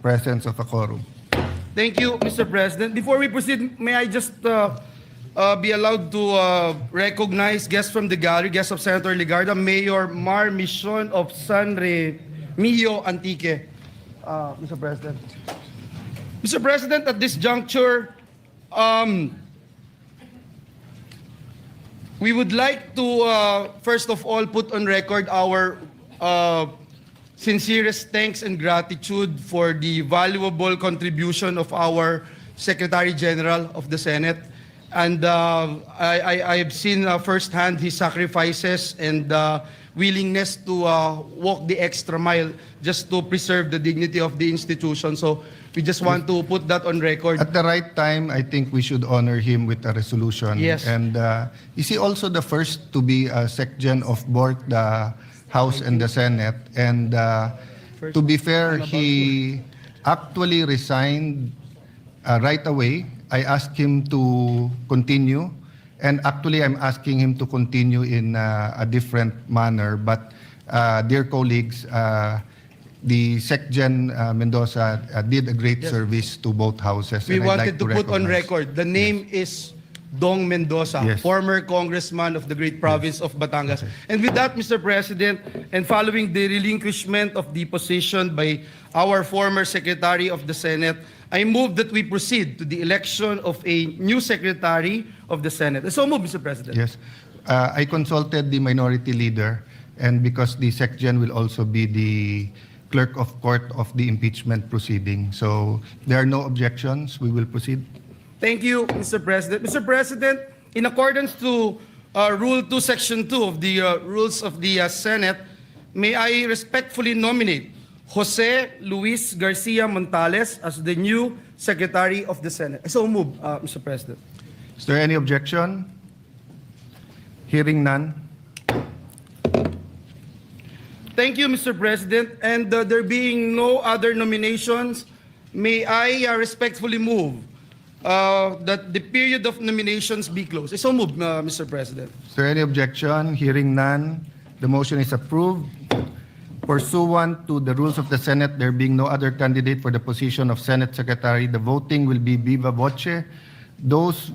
presence of a quorum. Thank you, Mr. President. Before we proceed, may I just be allowed to recognize guests from the gallery, guests of Senator Ligarda, Mayor Mar Mission of San Remigio Antique. Mr. President. Mr. President, at this juncture, we would like to, first of all, put on record our sincerest thanks and gratitude for the valuable contribution of our Secretary General of the Senate. And I have seen firsthand his sacrifices and willingness to walk the extra mile just to preserve the dignity of the institution. So we just want to put that on record. At the right time, I think we should honor him with a resolution. Yes. And is he also the first to be a SecGen of both the House and the Senate? And to be fair, he actually resigned right away. I asked him to continue, and actually I'm asking him to continue in a different manner. But dear colleagues, the SecGen Mendoza did a great service to both houses. We and I'd wanted like to put on recognize. record, the name is Dong Mendoza, Yes. former congressman of the great province of Batangas. And with that, Mr. President, and following the relinquishment of the position by our former Secretary of the Senate, I move that we proceed to the election of a new Secretary of the Senate. So move, Mr. President. Yes. I consulted the minority leader, and because the SecGen will also be the clerk of court of the impeachment proceeding. So there are no objections. We will proceed. Thank you, Mr. President. Mr. President, in accordance to Rule 2, Section 2 of the Rules of the Senate, may I respectfully nominate Jose Luis Garcia Montales as the new Secretary of the Senate. So move, Mr. President. Is there any objection? Hearing none. Thank you, Mr. President. And there being no other nominations, may I respectfully move that the period of nominations be closed. So move, Mr. President. Is there any objection? Hearing none. The motion is approved. Pursuant to the rules of the Senate, there being no other candidate for the position of Senate Secretary, the voting will be viva voce. Those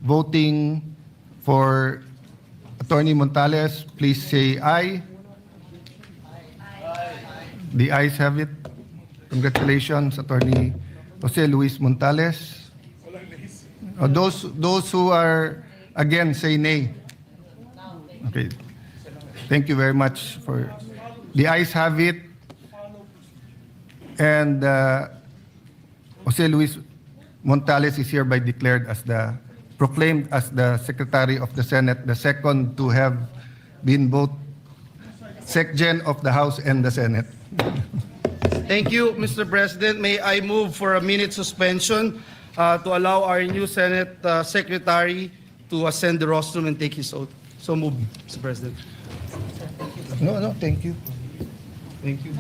voting for Attorney Montales, please say aye. The ayes have it. Congratulations, Attorney Jose Luis Montales. Those who are again, say nay. Okay. Thank you very much for. The ayes have it. And Jose Luis Montales is hereby declared as proclaimed as the Secretary of the Senate, the second to have been both SecGen of the House and the Senate. Thank you, Mr. President. May I move for a minute suspension to allow our new Senate Secretary to ascend the rostrum and take his oath. So move, Mr. President. No, thank you. Thank you.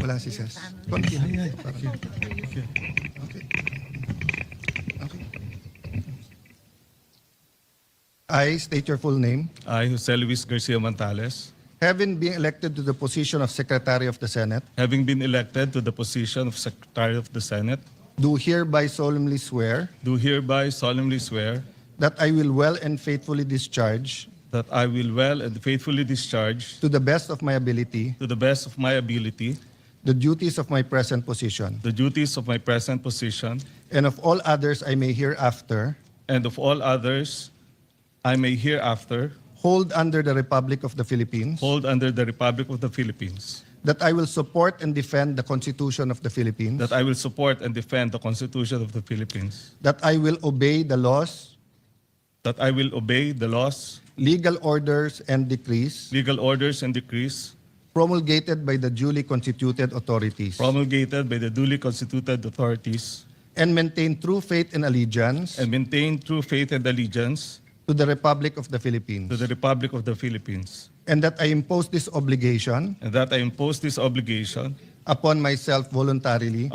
Wala si Ses. Okay. I state your full name. I, Jose Luis Garcia Montales, Having been elected to the position of Secretary of the Senate, having been elected to the position of Secretary of the Senate, do hereby solemnly swear do hereby solemnly swear that I will well and faithfully discharge, that I will well and faithfully discharge, to the best of my ability, to the best of my ability, the duties of my present position, the duties of my present position, and of all others I may hereafter and of all others I may hereafter hold under the Republic of the Philippines, hold under the Republic of the Philippines, that I will support and defend the Constitution of the Philippines, that I will support and defend the Constitution of the Philippines, that I will obey the laws, that I will obey the laws, legal orders, and decrees legal orders, and decrees promulgated by the duly constituted authorities, promulgated by the duly constituted authorities, and maintain true faith and allegiance and maintain true faith and allegiance to the Republic of the Philippines, to the Republic of the Philippines, and that I impose this obligation and that I impose this obligation upon myself voluntarily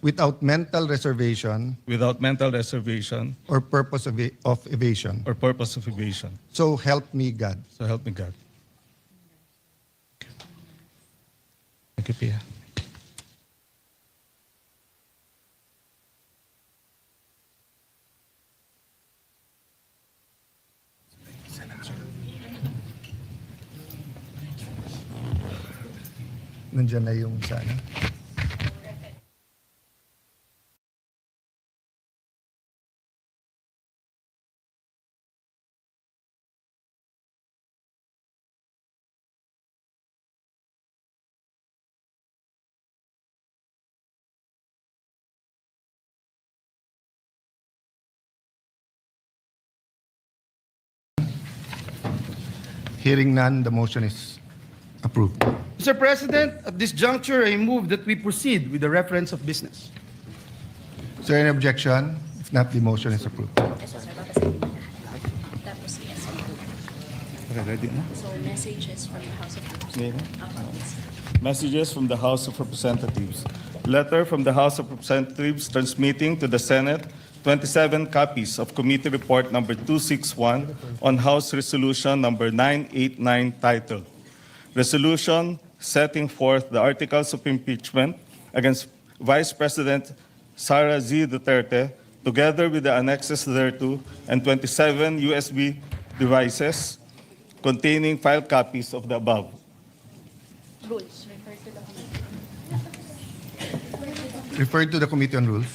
without mental reservation without mental reservation or purpose of evasion. or purpose of evasion. So help me God. So help me God. Thank you, Pia. Nandiyan na yung sana. Hearing none, the motion is approved. Mr. President, at this juncture, I move that we proceed with the reference of business. Is there any objection? If not, the motion is approved. Yes, sir. Babasahin mo lahat. Tapos, yes. So, messages from the House of Representatives. Messages from the House of Representatives. Letter from the House of Representatives transmitting to the Senate 27 copies of Committee Report number 261 on House Resolution number 989 titled Resolution Setting Forth the Articles of Impeachment against Vice President Sara Z. Duterte, together with the annexes thereto, and 27 USB devices containing file copies of the above. Rules. Refer to the committee. Referred to the Committee on Rules.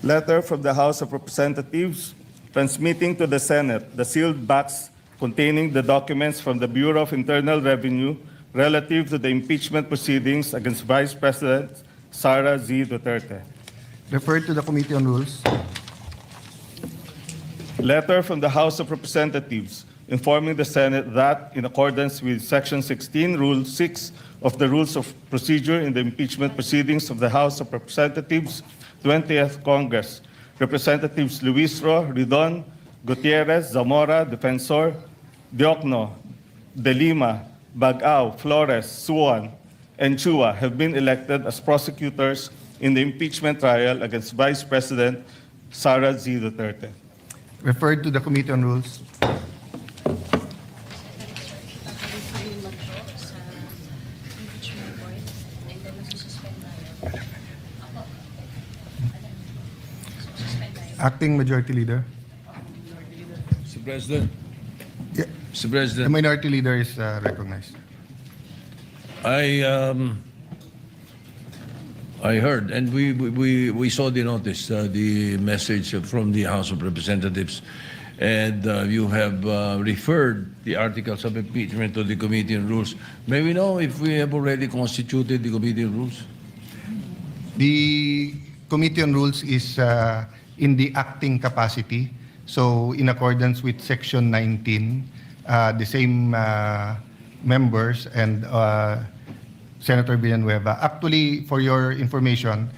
Letter from the House of Representatives transmitting to the Senate the sealed box containing the documents from the Bureau of Internal Revenue relative to the impeachment proceedings against Vice President Sara Z. Duterte. Referred to the Committee on Rules. Letter from the House of Representatives informing the Senate that, in accordance with Section 16, Rule 6 of the Rules of Procedure in the impeachment proceedings of the House of Representatives, 20th Congress, Representatives Luis Ro, Ridon, Gutierrez, Zamora, Defensor, Diokno, De Lima, Bagao, Flores, Suwan, and Chua have been elected as prosecutors in the impeachment trial against Vice President Sara Z. Duterte. Referred to the Committee on Rules. Refine mo to sa impeachment court. And then, masususpend na yun. Suspend na yun. Acting Majority Leader. Mr. President, Yeah. Mr. The President, Minority Leader is recognized. I heard, and we saw the notice, the message from the House of Representatives, and you have referred the articles of impeachment to the Committee on Rules. May we know if we have already constituted the Committee on Rules? The Committee on Rules is in the acting capacity. So in accordance with Section 19, the same members and Senator Villanueva. Actually, for your information,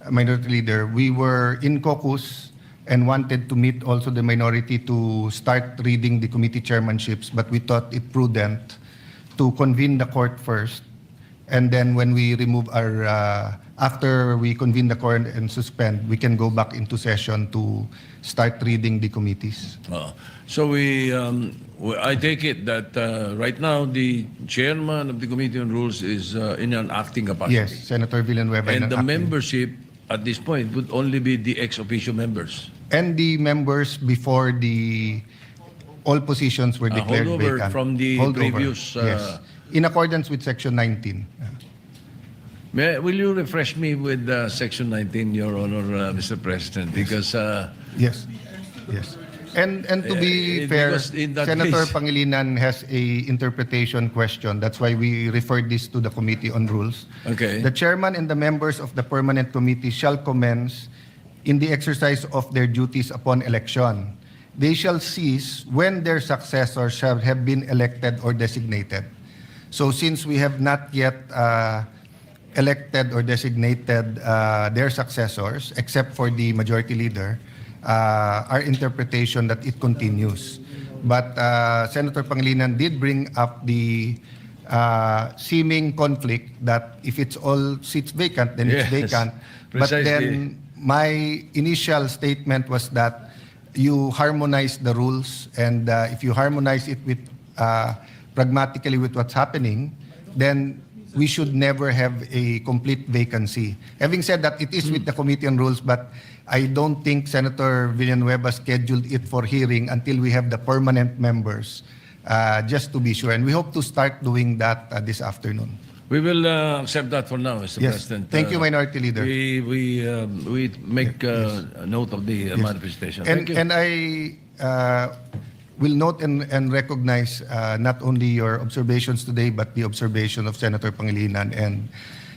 Minority Leader, we were in caucus and wanted to meet also the minority to start reading the committee chairmanships, but we thought it prudent to convene the court first. And then when we remove our, after we convene the court and suspend, we can go back into session to start reading the committees. So I take it that right now the chairman of the Committee on Rules is in an acting capacity. Yes, Senator Villanueva. And an the acting. membership at this point would only be the ex officio members. And the members before all positions were declared holdover vacant. from the previous, yes, in accordance with Section 19. Will you refresh me with Section 19, Your Honor, Mr. President? Because Yes, yes. And to be fair, because in that Senator case- Pangilinan has a interpretation question. That's why we referred this to the Committee on Rules. Okay. The chairman and the members of the permanent committee shall commence in the exercise of their duties upon election. They shall cease when their successors shall have been elected or designated. So since we have not yet elected or designated their successors, except for the majority leader, our interpretation that it continues. But Senator Pangilinan did bring up the seeming conflict that if it's all seats vacant, then it's Yes, vacant. But precisely. then my initial statement was that you harmonize the rules, and if you harmonize it with pragmatically with what's happening, then we should never have a complete vacancy. Having said that, it is with the Committee on Rules, but I don't think Senator Villanueva scheduled it for hearing until we have the permanent members, just to be sure. And we hope to start doing that this afternoon. We will accept that for now, Mr. Yes. President. Thank you, Minority Leader. We make a note of the manifestation. Thank you. And I will note and recognize not only your observations today, but the observation of Senator Pangilinan. And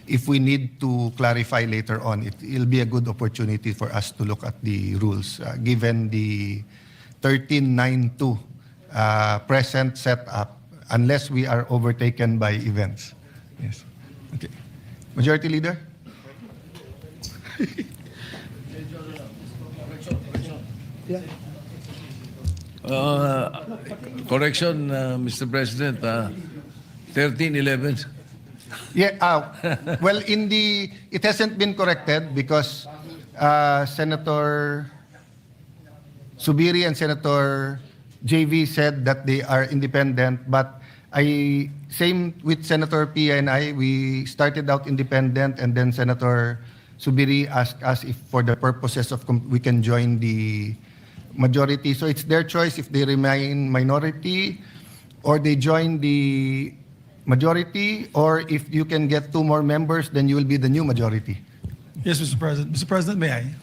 if we need to clarify later on, it'll be a good opportunity for us to look at the rules, given the 1392 present setup, unless we are overtaken by events. Yes. Okay. Majority Leader? Correction, Mr. President, 1311. Yeah, well, it hasn't been corrected because Senator Subiri and Senator JV said that they are independent, but same with Senator Pia and I, we started out independent, and then Senator Subiri asked us if for the purposes of we can join the majority. So it's their choice if they remain minority or they join the majority, or if you can get 2 more members, then you will be the new majority. Yes, Mr. President. Mr. President, may I?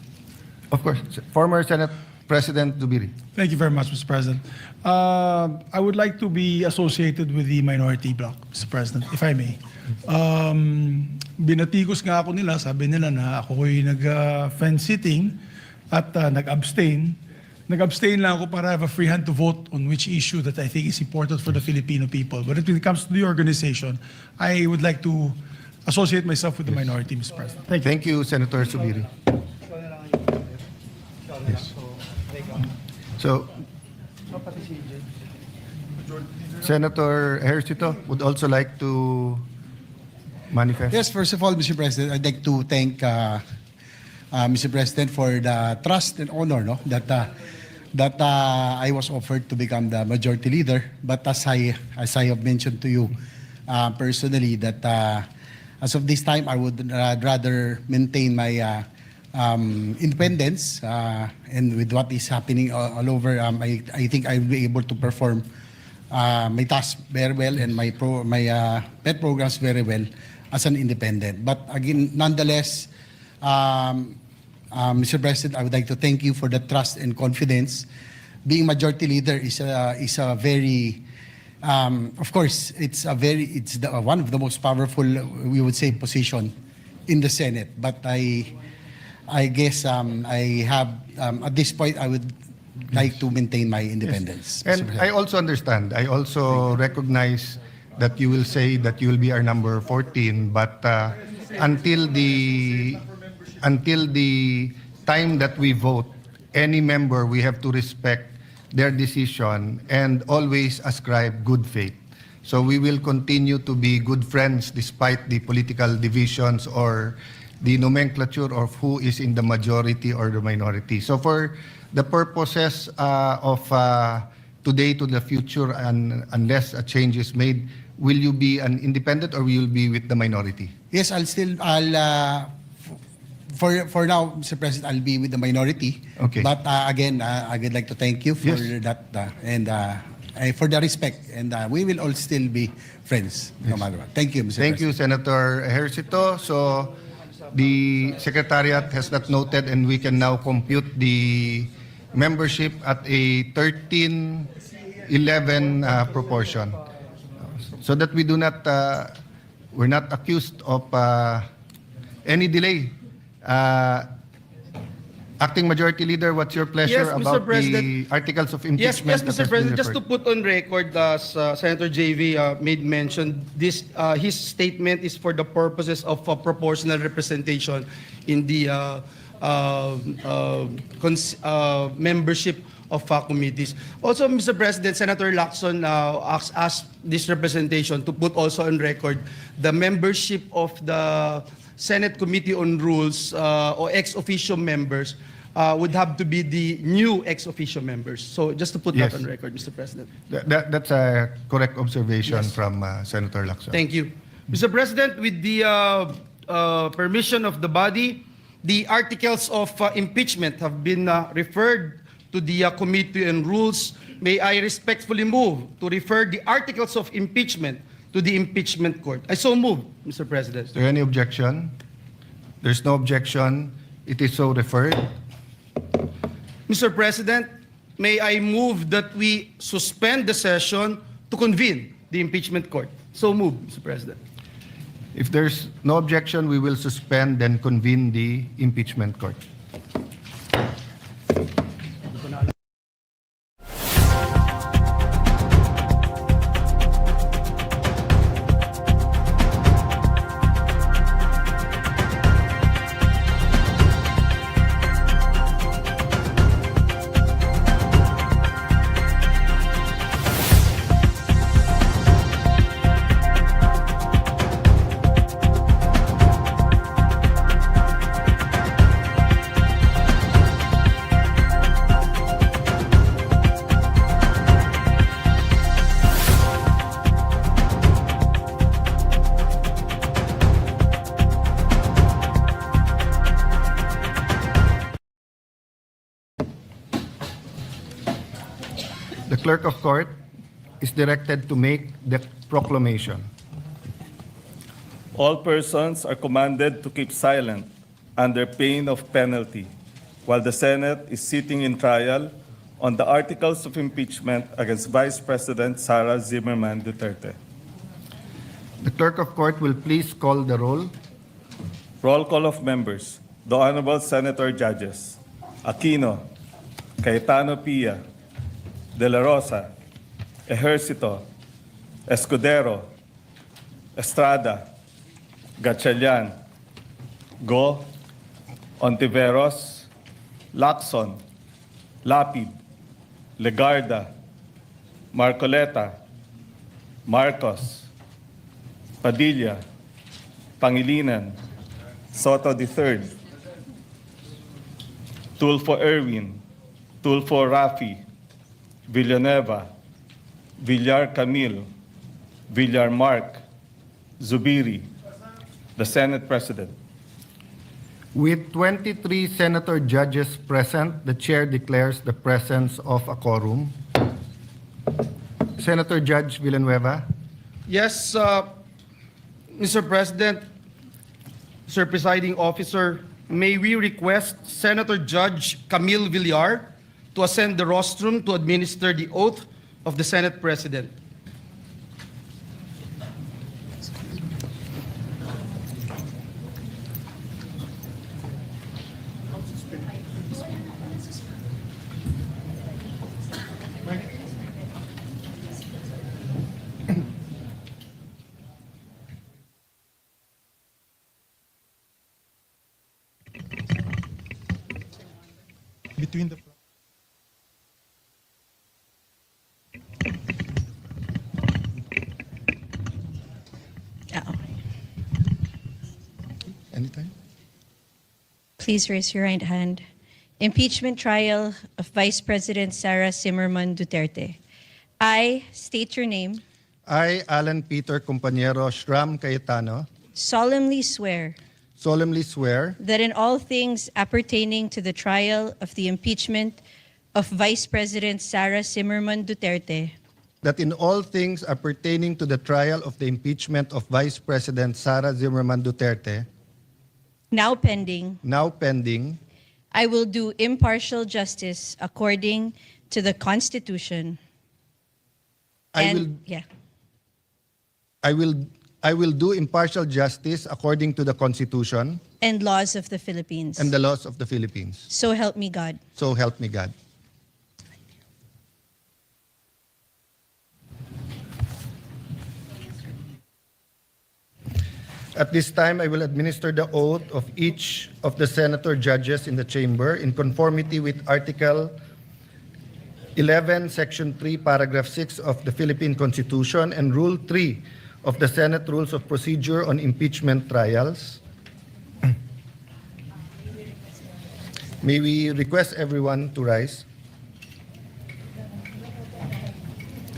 Of course. Former Senate President Zubiri. Thank you very much, Mr. President. I would like to be associated with the minority bloc, Mr. President, if I may. Binatigos nga ako nila, sabi nila na ako'y nag-fence sitting at nag-abstain. Nag-abstain lang ako para have a free hand to vote on which issue that I think is important for the Filipino people. But when it comes to the organization, I would like to associate myself with the minority, Mr. President. Thank you. Thank you, Senator Subiri. Yes. So, Senator Ejercito would also like to manifest. Yes, first of all, Mr. President, I'd like to thank Mr. President for the trust and honor that I was offered to become the majority leader. But as I have mentioned to you personally, that as of this time, I would rather maintain my independence, and with what is happening all over, I think I'll be able to perform my tasks very well and my pet programs very well as an independent. But again, nonetheless, Mr. President, I would like to thank you for the trust and confidence. Being majority leader is a very, of course, it's one of the most powerful, we would say, position in the Senate. But I guess I have, at this point, I would like to maintain my independence. And I also understand. I also recognize that you will say that you will be our number 14, but until the time that we vote, any member, we have to respect their decision and always ascribe good faith. So we will continue to be good friends despite the political divisions or the nomenclature of who is in the majority or the minority. So for the purposes of today to the future, and unless a change is made, will you be an independent or will you be with the minority? Yes, for now, Mr. President, I'll be with the minority. Okay. But again, I would like to thank you for Yes. that and for the respect. And we will all still be friends, no matter what. Thank you, Mr. Thank you, President. Senator Ejercito. So the Secretariat has that noted, and we can now compute the membership at a 13-11 proportion. So that we do not, we're not accused of any delay. Acting Majority Leader, what's your pleasure Yes, Mr. about the President. articles of Yes, impeachment? yes, that Mr. has been President, just to referred? put on record, as Senator JV made mention, this his statement is for the purposes of proportional representation in the membership of committees. Also, Mr. President, Senator Lacson asked this representation to put also on record the membership of the Senate Committee on Rules or ex officio members would have to be the new ex officio members. So just to put Yes. that on record, Mr. President. That's a correct observation Yes. from Senator Lacson. Thank you. Mr. President, with the permission of the body, the articles of impeachment have been referred to the Committee on Rules. May I respectfully move to refer the articles of impeachment to the impeachment court. I so move, Mr. President. Is there any objection? There's no objection. It is so referred. Mr. President, may I move that we suspend the session to convene the impeachment court. So move, Mr. President. If there's no objection, we will suspend and convene the impeachment court. The clerk of court is directed to make the proclamation. All persons are commanded to keep silent under pain of penalty while the Senate is sitting in trial on the articles of impeachment against Vice President Sara Zimmerman Duterte. The clerk of court will please call the roll. Roll call of members. The Honorable Senator Judges. Aquino, Cayetano Pia, De La Rosa, Ejercito, Escudero, Estrada, Gatchalian, Go, Ontiveros, Lacson, Lapid, Legarda, Marcoleta, Marcos, Padilla, Pangilinan, Soto III, Tulfo Erwin, Tulfo Rafi, Villanueva, Villar Camille, Villar Mark, Zubiri, the Senate President. With 23 senator judges present, the chair declares the presence of a quorum. Senator Judge Villanueva. Yes, Mr. President, Sir Presiding Officer, may we request Senator Judge Camille Villar to ascend the rostrum to administer the oath of the Senate President. Between the Anytime. Please raise your right hand. Impeachment trial of Vice President Sara Zimmerman Duterte. I state your name, I, Alan Peter Compañero Shram Cayetano, solemnly swear solemnly swear that in all things appertaining to the trial of the impeachment of Vice President Sara Zimmerman Duterte, that in all things appertaining to the trial of the impeachment of Vice President Sara Zimmerman Duterte, now pending, now pending, I will do impartial justice according to the Constitution. I will I will do impartial justice according to the Constitution and laws of the Philippines. and the laws of the Philippines. So help me God. So help me God. At this time, I will administer the oath of each of the senator judges in the chamber in conformity with Article 11, Section 3, Paragraph 6 of the Philippine Constitution and Rule 3 of the Senate Rules of Procedure on Impeachment Trials. May we request everyone to rise.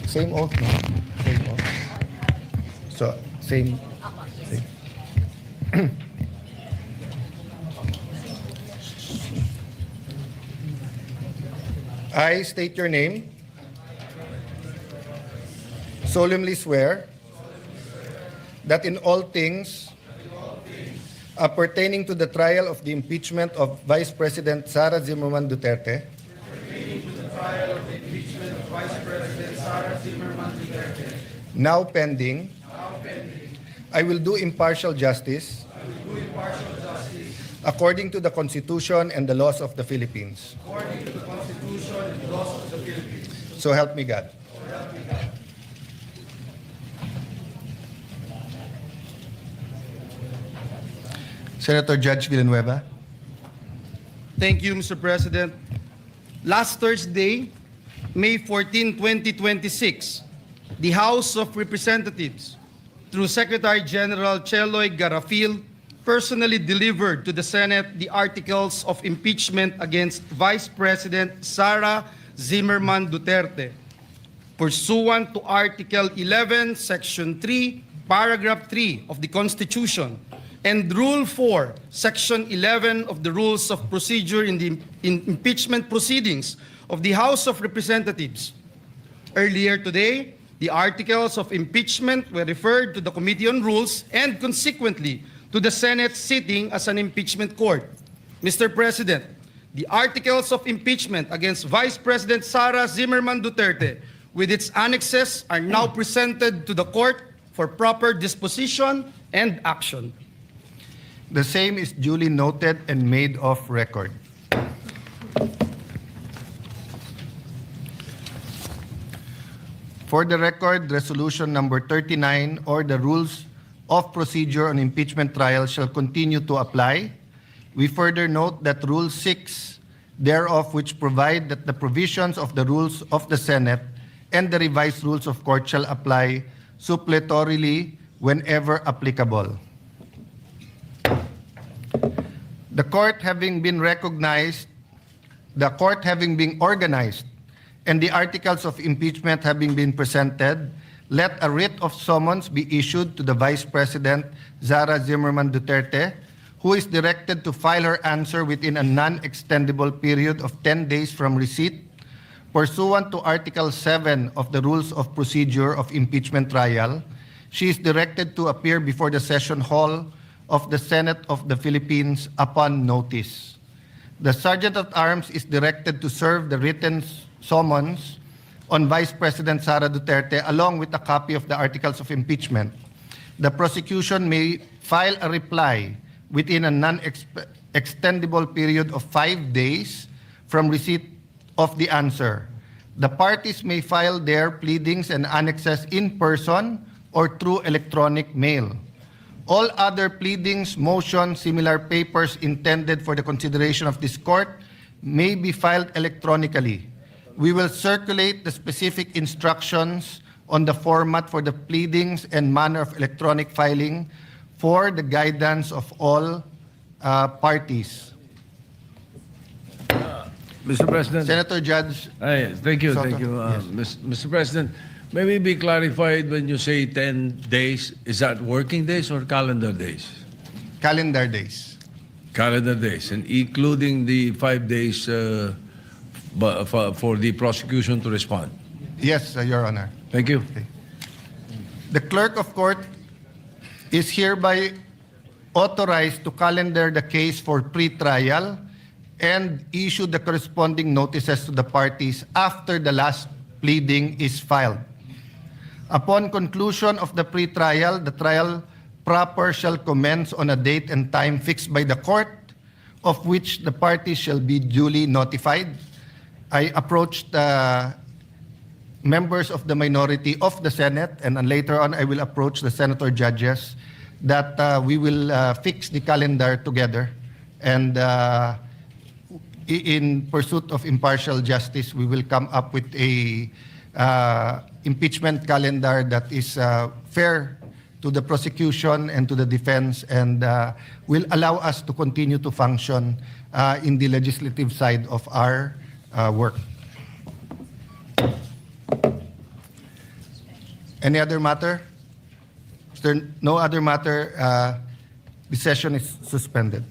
Same oath, no? Same oath. So, same. I state your name. Solemnly swear that in all things pertaining to the trial of the impeachment of Vice President Sara Zimmerman Duterte, now pending, I will do impartial justice according to the Constitution and the laws of the Philippines. So help me God. Senator Judge Villanueva. Thank you, Mr. President. Last Thursday, May 14, 2026, the House of Representatives, through Secretary General Cheloy Garafil, personally delivered to the Senate the articles of impeachment against Vice President Sara Zimmerman Duterte, pursuant to Article 11, Section 3, Paragraph 3 of the Constitution, and Rule 4, Section 11 of the Rules of Procedure in the impeachment proceedings of the House of Representatives. Earlier today, the articles of impeachment were referred to the Committee on Rules and consequently to the Senate sitting as an impeachment court. Mr. President, the articles of impeachment against Vice President Sara Zimmerman Duterte with its annexes are now presented to the court for proper disposition and action. The same is duly noted and made of record. For the record, resolution number 39 or the rules of procedure on impeachment trial shall continue to apply. We further note that Rule 6 thereof, which provide that the provisions of the rules of the Senate and the revised rules of court shall apply suppletorily whenever applicable. The court having been organized, and the articles of impeachment having been presented, let a writ of summons be issued to the Vice President, Sara Zimmerman Duterte, who is directed to file her answer within a non-extendable period of 10 days from receipt, pursuant to Article 7 of the Rules of Procedure of Impeachment Trial. She is directed to appear before the Session Hall of the Senate of the Philippines upon notice. The Sergeant at Arms is directed to serve the written summons on Vice President Sara Duterte along with a copy of the articles of impeachment. The prosecution may file a reply within a non-extendable period of 5 days from receipt of the answer. The parties may file their pleadings and annexes in person or through electronic mail. All other pleadings, motions, similar papers intended for the consideration of this court may be filed electronically. We will circulate the specific instructions on the format for the pleadings and manner of electronic filing for the guidance of all parties. Mr. President. Senator Judge. Thank you, Soto. thank you. Yes. Mr. President, may we be clarified when you say 10 days, is that working days or calendar days? Calendar days. Calendar days, and including the 5 days for the prosecution to respond. Yes, Your Honor. Thank you. The clerk of court is hereby authorized to calendar the case for pre-trial and issue the corresponding notices to the parties after the last pleading is filed. Upon conclusion of the pre-trial, the trial proper shall commence on a date and time fixed by the court, of which the parties shall be duly notified. I approached members of the minority of the Senate, and then later on I will approach the senator judges that we will fix the calendar together, and in pursuit of impartial justice, we will come up with a impeachment calendar that is fair to the prosecution and to the defense, and will allow us to continue to function in the legislative side of our work. Any other matter? Is there no other matter? The session is suspended.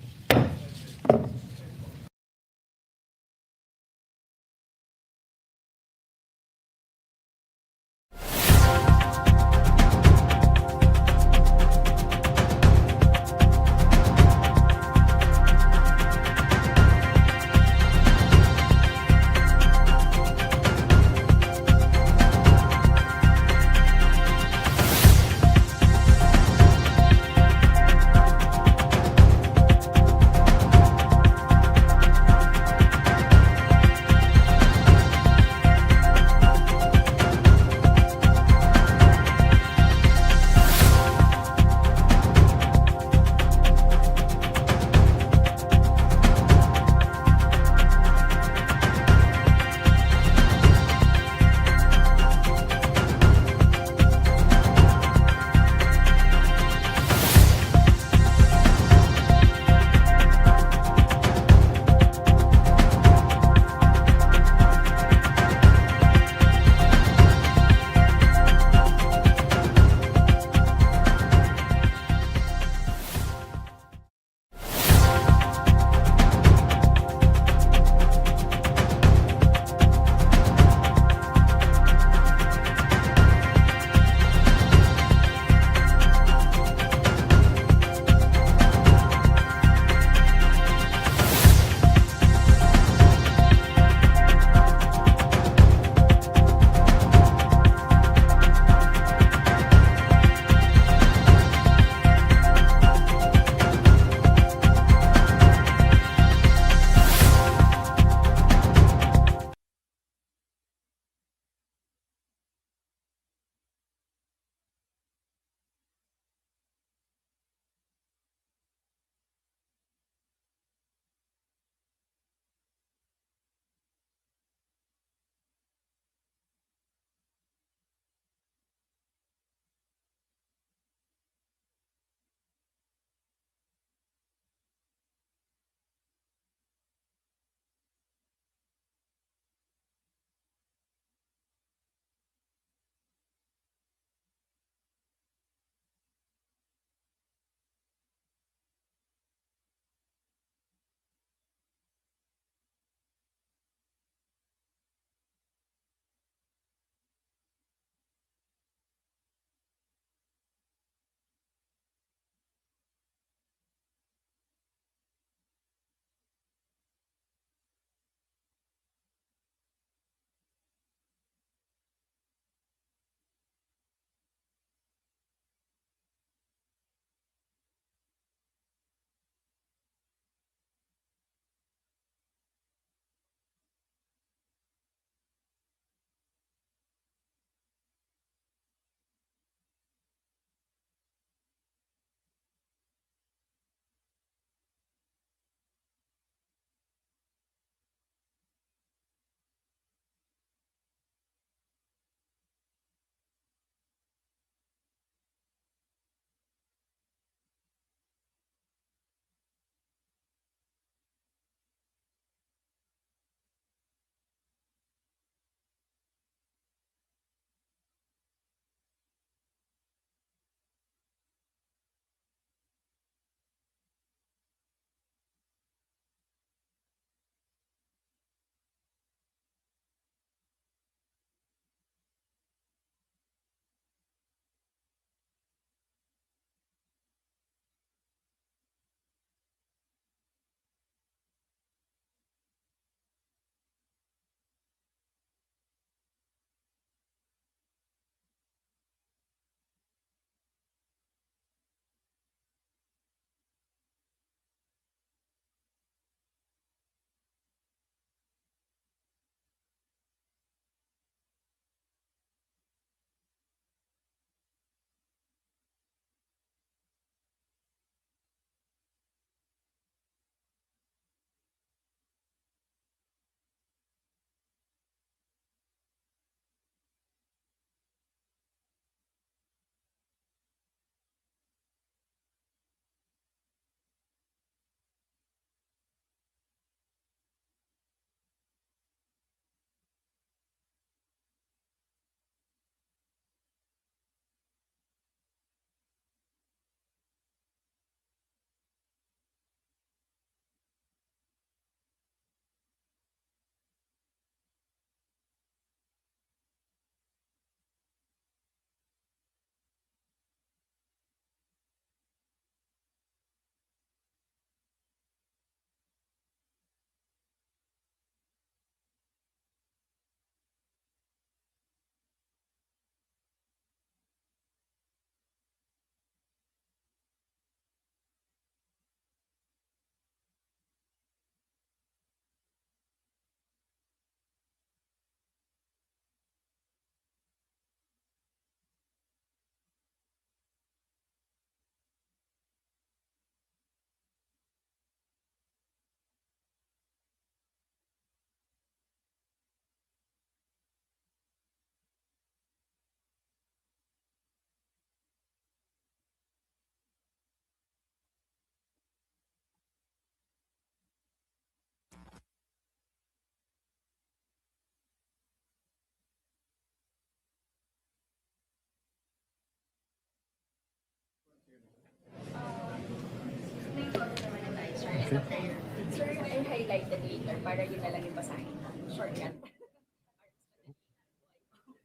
Sir, I highlighted later para yun na lang yung basahin. Shortcut.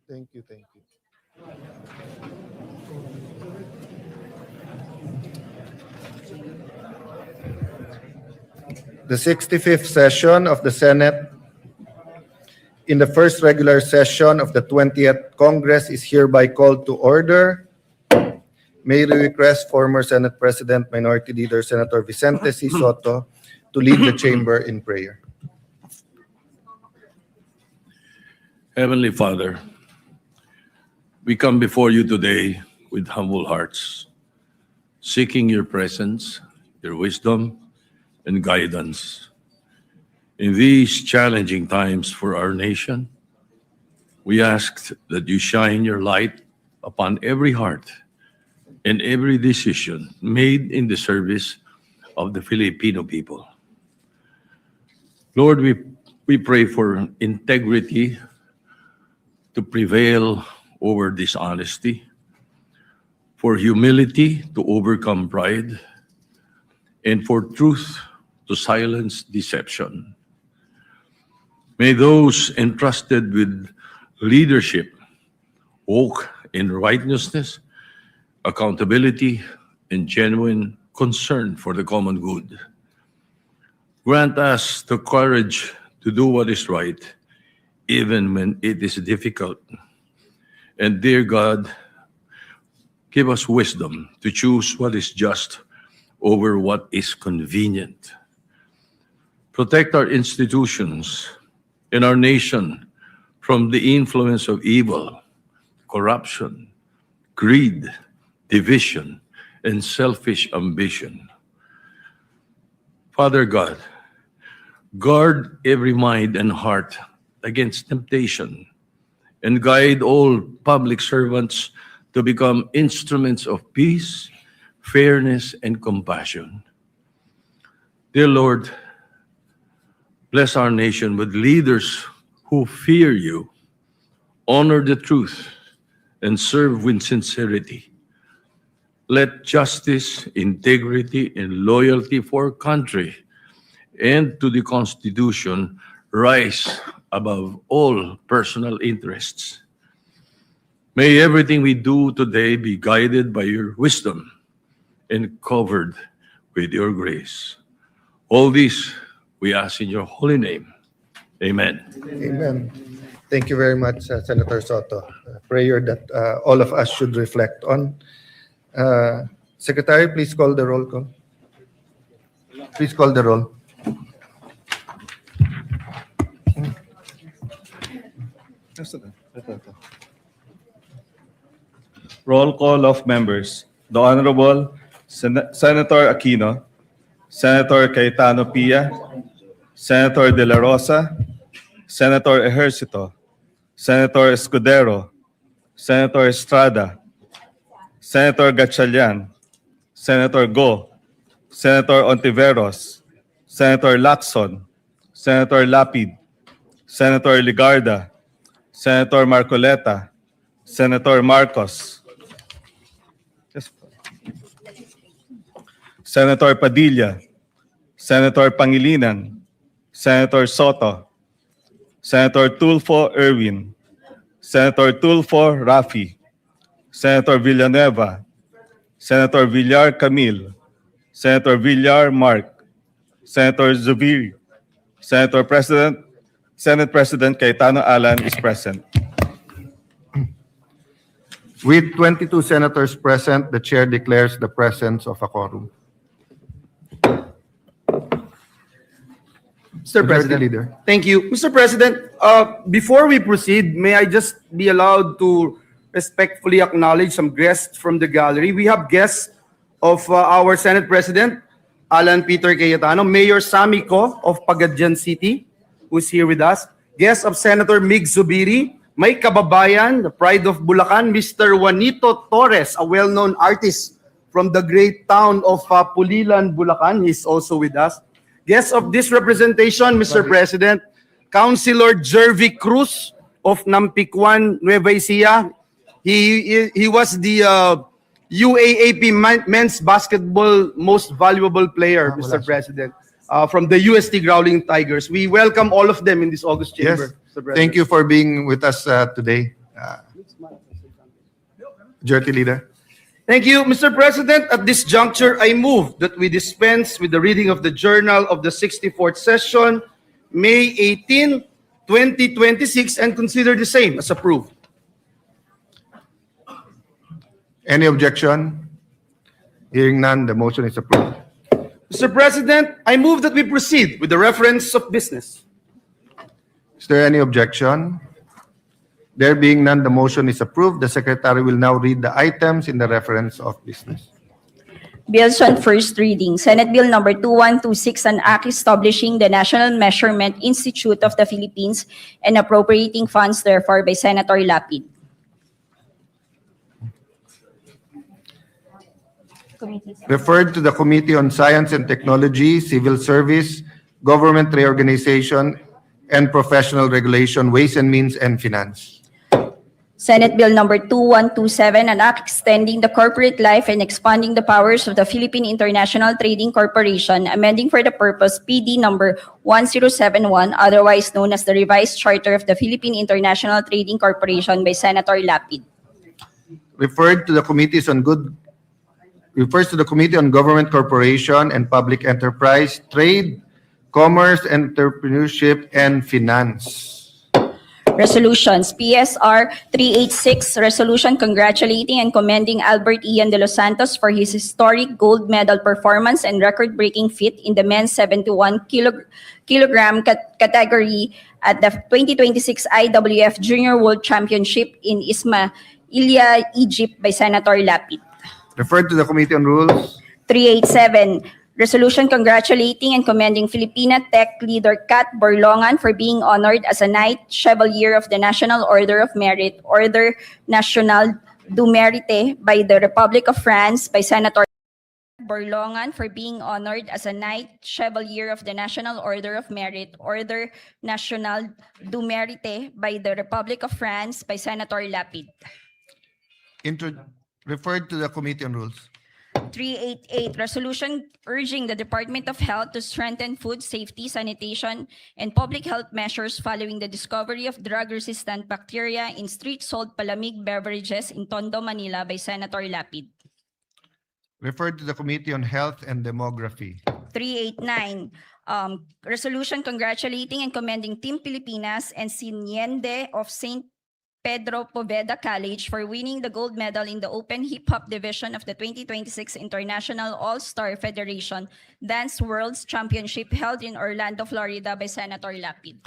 Thank you, thank you. The 65th session of the Senate in the first regular session of the 20th Congress is hereby called to order. May we request former Senate President Minority Leader Senator Vicente C. Soto to lead the chamber in prayer. Heavenly Father, we come before you today with humble hearts, seeking your presence, your wisdom, and guidance. In these challenging times for our nation, we ask that you shine your light upon every heart and every decision made in the service of the Filipino people. Lord, we pray for integrity to prevail over dishonesty, for humility to overcome pride, and for truth to silence deception. May those entrusted with leadership walk in righteousness, accountability, and genuine concern for the common good. Grant us the courage to do what is right, even when it is difficult. And dear God, give us wisdom to choose what is just over what is convenient. Protect our institutions and our nation from the influence of evil, corruption, greed, division, and selfish ambition. Father God, guard every mind and heart against temptation and guide all public servants to become instruments of peace, fairness, and compassion. Dear Lord, bless our nation with leaders who fear you, honor the truth, and serve with sincerity. Let justice, integrity, and loyalty for country and to the Constitution rise above all personal interests. May everything we do today be guided by your wisdom and covered with your grace. All this we ask in your holy name. Amen. Amen. Thank you very much, Senator Soto. A prayer that all of us should reflect on. Secretary, please call the roll call. Please call the roll. Roll call of members. The Honorable Senator Aquino, Senator Cayetano Pia, Senator De La Rosa, Senator Ejercito, Senator Escudero, Senator Estrada, Senator Gatchalian, Senator Go, Senator Ontiveros, Senator Lacson, Senator Lapid, Senator Ligarda, Senator Marcoleta, Senator Marcos, Senator Padilla, Senator Pangilinan, Senator Soto, Senator Tulfo Erwin, Senator Tulfo Rafi, Senator Villanueva, Senator Villar Camille, Senator Villar Mark, Senator Zubiri, Senate President Cayetano Alan is present. With 22 senators present, the chair declares the presence of a quorum. Mr. Majority President. Leader. Thank you. Mr. President, before we proceed, may I just be allowed to respectfully acknowledge some guests from the gallery. We have guests of our Senate President, Alan Peter Cayetano, Mayor Sammy Co of Pagadian City, who's here with us, guests of Senator Mig Zubiri, may kababayan, the pride of Bulacan, Mr. Juanito Torres, a well-known artist from the great town of Pulilan, Bulacan. He's also with us. Guests of this representation, Mr. President, Councilor Jervy Cruz of Nampikwan, Nueva Ecija. He was the UAAP men's basketball most valuable player, Mr. President, from the UST Growling Tigers. We welcome all of them in this August chamber, Yes. Mr. President. Thank you for being with us today. Majority Leader. Thank you, Mr. President. At this juncture, I move that we dispense with the reading of the journal of the 64th session, May 18, 2026, and consider the same as approved. Any objection? Hearing none, the motion is approved. Mr. President, I move that we proceed with the reference of business. Is there any objection? There being none, the motion is approved. The Secretary will now read the items in the reference of business. Bills on first reading. Senate Bill number 2126, an act establishing the National Measurement Institute of the Philippines and appropriating funds therefore by Senator Lapid. Referred to the Committee on Science and Technology, Civil Service, Government Reorganization, and Professional Regulation, Ways and Means, and Finance. Senate Bill number 2127, an act extending the corporate life and expanding the powers of the Philippine International Trading Corporation, amending for the purpose PD number 1071, otherwise known as the Revised Charter of the Philippine International Trading Corporation by Senator Lapid. Refers to the Committee on Government Corporation and Public Enterprise, Trade, Commerce, Entrepreneurship, and Finance. Resolutions. PSR 386, resolution congratulating and commending Albert Ian de los Santos for his historic gold medal performance and record-breaking feat in the men's 71 kilogram category at the 2026 IWF Junior World Championship in Ismailia, Egypt by Senator Lapid. Referred to the Committee on Rules. 387, resolution congratulating and commending Filipina Tech leader Kat Borlongan for being honored as a Knight Chevalier of the National Order of Merit, Order National du Mérite by the Republic of France by Senator Borlongan for being honored as a Knight Chevalier of the National Order of Merit, Order National du Mérite by the Republic of France by Senator Lapid. Referred to the Committee on Rules. 388, resolution urging the Department of Health to strengthen food safety, sanitation, and public health measures following the discovery of drug-resistant bacteria in street-sold palamig beverages in Tondo, Manila by Senator Lapid. Referred to the Committee on Health and Demography. 389, resolution congratulating and commending Team Pilipinas and Siniende of St. Pedro Poveda College for winning the gold medal in the Open Hip Hop Division of the 2026 International All-Star Federation Dance Worlds Championship held in Orlando, Florida by Senator Lapid.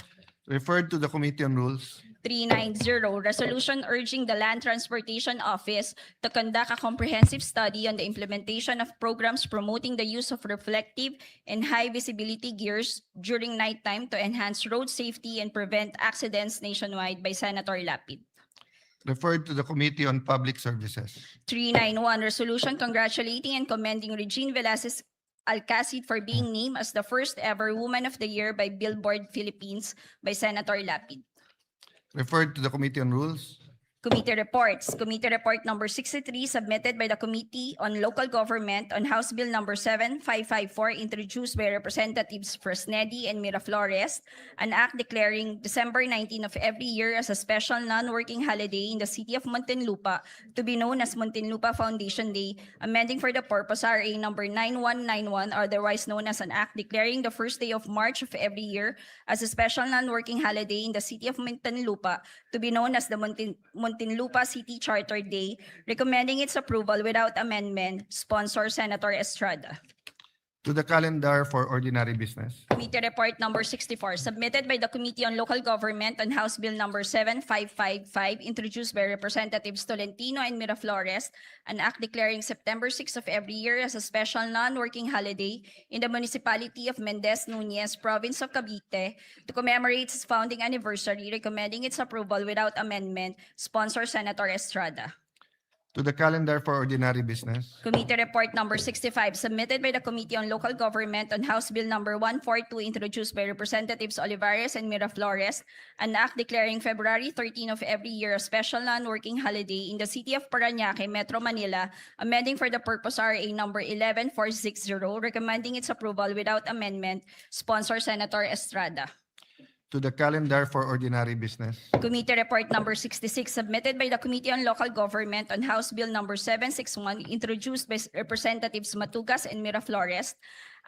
Referred to the Committee on Rules. 390, resolution urging the Land Transportation Office to conduct a comprehensive study on the implementation of programs promoting the use of reflective and high visibility gears during nighttime to enhance road safety and prevent accidents nationwide by Senator Lapid. Referred to the Committee on Public Services. 391, resolution congratulating and commending Regine Velasquez Alcacid for being named as the first ever Woman of the Year by Billboard Philippines by Senator Lapid. Referred to the Committee on Rules. Committee reports. Committee report number 63 submitted by the Committee on Local Government on House Bill number 7554 introduced by Representatives Fresnedi and Miraflores, an act declaring December 19 of every year as a special non-working holiday in the city of Muntinlupa to be known as Muntinlupa Foundation Day, amending for the purpose RA number 9191, otherwise known as an act declaring the first day of March of every year as a special non-working holiday in the city of Muntinlupa to be known as the Muntinlupa City Charter Day, recommending its approval without amendment. Sponsor Senator Estrada. To the calendar for ordinary business. Committee report number 64 submitted by the Committee on Local Government on House Bill number 7555 introduced by Representatives Tolentino and Miraflores, an act declaring September 6 of every year as a special non-working holiday in the municipality of Mendez Nunez, province of Cavite, to commemorate its founding anniversary, recommending its approval without amendment. Sponsor Senator Estrada. To the calendar for ordinary business. Committee Report Number 65, submitted by the Committee on Local Government on House Bill Number 142, introduced by Representatives Olivares and Miraflores, an act declaring February 13 of every year a special non-working holiday in the city of Parañaque, Metro Manila, amending for the purpose RA Number 11460, recommending its approval without amendment, sponsor Senator Estrada. To the calendar for ordinary business. Committee Report Number 66, submitted by the Committee on Local Government on House Bill Number 761, introduced by Representatives Matugas and Miraflores,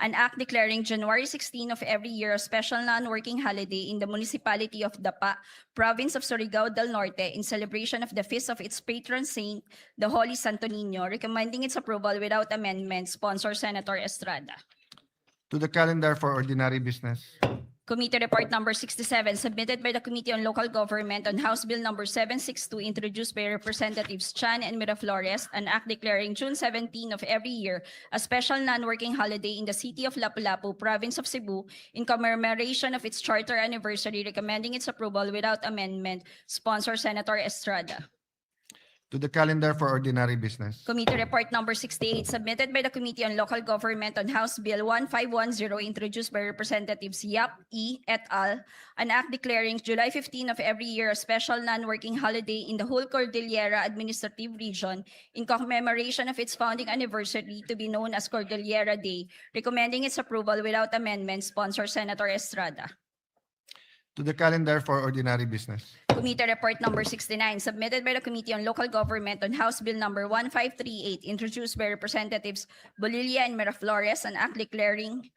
an act declaring January 16 of every year a special non-working holiday in the municipality of Dapa, province of Surigao del Norte, in celebration of the feast of its patron saint, the Holy Santo Niño, recommending its approval without amendment, sponsor Senator Estrada. To the calendar for ordinary business. Committee Report Number 67, submitted by the Committee on Local Government on House Bill Number 762, introduced by Representatives Chan and Miraflores, an act declaring June 17 of every year a special non-working holiday in the city of Lapu-Lapu, province of Cebu, in commemoration of its charter anniversary, recommending its approval without amendment, sponsor Senator Estrada. To the calendar for ordinary business. Committee Report Number 68, submitted by the Committee on Local Government on House Bill 1510, introduced by Representatives Yap E. et al., an act declaring July 15 of every year a special non-working holiday in the whole Cordillera Administrative Region in commemoration of its founding anniversary, to be known as Cordillera Day, recommending its approval without amendment, sponsor Senator Estrada. To the calendar for ordinary business. Committee Report Number 69, submitted by the Committee on Local Government on House Bill Number 1538, introduced by Representatives Bolilla and Miraflores, an act declaring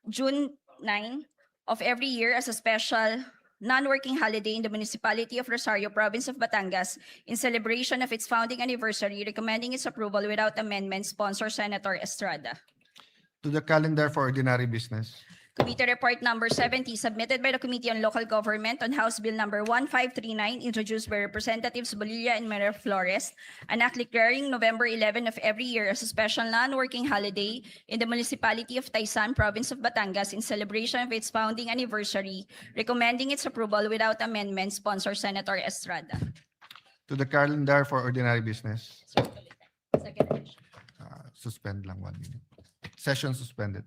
June 9 of every year as a special non-working holiday in the municipality of Rosario, province of Batangas, in celebration of its founding anniversary, recommending its approval without amendment, sponsor Senator Estrada. To the calendar for ordinary business. Committee Report Number 70, submitted by the Committee on Local Government on House Bill Number 1539, introduced by Representatives Bolilla and Miraflores, an act declaring November 11 of every year as a special non-working holiday in the municipality of Taysan, province of Batangas, in celebration of its founding anniversary, recommending its approval without amendment, sponsor Senator Estrada. To the calendar for ordinary business. Second. Suspend lang 1 minute. Session suspended.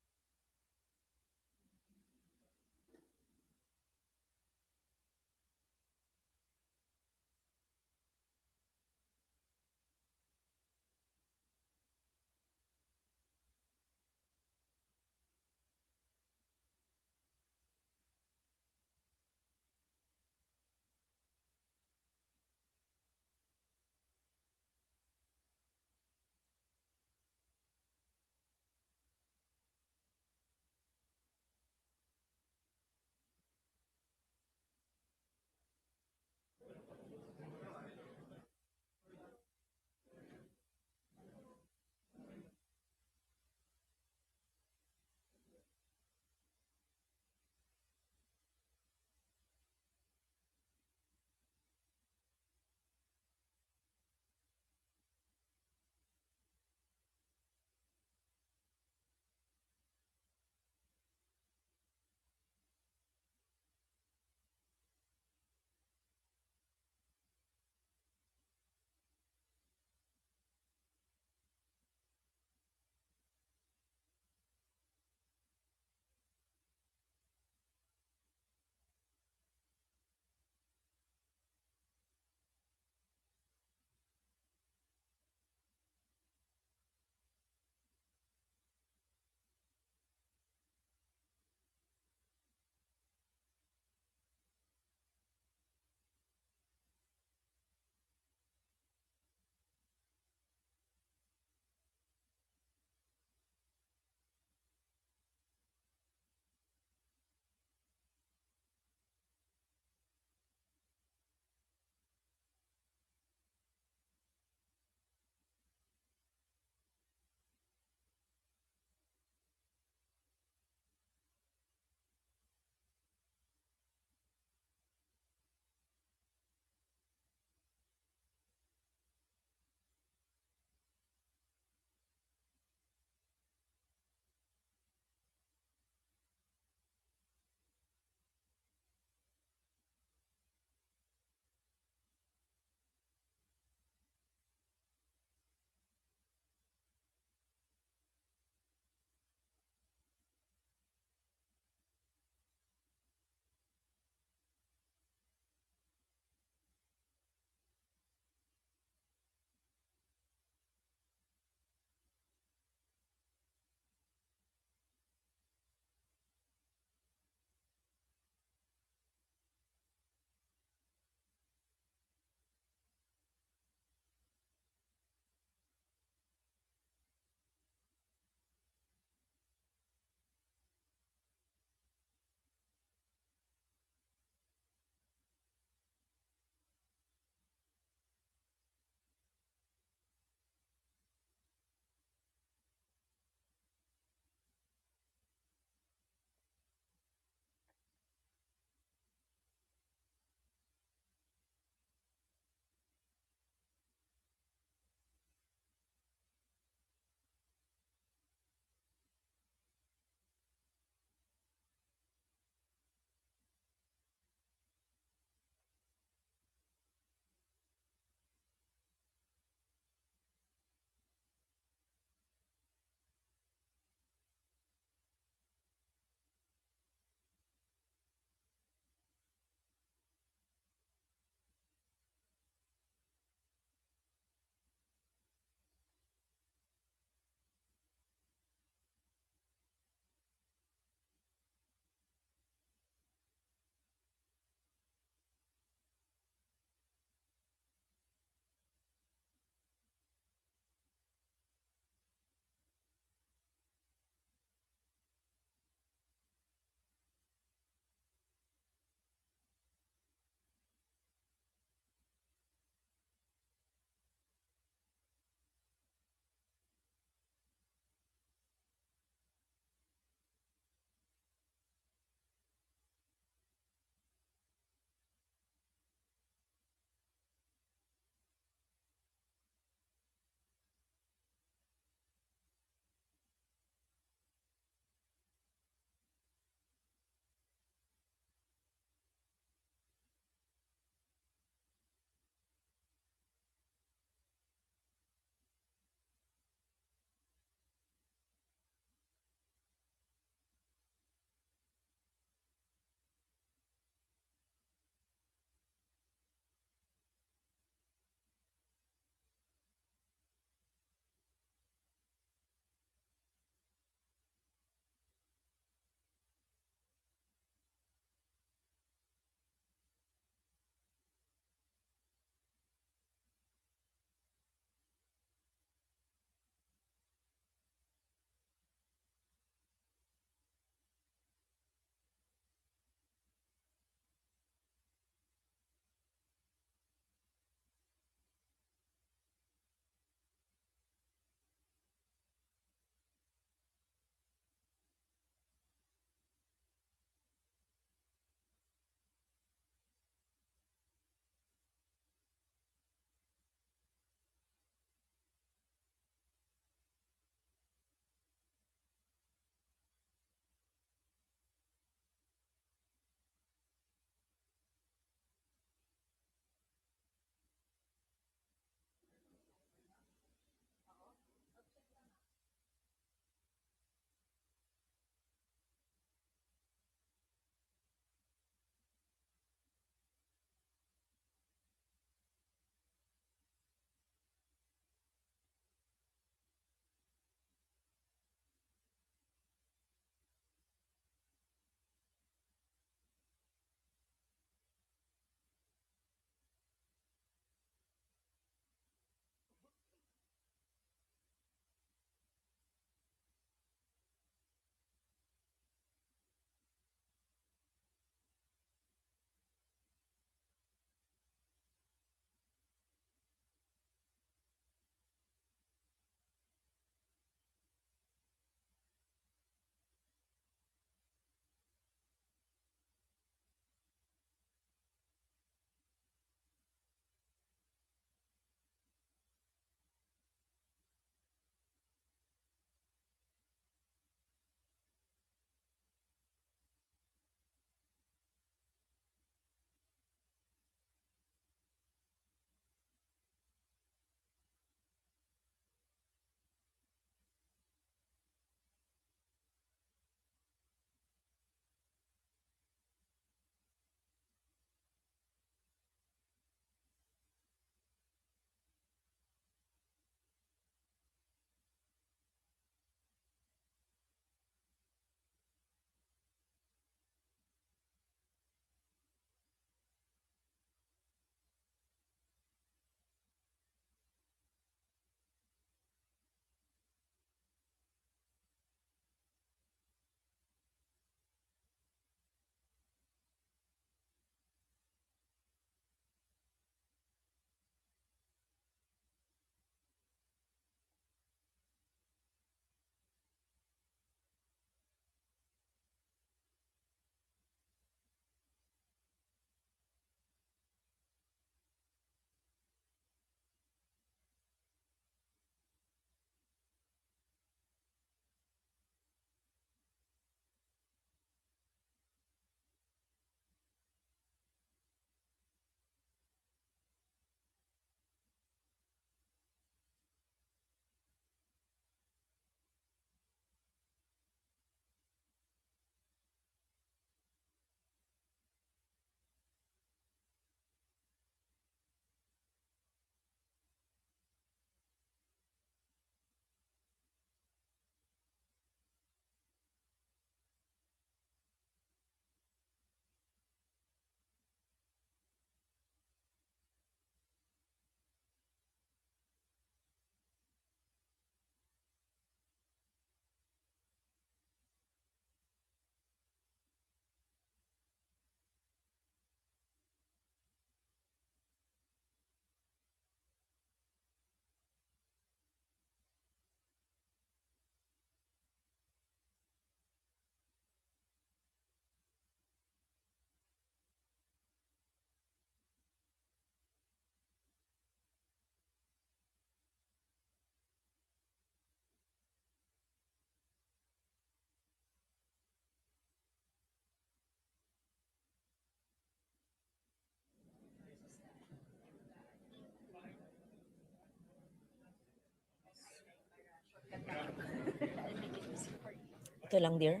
Ito lang, dear.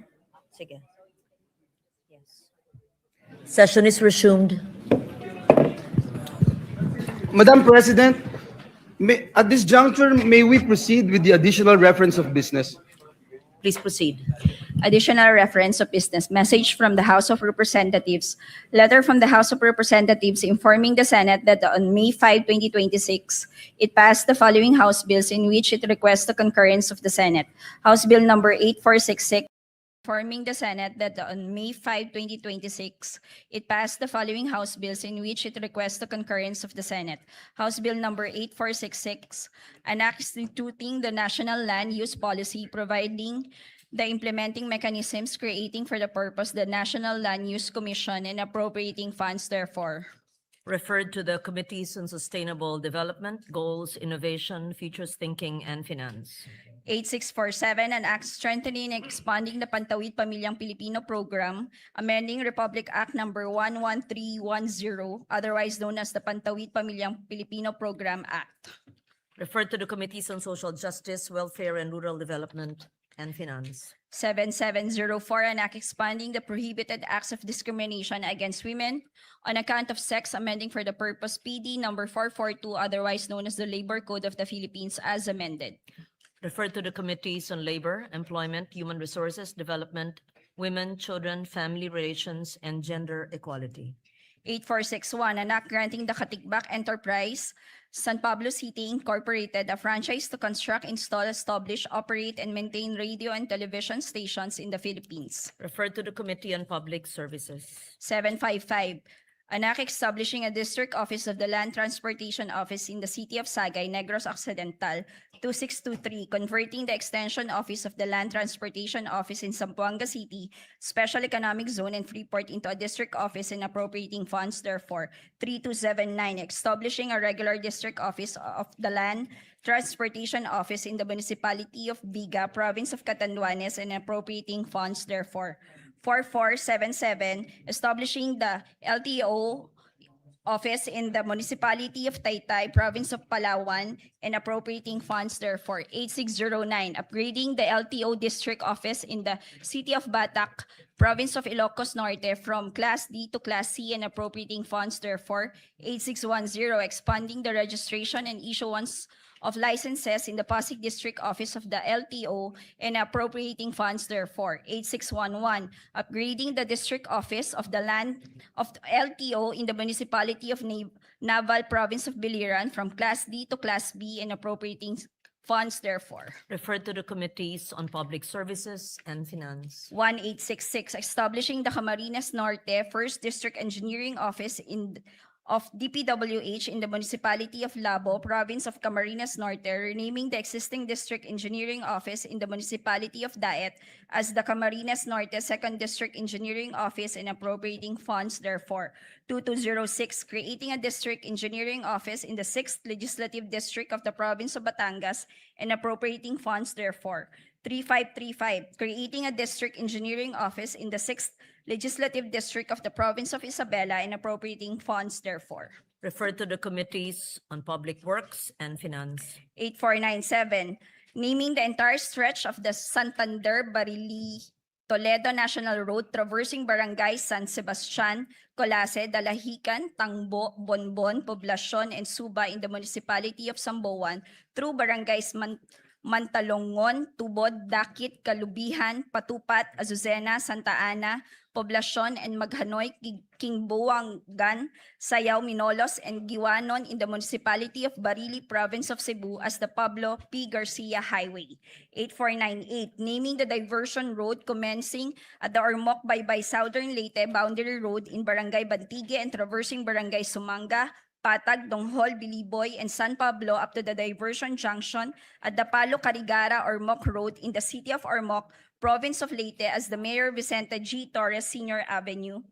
Sige. Yes. Session is resumed. Madam President, at this juncture, may we proceed with the additional reference of business? Please proceed. Additional reference of business. Message from the House of Representatives. Letter from the House of Representatives informing the Senate that on May 5, 2026, it passed the following House bills in which it requests the concurrence of the Senate. House Bill number 8466. Informing the Senate that on May 5, 2026, it passed the following House bills in which it requests the concurrence of the Senate. House Bill number 8466, an act instituting the National Land Use Policy, providing the implementing mechanisms, creating for the purpose the National Land Use Commission, and appropriating funds therefore. Referred to the Committees on Sustainable Development, Goals, Innovation, Futures Thinking, and Finance. 8647, an act strengthening and expanding the Pantawid Pamilyang Pilipino program, amending Republic Act number 11310, otherwise known as the Pantawid Pamilyang Pilipino Program Act. Referred to the Committees on Social Justice, Welfare, and Rural Development, and Finance. 7704, an act expanding the prohibited acts of discrimination against women on account of sex, amending for the purpose PD number 442, otherwise known as the Labor Code of the Philippines as amended. Referred to the Committees on Labor, Employment, Human Resources, Development, Women, Children, Family Relations, and Gender Equality. 8461, an act granting the Katigbak Enterprise, San Pablo City Incorporated, a franchise to construct, install, establish, operate, and maintain radio and television stations in the Philippines. Referred to the Committee on Public Services. 755, an act establishing a district office of the Land Transportation Office in the city of Sagay, Negros Occidental. 2623, converting the Extension Office of the Land Transportation Office in Zamboanga City, Special Economic Zone, and Freeport into a district office and appropriating funds therefore. 3279, establishing a regular district office of the Land Transportation Office in the municipality of Viga, province of Catanduanes, and appropriating funds therefore. 4477, establishing the LTO office in the municipality of Taytay, province of Palawan, and appropriating funds therefore. 8609, upgrading the LTO district office in the city of Batac, province of Ilocos Norte, from Class D to Class C, and appropriating funds therefore. 8610, expanding the registration and issuance of licenses in the Pasig District Office of the LTO and appropriating funds therefore. 8611, upgrading the District Office of the Land of the LTO in the municipality of Naval, province of Biliran, from Class D to Class B and appropriating funds therefore. Referred to the Committees on Public Services and Finance. 1866, establishing the Camarines Norte First District Engineering Office of DPWH in the municipality of Labo, province of Camarines Norte, renaming the existing district engineering office in the municipality of Daet as the Camarines Norte Second District Engineering Office and appropriating funds therefore. 2206, creating a district engineering office in the 6th Legislative District of the province of Batangas and appropriating funds therefore. 3535, creating a district engineering office in the 6th Legislative District of the province of Isabela and appropriating funds therefore. Referred to the Committees on Public Works and Finance. 8497, naming the entire stretch of the Santander Barili Toledo National Road traversing barangays San Sebastian, Colase, Dalahican, Tangbo, Bonbon, Poblacion, and Suba in the municipality of Samboan through barangays Mantalongon, Tubod, Dakit, Kalubihan, Patupat, Azucena, Santa Ana, Poblacion, and Maghanoy, Kingbuangan, Sayao, Minolos, and Giwanon in the municipality of Barili, province of Cebu as the Pablo P. Garcia Highway. 8498, naming the diversion road commencing at the Ormoc Baybay Southern Leyte Boundary Road in Barangay Bantigue and traversing Barangay Sumanga, Patag, Donghol, Biliboy, and San Pablo up to the diversion junction at the Palo Carigara Ormoc Road in the city of Ormoc, province of Leyte as the Mayor Vicente G. Torres Sr. Avenue.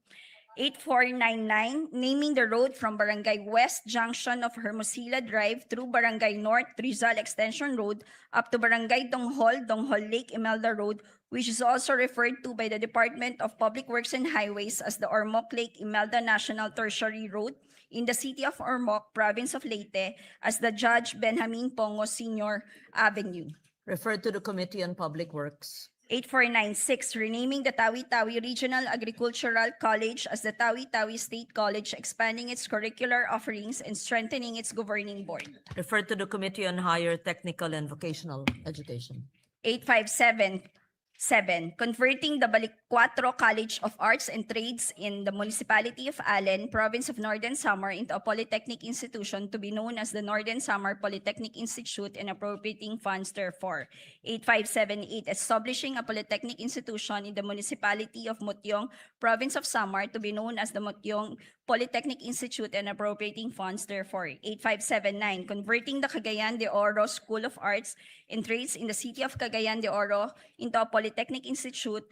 8499, naming the road from Barangay West Junction of Hermosilla Drive through Barangay North Rizal Extension Road up to Barangay Donghol, Donghol Lake Imelda Road, which is also referred to by the Department of Public Works and Highways as the Ormoc Lake Imelda National Tertiary Road in the city of Ormoc, province of Leyte as the Judge Benjamin Pongo Sr. Avenue. Referred to the Committee on Public Works. 8496, renaming the Tawi-Tawi Regional Agricultural College as the Tawi-Tawi State College, expanding its curricular offerings and strengthening its governing board. Referred to the Committee on Higher Technical and Vocational Education. 8577, converting the Balikcuatro College of Arts and Trades in the Municipality of Allen, Province of Northern Samar into a polytechnic institution to be known as the Northern Samar Polytechnic Institute and appropriating funds therefore. 8578, establishing a polytechnic institution in the Municipality of Mutyong, Province of Samar to be known as the Mutyong Polytechnic Institute and appropriating funds therefore. 8579, converting the Cagayan de Oro School of Arts and Trades in the City of Cagayan de Oro into a polytechnic institution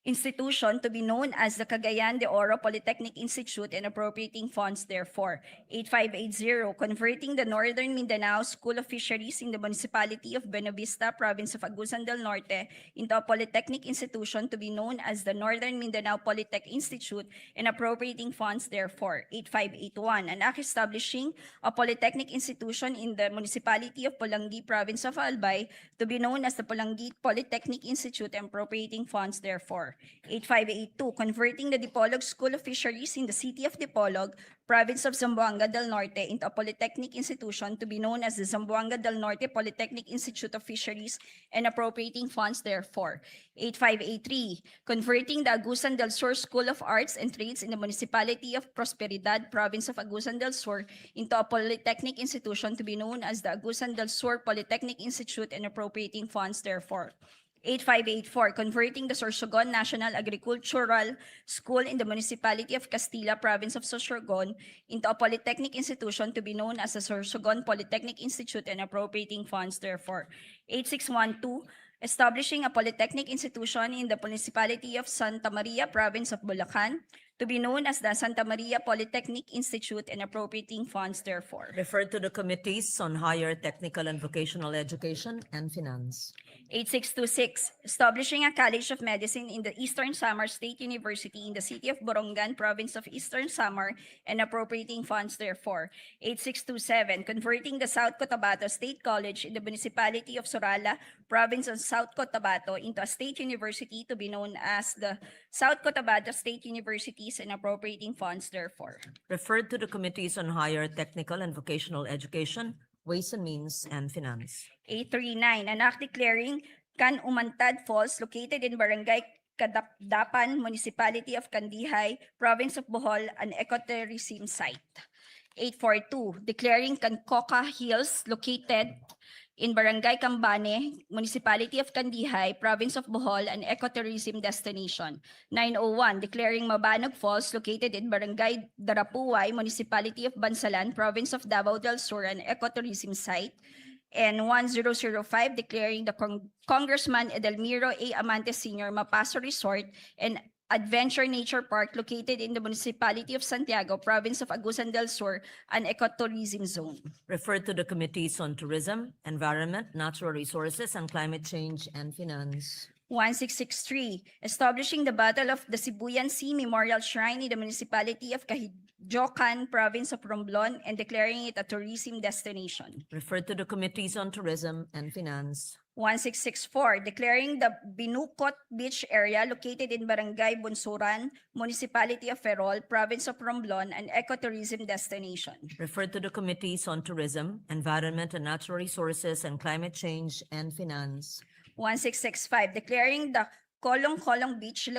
to be known as the Cagayan de Oro Polytechnic Institute and appropriating funds therefore. 8580, converting the Northern Mindanao School of Fisheries in the Municipality of Buenavista, Province of Agusan del Norte into a polytechnic institution to be known as the Northern Mindanao Polytech Institute and appropriating funds therefore. 8581, an act establishing a polytechnic institution in the Municipality of Pulangi, Province of Albay to be known as the Pulangi Polytechnic Institute and appropriating funds therefore. 8582, converting the Dipolog School of Fisheries in the City of Dipolog, Province of Zamboanga del Norte into a polytechnic institution to be known as the Zamboanga del Norte Polytechnic Institute of Fisheries and appropriating funds therefore. 8583, converting the Agusan del Sur School of Arts and Trades in the Municipality of Prosperidad, Province of Agusan del Sur into a polytechnic institution to be known as the Agusan del Sur Polytechnic Institute and appropriating funds therefore. 8584, converting the Sorsogon National Agricultural School in the Municipality of Castilla, Province of Sorsogon into a polytechnic institution to be known as the Sorsogon Polytechnic Institute and appropriating funds therefore. 8612, establishing a polytechnic institution in the Municipality of Santa Maria, Province of Bulacan to be known as the Santa Maria Polytechnic Institute and appropriating funds therefore. Referred to the Committees on Higher Technical and Vocational Education and Finance. 8626, establishing a College of Medicine in the Eastern Samar State University in the City of Borongan, Province of Eastern Samar and appropriating funds therefore. 8627, converting the South Cotabato State College in the Municipality of Sorala, Province of South Cotabato into a state university to be known as the South Cotabato State Universities and appropriating funds therefore. Referred to the Committees on Higher Technical and Vocational Education, Ways and Means, and Finance. 839, an act declaring Can Umantad Falls located in Barangay Kadapdapan, Municipality of Kandihay, Province of Bohol, an ecotourism site. 842, declaring Kankoka Hills located in Barangay Cambane, Municipality of Kandihay, Province of Bohol, an ecotourism destination. 901, declaring Mabanog Falls located in Barangay Darapuay, Municipality of Bansalan, Province of Davao del Sur, an ecotourism site. And 1005, declaring the Congressman Edelmiro A. Amante Sr. Mapaso Resort and Adventure Nature Park located in the Municipality of Santiago, Province of Agusan del Sur, an ecotourism zone. Referred to the Committees on Tourism, Environment, Natural Resources, and Climate Change and Finance. 1663, establishing the Battle of the Sibuyan Sea Memorial Shrine in the Municipality of Kahidjokan, Province of Romblon, and declaring it a tourism destination. Referred to the Committees on Tourism and Finance. 1664, declaring the Binukot Beach area located in Barangay Bunsuran, Municipality of Ferrol, Province of Romblon, an ecotourism destination. Referred to the Committees on Tourism, Environment and Natural Resources, and Climate Change and Finance. 1665, declaring the Kolong Beach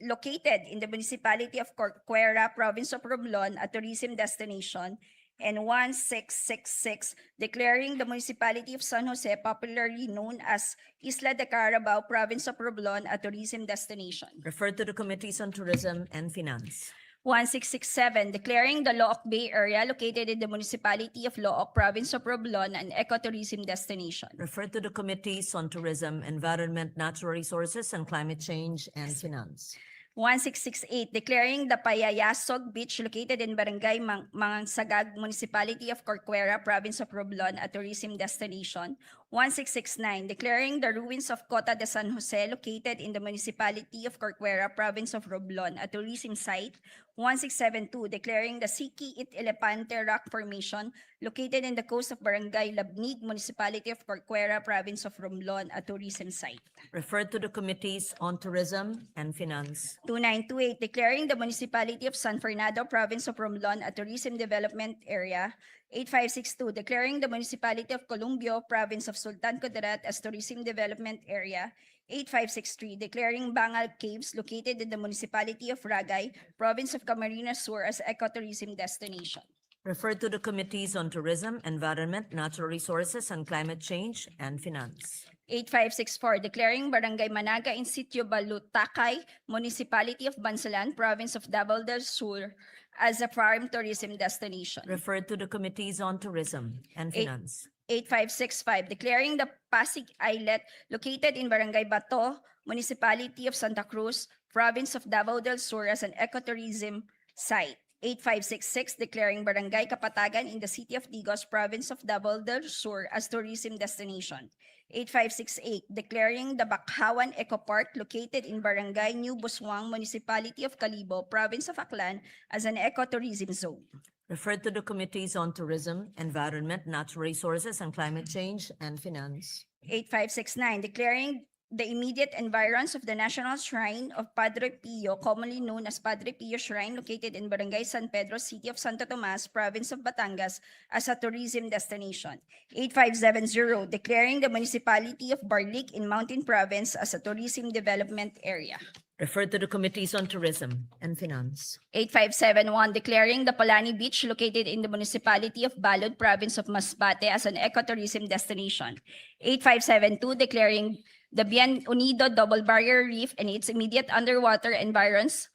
located in the Municipality of Corcuera, Province of Romblon, a tourism destination. And 1666, declaring the Municipality of San Jose, popularly known as Isla de Carabao, Province of Romblon, a tourism destination. Referred to the Committees on Tourism and Finance. 1667, declaring the Looc Bay area located in the Municipality of Looc, Province of Romblon, an ecotourism destination. Referred to the Committees on Tourism, Environment, Natural Resources, and Climate Change and Finance. 1668, declaring the Payayasog Beach located in Barangay Mangansagag, Municipality of Corcuera, Province of Romblon, a tourism destination. 1669, declaring the ruins of Cota de San Jose located in the municipality of Corcuera, province of Romblon, a tourism site. 1672, declaring the Siki It Elepante Rock Formation located in the coast of Barangay Labnig, municipality of Corcuera, province of Romblon, a tourism site. Referred to the Committees on Tourism and Finance. 2928, declaring the municipality of San Fernando, province of Romblon, a tourism development area. 8562, declaring the municipality of Columbio, province of Sultan Kudarat as tourism development area. 8563, declaring Bangal Caves located in the municipality of Ragay, province of Camarines Sur as ecotourism destination. Referred to the Committees on Tourism, Environment, Natural Resources, and Climate Change and Finance. 8564, declaring Barangay Managa in Sitio Balutakay, municipality of Bansalan, province of Davao del Sur as a farm tourism destination. Referred to the Committees on Tourism and Finance. 8565, declaring the Pasig Islet located in Barangay Bato, municipality of Santa Cruz, province of Davao del Sur as an ecotourism site. 8566, declaring Barangay Kapatagan in the city of Digos, province of Davao del Sur as tourism destination. 8568, declaring the Bakhawan Eco Park located in Barangay New Buswang, municipality of Calibo, province of Aklan as an ecotourism zone. Referred to the Committees on Tourism, Environment, Natural Resources, and Climate Change and Finance. 8569, declaring the immediate environs of the National Shrine of Padre Pio, commonly known as Padre Pio Shrine, located in Barangay San Pedro, city of Santo Tomas, province of Batangas, as a tourism destination. 8570, declaring the municipality of Barlik in Mountain Province as a tourism development area. Referred to the Committees on Tourism and Finance. 8571, declaring the Palani Beach located in the municipality of Balod, province of Masbate as an ecotourism destination. 8572, declaring the Bien Unido Double Barrier Reef and its immediate underwater environs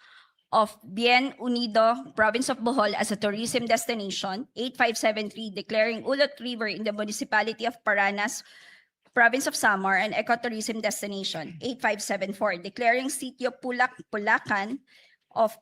of Bien Unido, province of Bohol as a tourism destination. 8573, declaring Ulot River in the municipality of Paranas, province of Samar, an ecotourism destination. 8574, declaring Sitio Pulacan of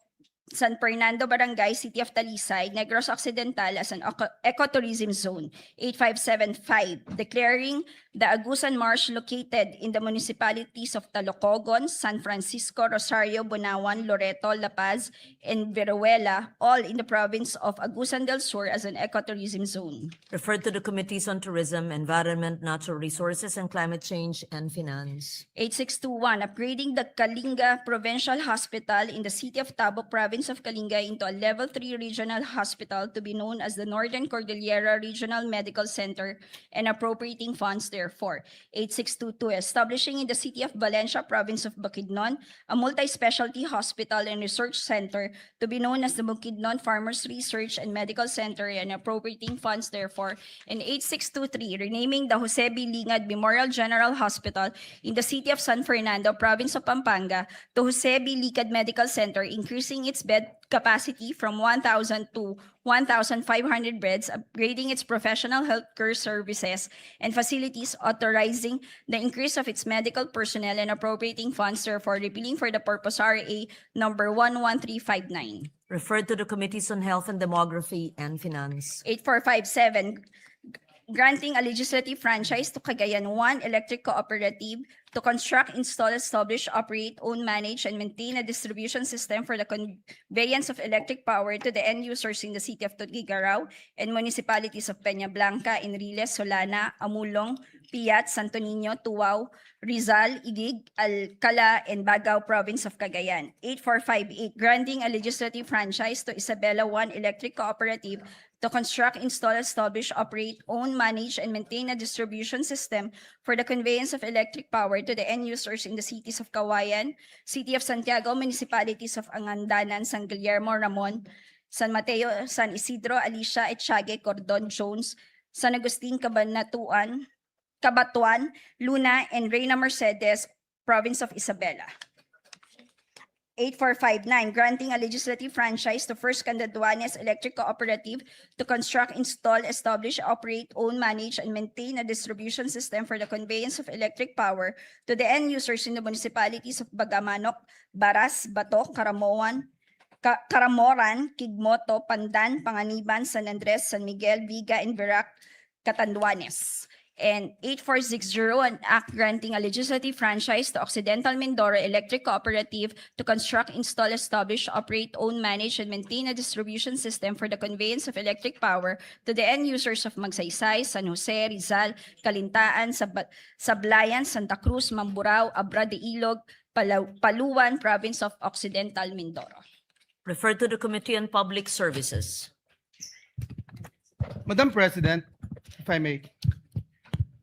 San Fernando Barangay, City of Talisay, Negros Occidental as an ecotourism zone. 8575, declaring the Agusan Marsh located in the municipalities of Talocogon, San Francisco, Rosario, Bunawan, Loreto, La Paz, and Viruela, all in the province of Agusan del Sur as an ecotourism zone. Referred to the Committees on Tourism, Environment, Natural Resources, and Climate Change and Finance. 8621, upgrading the Kalinga Provincial Hospital in the city of Tabo, province of Kalinga into a Level 3 regional hospital to be known as the Northern Cordillera Regional Medical Center and appropriating funds therefore. 8622, establishing in the city of Valencia, province of Bukidnon, a multi-specialty hospital and research center to be known as the Bukidnon Farmers Research and Medical Center and appropriating funds therefore. And 8623, renaming the Jose B. Lingad Memorial General Hospital in the city of San Fernando, province of Pampanga to Jose B. Lingad Medical Center, increasing its bed capacity from 1,000 to 1,500 beds, upgrading its professional healthcare services and facilities, authorizing the increase of its medical personnel and appropriating funds, therefore repealing for the purpose RA number 11359. Referred to the Committees on Health and Demography and Finance. 8457, granting a legislative franchise to Cagayan 1 Electric Cooperative to construct, install, establish, operate, own, manage, and maintain a distribution system for the conveyance of electric power to the end users in the city of Tuguegarao and municipalities of Peña Blanca, Enriles, Solana, Amulong, Piat, Santo Niño, Tuwao, Rizal, Igig, Alcala, and Bagao, province of Cagayan. 8458, granting a legislative franchise to Isabela 1 Electric Cooperative to construct, install, establish, operate, own, manage, and maintain a distribution system for the conveyance of electric power to the end users in the cities of Kawayan, City of Santiago, municipalities of Angandanan, San Guillermo, Ramon, San Mateo, San Isidro, Alicia, Etchague, Cordon, Jones, San Agustin, Cabatuan, Luna, and Reyna Mercedes, province of Isabela. 8459, granting a legislative franchise to First Candaduanes Electric Cooperative to construct, install, establish, operate, own, manage, and maintain a distribution system for the conveyance of electric power to the end users in the municipalities of Bagamanok, Baras, Bato, Karamoran, Kigmoto, Pandan, Panganiban, San Andres, San Miguel, Viga, and Verac, Catanduanes. And 8460, an act granting a legislative franchise to Occidental Mindoro Electric Cooperative to construct, install, establish, operate, own, manage, and maintain a distribution system for the conveyance of electric power to the end users of Magsaysay, San Jose, Rizal, Calintaan, Sablayan, Santa Cruz, Mamburao, Abra de Ilog, Paluan, Province of Occidental Mindoro. Refer to the Committee on Public Services. Madam President, if I may.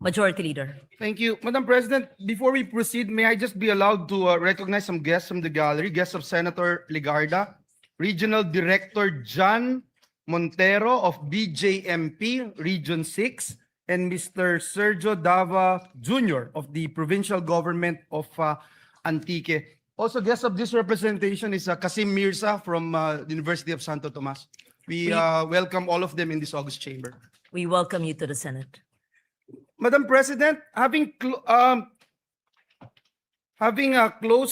Majority Leader. Thank you. Madam President, before we proceed, may I just be allowed to recognize some guests from the gallery, guests of Senator Ligarda, Regional Director John Montero of BJMP Region 6, and Mr. Sergio Dava Jr. of the Provincial Government of Antique. Also, guest of this representation is Kasim Mirza from the University of Santo Tomas. We welcome all of them in this August chamber. We welcome you to the Senate. Madam President, having closed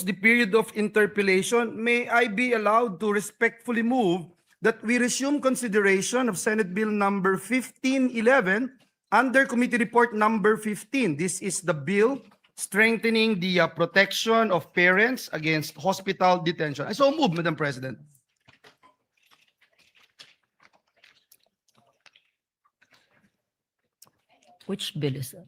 the period of interpellation, may I be allowed to respectfully move that we resume consideration of Senate Bill number 1511 under Committee Report number 15. This is the bill strengthening the protection of parents against hospital detention. I so move, Madam President. Which bill is that?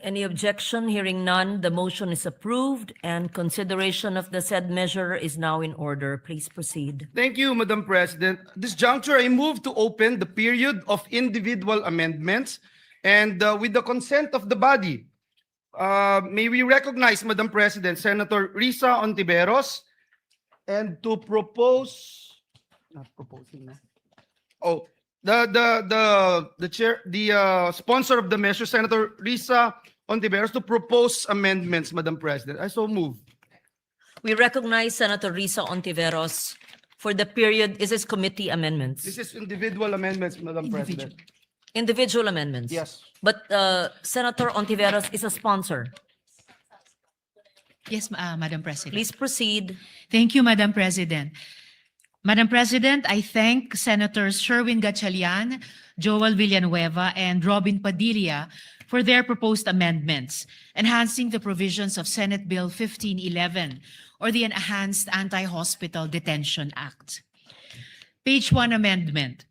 Any objection? Hearing none, the motion is approved and consideration of the said measure is now in order. Please proceed. Thank you, Madam President. This juncture, I move to open the period of individual amendments, and with the consent of the body, may we recognize, Madam President, Senator Risa Ontiveros, and to propose, not proposing, oh, the chair, the sponsor of the measure, Senator Risa Ontiveros, to propose amendments, Madam President. I so move. We recognize Senator Risa Ontiveros for the period. Is this committee amendments? This is individual amendments, Madam President. Individual amendments? Yes. But Senator Ontiveros is a sponsor. Yes, Madam President. Please proceed. Thank you, Madam President. Madam President, I thank Senators Sherwin Gatchalian, Joel Villanueva, and Robin Padilla for their proposed amendments, enhancing the provisions of Senate Bill 1511, or the Enhanced Anti-Hospital Detention Act. Page 1 amendment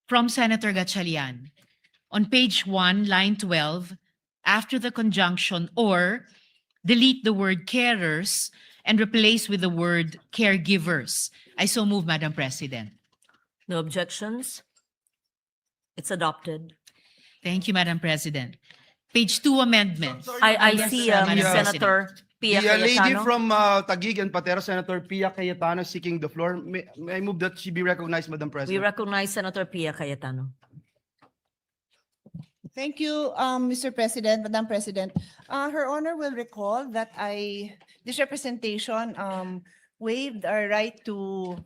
from Senator Gatchalian. On page 1, line 12, after the conjunction or, delete the word carers and replace with the word caregivers. I so move, Madam President. No objections? It's adopted. Thank you, Madam President. Page 2 amendment. I Yes, see Madam Senator Pia The lady Cayetano. from Taguig and Patera, Senator Pia Cayetano, seeking the floor. May I move that she be recognized, Madam We President? recognize Senator Pia Cayetano. Thank you, Mr. President, Madam President. Her Honor will recall that this representation waived our right to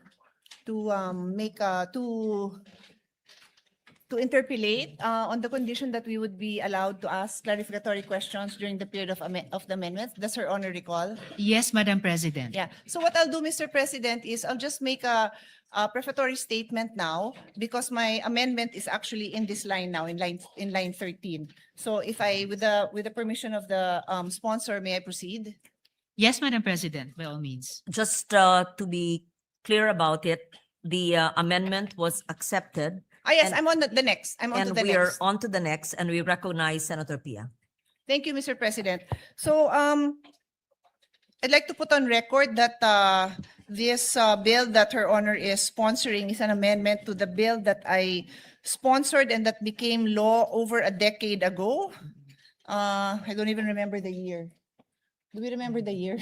interpellate on the condition that we would be allowed to ask clarificatory questions during the period of the amendments. Does Her Honor recall? Yes, Madam President. Yeah. So what I'll do, Mr. President, is I'll just make a prefatory statement now because my amendment is actually in this line now, in line 13. So if I, with the permission of the sponsor, may I proceed? Yes, Madam President, by all means. Just to be clear about it, the amendment was accepted. Yes, And- I'm on the next. I'm on to And the we are next. on to the next, and we recognize Senator Pia. Thank you, Mr. President. So I'd like to put on record that this bill that Her Honor is sponsoring is an amendment to the bill that I sponsored and that became law over a decade ago. I don't even remember the year. Do we remember the year?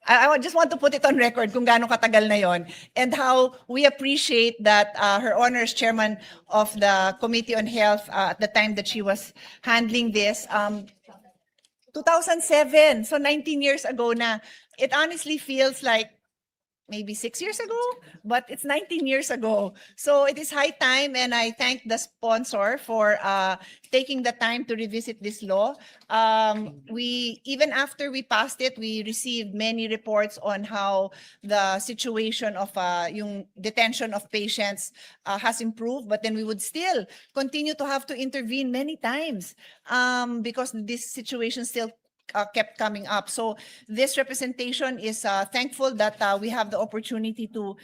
I just want to put it on record kung gaano katagal na yon and how we appreciate that Her Honor is chairman of the Committee on Health at the time that she was handling this. 2007, so 19 years ago na. It honestly feels like maybe 6 years ago, but it's 19 years ago. So it is high time, and I thank the sponsor for taking the time to revisit this law. Even after we passed it, we received many reports on how the situation of yung detention of patients has improved, but then we would still continue to have to intervene many times because this situation still kept coming up. So this representation is thankful that we have the opportunity to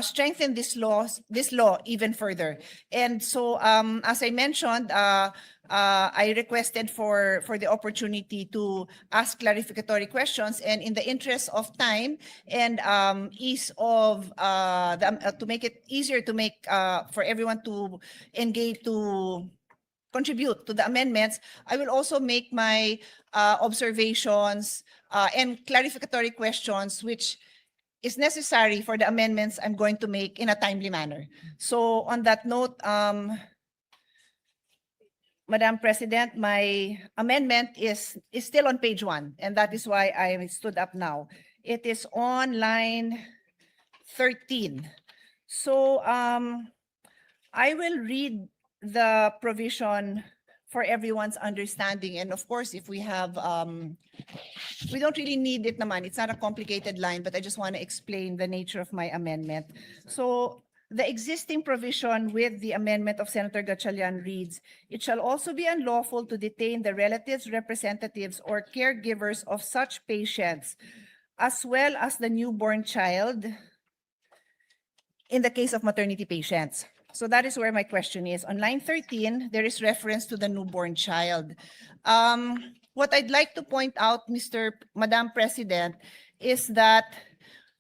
strengthen this law even further. And so, as I mentioned, I requested for the opportunity to ask clarificatory questions, and in the interest of time and ease of to make it easier to make for everyone to engage to contribute to the amendments, I will also make my observations and clarificatory questions, which is necessary for the amendments I'm going to make in a timely manner. So on that note, Madam President, my amendment is still on page 1, and that is why I stood up now. It is on line 13. So I will read the provision for everyone's understanding. And of course, if we have, we don't really need it naman. It's not a complicated line, but I just want to explain the nature of my amendment. So the existing provision with the amendment of Senator Gatchalian reads, it shall also be unlawful to detain the relatives, representatives, or caregivers of such patients, as well as the newborn child in the case of maternity patients. So that is where my question is. On line 13, there is reference to the newborn child. What I'd like to point out, Madam President, is that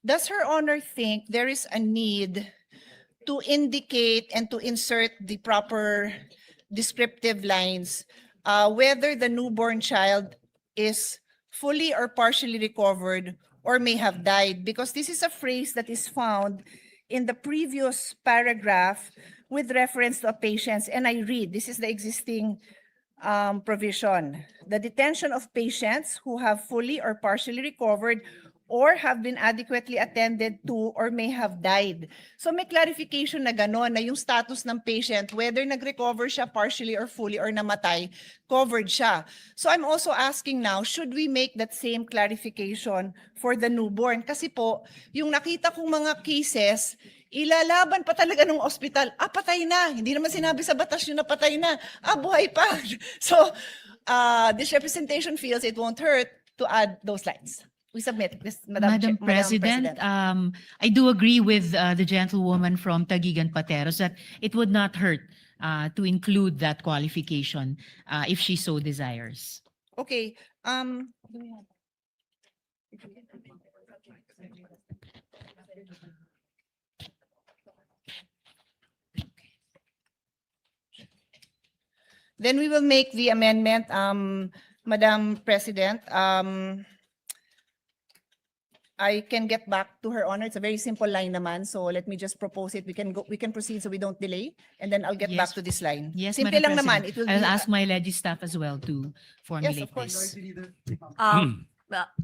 does Her Honor think there is a need to indicate and to insert the proper descriptive lines whether the newborn child is fully or partially recovered or may have died? Because this is a phrase that is found in the previous paragraph with reference to a patients, and I read, this is the existing provision. The detention of patients who have fully or partially recovered or have been adequately attended to or may have died. So may clarification na gano'n, na yung status ng patient, whether nag-recover siya partially or fully or namatay, covered siya. So I'm also asking now, should we make that same clarification for the newborn? Kasi po, yung nakita kong mga cases, ilalaban pa talaga ng ospital, patay na. Hindi naman sinabi sa batas yun na patay na. Buhay pa. So this representation feels it won't hurt to add those lines. We submit, Madam President, I do agree with the gentlewoman from Taguigan Pateros that it would not hurt to include that qualification if she so desires. Okay. Then we will make the amendment, Madam President. I can get back to Her Honor. It's a very simple line naman. So let me just propose it. We can proceed so we don't delay. And then I'll get back to this line. Yes, Simple Madam lang naman. President. It will I'll be, ask my staff as well to formulate yes, of course. this.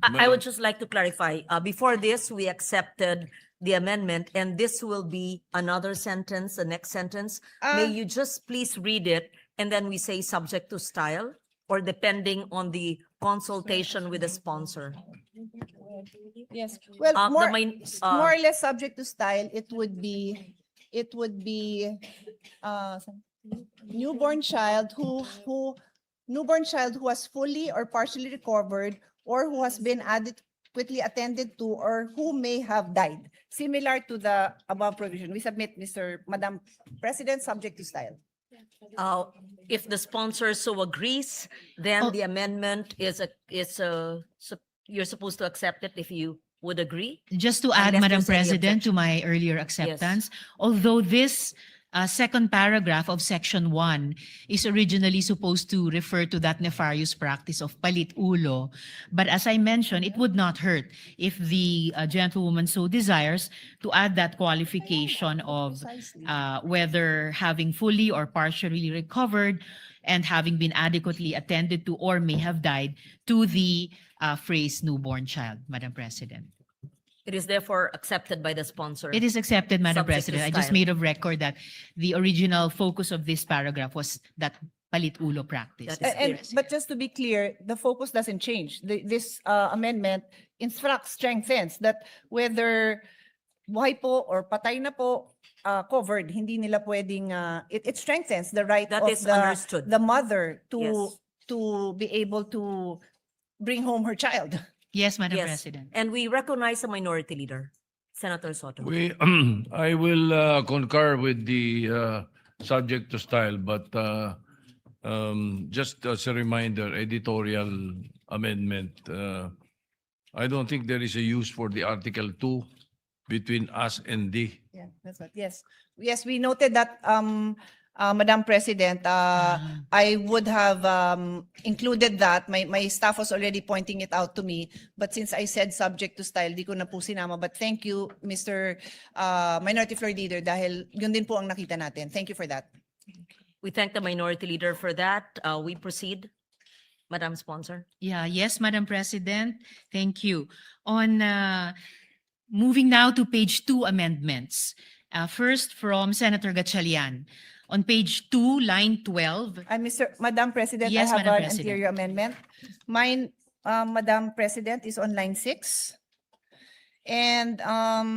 I would just like to clarify, before this, we accepted the amendment, and this will be another sentence, the next sentence. May you just please read it, and then we say subject to style, or depending on the consultation with the sponsor. Yes. Well, more or less subject to style, it would be newborn child who has fully or partially recovered or who has been adequately attended to or who may have died. Similar to the above provision. We submit, Madam President, subject to style. If the sponsor so agrees, then the amendment you're supposed to accept it if you would agree. Just to add, Unless Madam there's any President, to objection. my earlier acceptance, although this second paragraph of Section 1 is originally supposed to refer to that nefarious practice of palit ulo, but as I mentioned, it would not hurt if the gentlewoman so desires to add that qualification of whether having fully or partially recovered and having been adequately attended to or may have died to the phrase newborn child, Madam President. It is therefore accepted by the sponsor. It is accepted, Madam Subject to President. I just style. made of record that the original focus of this paragraph was that palit ulo practice. That is But just to be clear, the focus doesn't change. This amendment instructs, strengthens that whether buhay po or patay na po, covered, hindi nila pwedeng, it strengthens the right That of is understood. the mother Yes. to be able to bring home her child. Yes, Madam Yes. President. And we recognize the minority leader, Senator Soto. I will concur with the subject to style, but just as a reminder, editorial amendment, I don't think there is a use for the Article 2 between us and thee. Yeah, that's what, yes. Yes, we noted that, Madam President, I would have included that. My staff was already pointing it out to me. But since I said subject to style, di ko na po sinama. But thank you, Mr. Minority Floor Leader, dahil yun din po ang nakita natin. Thank you for that. We thank the minority leader for that. We proceed. Madam Sponsor. Yeah, yes, Madam President. Thank you. On moving now to page 2 amendments. First from Senator Gatchalian. On page 2, line 12. Madam President, Yes, I have Madam an President. anterior amendment. Mine, Madam President, is on line 6. And oh,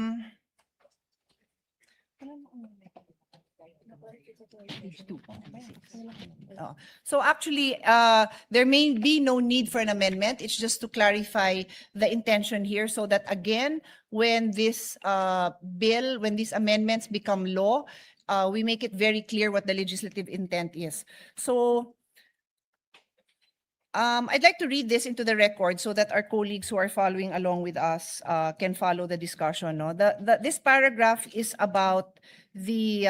so actually, there may be no need for an amendment. It's just to clarify the intention here so that again, when this bill, when these amendments become law, we make it very clear what the legislative intent is. So I'd like to read this into the record so that our colleagues who are following along with us can follow the discussion. No? This paragraph is about the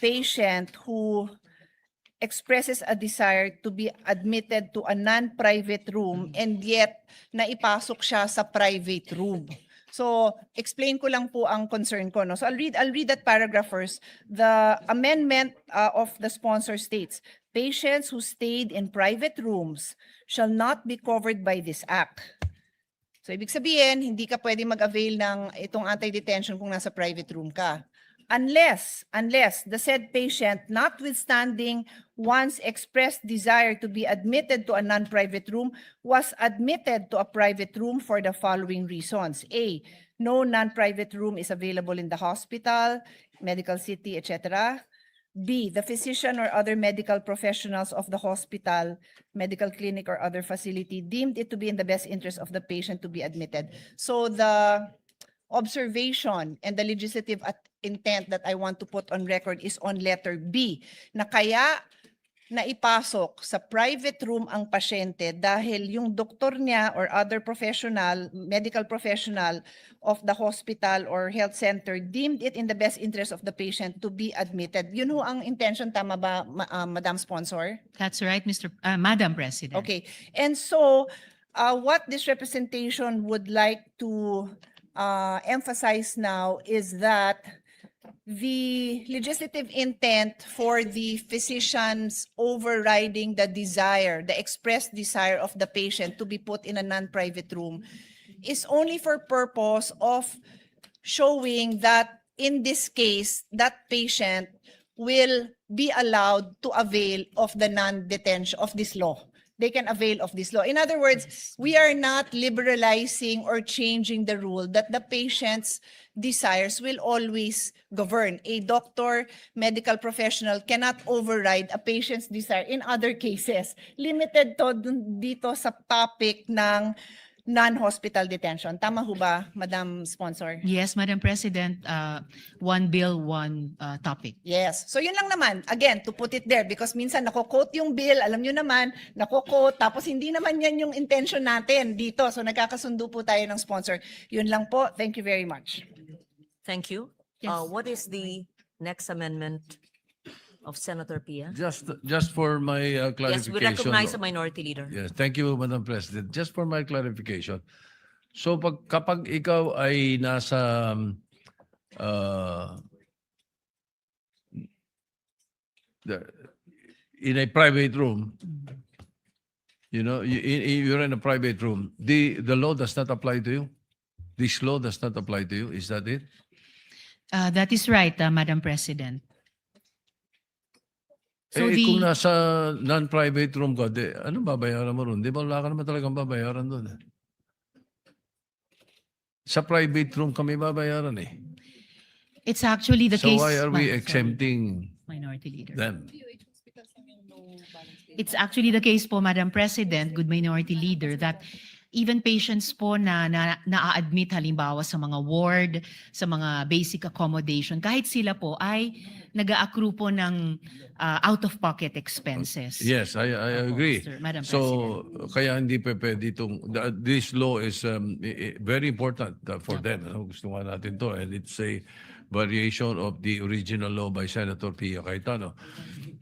patient who expresses a desire to be admitted to a non-private room and yet naipasok siya sa private room. So, explain ko lang po ang concern ko. No? So, I'll read that paragraph first. The amendment of the sponsor states, patients who stayed in private rooms shall not be covered by this act. So, ibig sabihin, hindi ka pwede mag-avail ng itong anti-detention kung nasa private room ka. Unless the said patient, notwithstanding one's expressed desire to be admitted to a non-private room, was admitted to a private room for the following reasons. A, no non-private room is available in the hospital, medical city, etc. B, the physician or other medical professionals of the hospital, medical clinic, or other facility deemed it to be in the best interest of the patient to be admitted. So the observation and the legislative intent that I want to put on record is on letter B, na kaya naipasok sa private room ang pasyente dahil yung doktor niya or other professional, medical professional of the hospital or health center deemed it in the best interest of the patient to be admitted. Yun ho ang intention, tama ba, Madam Sponsor? That's right, Madam President. Okay. And so, what this representation would like to emphasize now is that the legislative intent for the physicians overriding the desire, the expressed desire of the patient to be put in a non-private room is only for purpose of showing that in this case, that patient will be allowed to avail of the non-detention of this law. They can avail of this law. In other words, we are not liberalizing or changing the rule that the patient's desires will always govern. A doctor, medical professional cannot override a patient's desire in other cases. Limited to dito sa topic ng non-hospital detention. Tama ho ba, Madam Sponsor? Yes, Madam President. One bill, one topic. Yes. So yun lang naman, again, to put it there, because minsan nako-quote yung bill, alam nyo naman, nako-quote, tapos hindi naman yan yung intention natin dito. So nagkakasundo po tayo ng sponsor. Yun lang po. Thank you very much. Thank you. Yes. What is the next amendment of Senator Pia? Just for my Yes, clarification. we recognize the minority leader. Yes, thank you, Madam President. Just for my clarification. So kapag ikaw ay nasa in a private room, You know, you're in a private room. The law does not apply to you. This law does not apply to you. Is that it? That is right, Madam President. So Kung the nasa non-private room ka, ano babayaran mo ron? Di ba wala ka naman talagang babayaran doon? Sa private room kami babayaran eh. it's actually the So case. why are we Sorry, exempting Minority Leader. them? It's actually the case po, Madam President, good Minority Leader, that even patients po na-admit halimbawa sa mga ward, sa mga basic accommodation, kahit sila po ay nag-a-accrue po ng out-of-pocket expenses. Yes, I Opo, agree. Madam So, President. kaya hindi pa pwede this law is very important for them. Ano, gusto nga natin to. And it's a variation of the original law by Senator Pia Cayetano.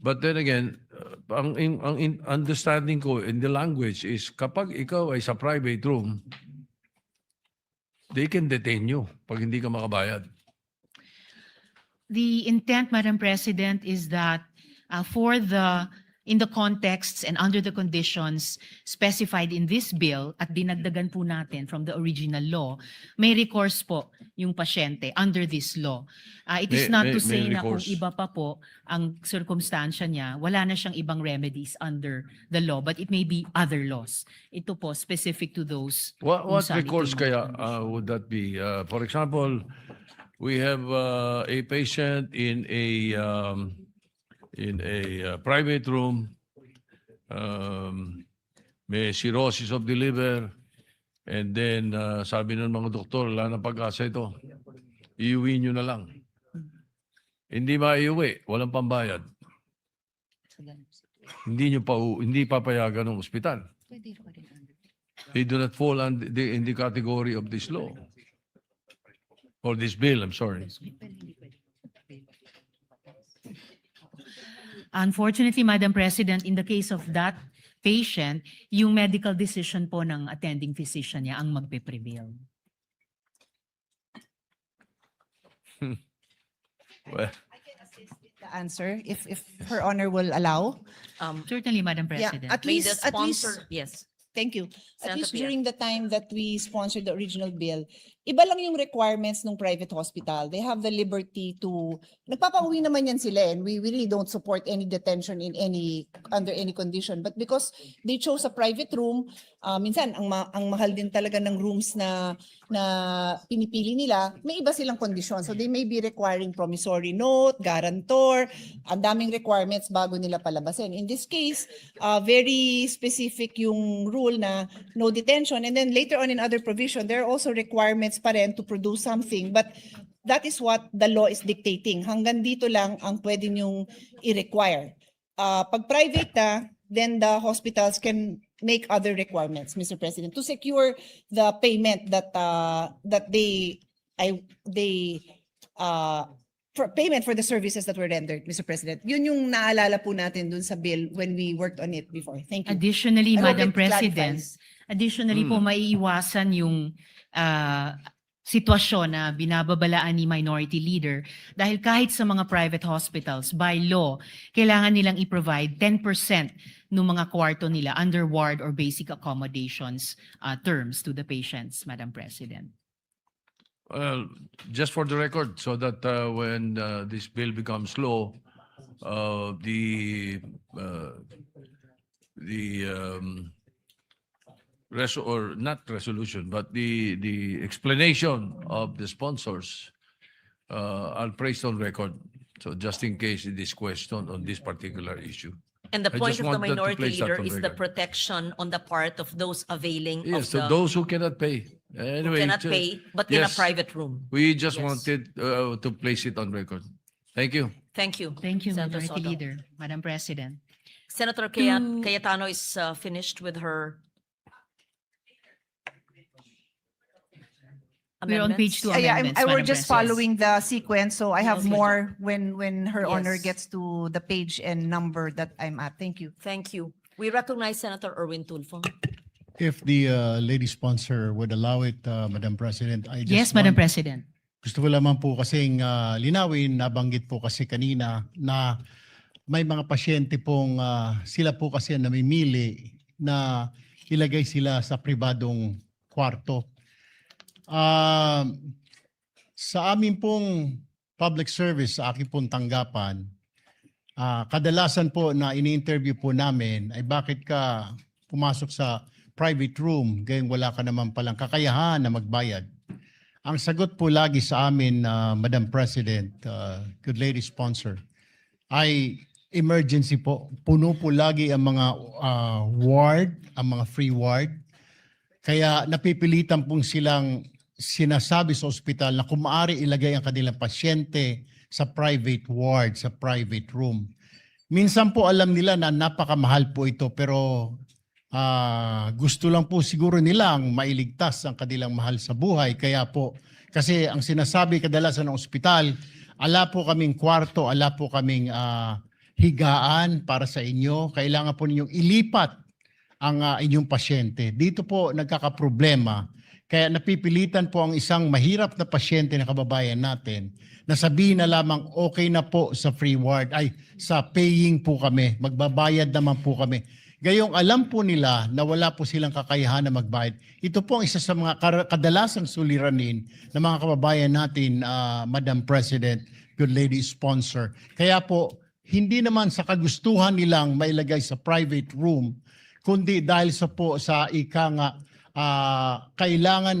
But then again, ang understanding ko in the language is kapag ikaw ay sa private room, they can detain you pag hindi ka makabayad. The intent, Madam President, is that in the contexts and under the conditions specified in this bill at dinagdagan po natin from the original law, may recourse po yung pasyente under this law. It is not to say na kung recourse. iba pa po ang circumstansya niya, wala na siyang ibang remedies under the law, but it may be other laws. Ito po specific to those. What kung saan recourse ito kaya would that be? For example, we have a patient in a private room, may cirrhosis of the liver, and then sabi ng mga doktor, wala na pag-asa ito. Iuwi nyo na lang. Hindi maiuwi, walang pambayad. Hindi papayagan ng ospital. They do not fall in the category of this law. Or this bill, I'm sorry. Unfortunately, Madam President, in the case of that patient, yung medical decision po ng attending physician niya ang magpe-prevail. Well, The answer, if Her Honor will allow. Certainly, Madam Yeah, President. at May the least, sponsor, yes. thank you. At Senator least Pia. during the time that we sponsored the original bill, iba lang yung requirements ng private hospital. They have the liberty to, nagpapauwi naman yan sila, and we really don't support any detention under any condition. But because they chose a private room, minsan ang mahal din talaga ng rooms na pinipili nila, may iba silang kondisyon. So they may be requiring promissory note, guarantor, ang daming requirements bago nila palabasin. In this case, very specific yung rule na no detention, and then later on in other provision, there are also requirements pa rin to produce something, but that is what the law is dictating. Hanggang dito lang ang pwede nyong i-require. Pag private then the hospitals can make other requirements, Mr. President, to secure the payment that for payment for the services that were rendered, Mr. President. Yun yung naalala po natin dun sa bill when we worked on it before. Thank you. Additionally, I hope Madam it President, clarifies. po maiiwasan yung sitwasyon na binababalaan ni Minority Leader dahil kahit sa mga private hospitals, by law, kailangan nilang i-provide 10% ng mga kwarto nila under ward or basic accommodations terms to the patients, Madam President. well, just for the record, so that when this bill becomes law, the not resolution, but the explanation of the sponsors are placed on record. So just in case it is questioned on this particular issue. And the I point just of the wanted to Minority place that Leader on is the record. protection on the part of those availing of Yes, so the, those who cannot pay. who Anyway, cannot pay, but in a yes. private room. We just Yes. wanted to place it on record. Thank you. Thank you. Thank you, Senator Minority Soto. Leader, Madam President. Senator To- Cayetano is finished with her We're on page amendments. 2 Yeah, amendments, we're Madam just President. following the sequence, so I have Okay. more when Her Honor Yes. gets to the page and number that I'm at. Thank you. Thank you. We recognize Senator Erwin Tulfo. If the lady sponsor would allow it, Madam President, I just Yes, Madam want- President. Gusto ko lamang po kasing linawin, nabanggit po kasi kanina na may mga pasyente pong sila po kasi ang namimili na ilagay sila sa pribadong kwarto. Sa amin pong public service, sa aking pong tanggapan, kadalasan po na ini-interview po namin ay bakit ka pumasok sa private room gayong wala ka naman palang kakayahan na magbayad. Ang sagot po lagi sa amin, Madam President, good lady sponsor, ay emergency po. Puno po lagi ang mga ward, ang mga free ward. Kaya napipilitan pong silang sinasabi sa ospital na kung maaari ilagay ang kanilang pasyente sa private ward, sa private room. Minsan po alam nila na napakamahal po ito pero gusto lang po siguro nilang mailigtas ang kanilang mahal sa buhay. Kaya po, kasi ang sinasabi kadalasan ng ospital, ala po kaming kwarto, ala po kaming higaan para sa inyo. Kailangan po ninyong ilipat ang inyong pasyente. Dito po nagkakaproblema. Kaya napipilitan po ang isang mahirap na pasyente na kababayan natin na sabihin na lamang okay na po sa free ward, ay sa paying po kami, magbabayad naman po kami. Gayong alam po nila na wala po silang kakayahan na magbayad. Ito po ang isa sa mga kadalasang suliranin ng mga kababayan natin, Madam President, good lady sponsor. Kaya po, hindi naman sa kagustuhan nilang mailagay sa private room, kundi dahil sa ika nga, kailangan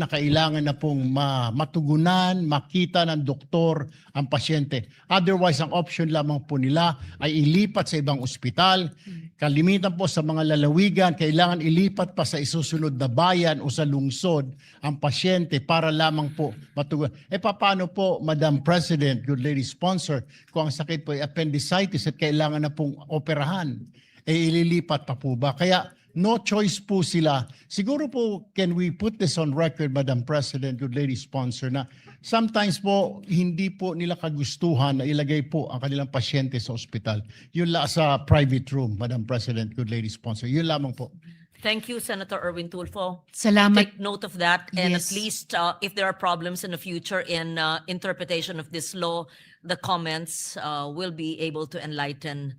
na pong matugunan, makita ng doktor ang pasyente. Otherwise, ang option lamang po nila ay ilipat sa ibang ospital. Kalimitan po sa mga lalawigan, kailangan ilipat pa sa isusunod na bayan o sa lungsod ang pasyente para lamang po matugunan. Paano po, Madam President, good lady sponsor, kung ang sakit po ay appendicitis at kailangan na pong operahan, ililipat pa po ba? Kaya no choice po sila. Siguro po, can we put this on record, Madam President, good lady sponsor, na sometimes po, hindi po nila kagustuhan na ilagay po ang kanilang pasyente sa ospital. Yun lang sa private room, Madam President, good lady sponsor. Yun lamang po. Thank you, Senator Erwin Tulfo. Salamat. Take note of that, and Yes. at least if there are problems in the future in interpretation of this law, the comments will be able to enlighten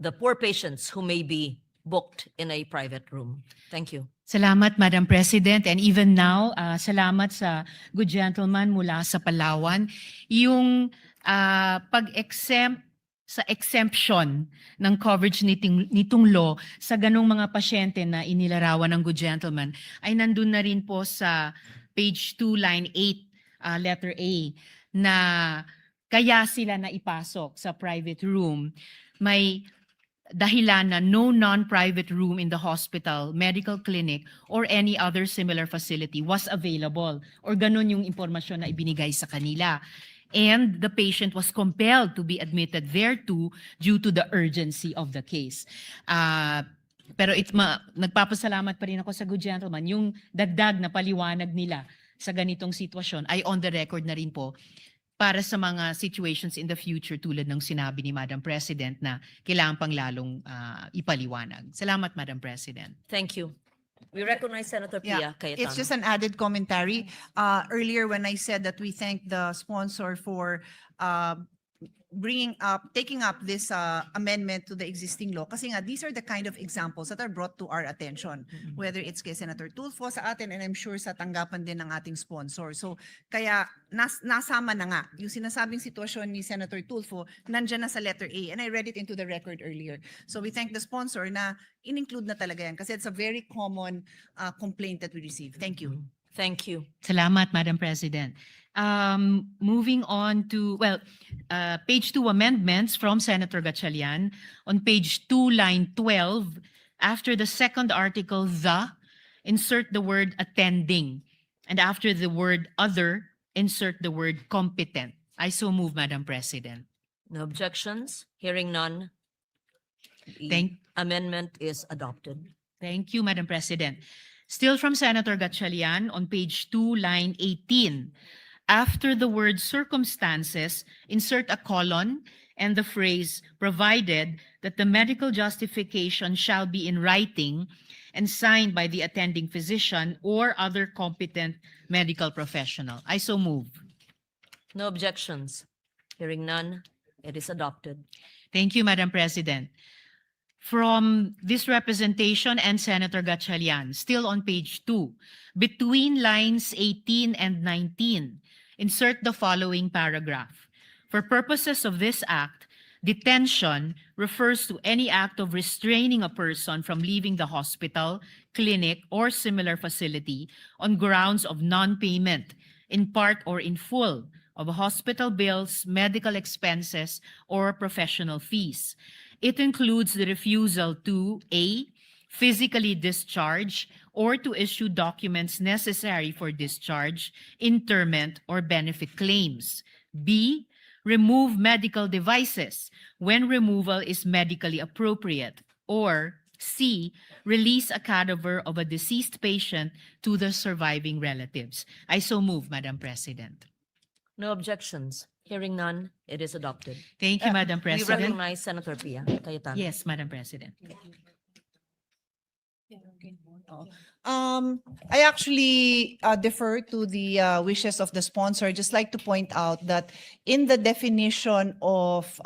the poor patients who may be booked in a private room. Thank you. Salamat, Madam President. And even now, salamat sa good gentleman mula sa Palawan. Yung pag-exempt sa exemption ng coverage nitong law sa ganong mga pasyente na inilarawan ng good gentleman ay nandun na rin po sa page 2, line 8, letter A, na kaya sila na ipasok sa private room. May dahilan na no non-private room in the hospital, medical clinic, or any other similar facility was available. Or ganun yung impormasyon na ibinigay sa kanila. And the patient was compelled to be admitted thereto due to the urgency of the case. Pero nagpapasalamat pa rin ako sa good gentleman. Yung dagdag na paliwanag nila sa ganitong sitwasyon ay on the record na rin po para sa mga situations in the future tulad ng sinabi ni Madam President na kailangan pang lalong ipaliwanag. Salamat, Madam President. Thank you. We recognize Senator Pia Cayetano. It's just an added commentary. Earlier when I said that we thank the sponsor for taking up this amendment to the existing law. Kasi nga, these are the kind of examples that are brought to our attention. Whether it's kay Senator Tulfo sa atin, and I'm sure sa tanggapan din ng ating sponsor. So, kaya nasama na nga. Yung sinasabing sitwasyon ni Senator Tulfo, nandyan na sa letter A. And I read it into the record earlier. So, we thank the sponsor na in-include na talaga yan. Kasi it's a very common complaint that we receive. Thank you. Thank you. Salamat, Madam President. Moving on to, page 2 amendments from Senator Gatchalian. On page 2, line 12, after the second article, insert the word attending. And after the word other, insert the word competent. I so move, Madam President. No objections? Hearing none. The Thank- amendment is adopted. Thank you, Madam President. Still from Senator Gatchalian, on page 2, line 18. After the word circumstances, insert a colon and the phrase provided that the medical justification shall be in writing and signed by the attending physician or other competent medical professional. I so move. No objections? Hearing none, it is adopted. Thank you, Madam President. From this representation and Senator Gatchalian, still on page 2, between lines 18 and 19, insert the following paragraph. For purposes of this act, detention refers to any act of restraining a person from leaving the hospital, clinic, or similar facility on grounds of non-payment, in part or in full, of hospital bills, medical expenses, or professional fees. It includes the refusal to A, physically discharge or to issue documents necessary for discharge, interment, or benefit claims. B, remove medical devices when removal is medically appropriate. Or C, release a cadaver of a deceased patient to the surviving relatives. I so move, Madam President. No objections. Hearing none, it is adopted. Thank you, Madam We President. recognize Senator Pia Cayetano. Yes, Madam President. I actually defer to the wishes of the sponsor. I'd just like to point out that in the definition of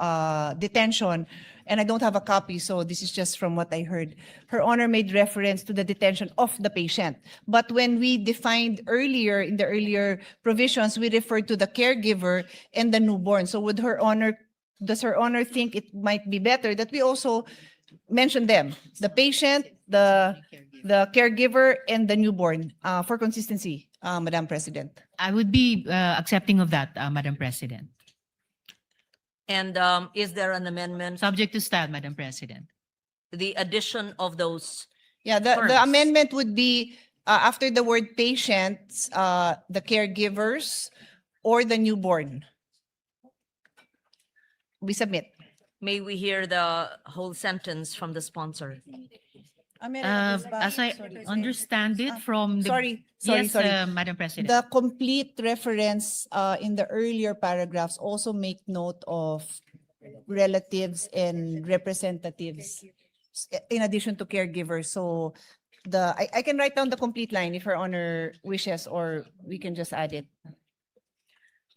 detention, and I don't have a copy, so this is just from what I heard, Her Honor made reference to the detention of the patient. But when we defined earlier, in the earlier provisions, we referred to the caregiver and the newborn. So does Her Honor think it might be better that we also mention them, the patient, the caregiver, and the newborn, for consistency, Madam President? I would be accepting of that, Madam President. And is there an amendment? Subject to style, Madam President. The addition of those, Yeah, terms. the amendment would be after the word patients, the caregivers or the newborn. We submit. may we hear the whole sentence from the sponsor? As I understand it from the... Sorry, Yes, sorry. Madam President. The complete reference in the earlier paragraphs also make note of relatives and representatives in addition to caregivers. So I can write down the complete line if Her Honor wishes, or we can just add it.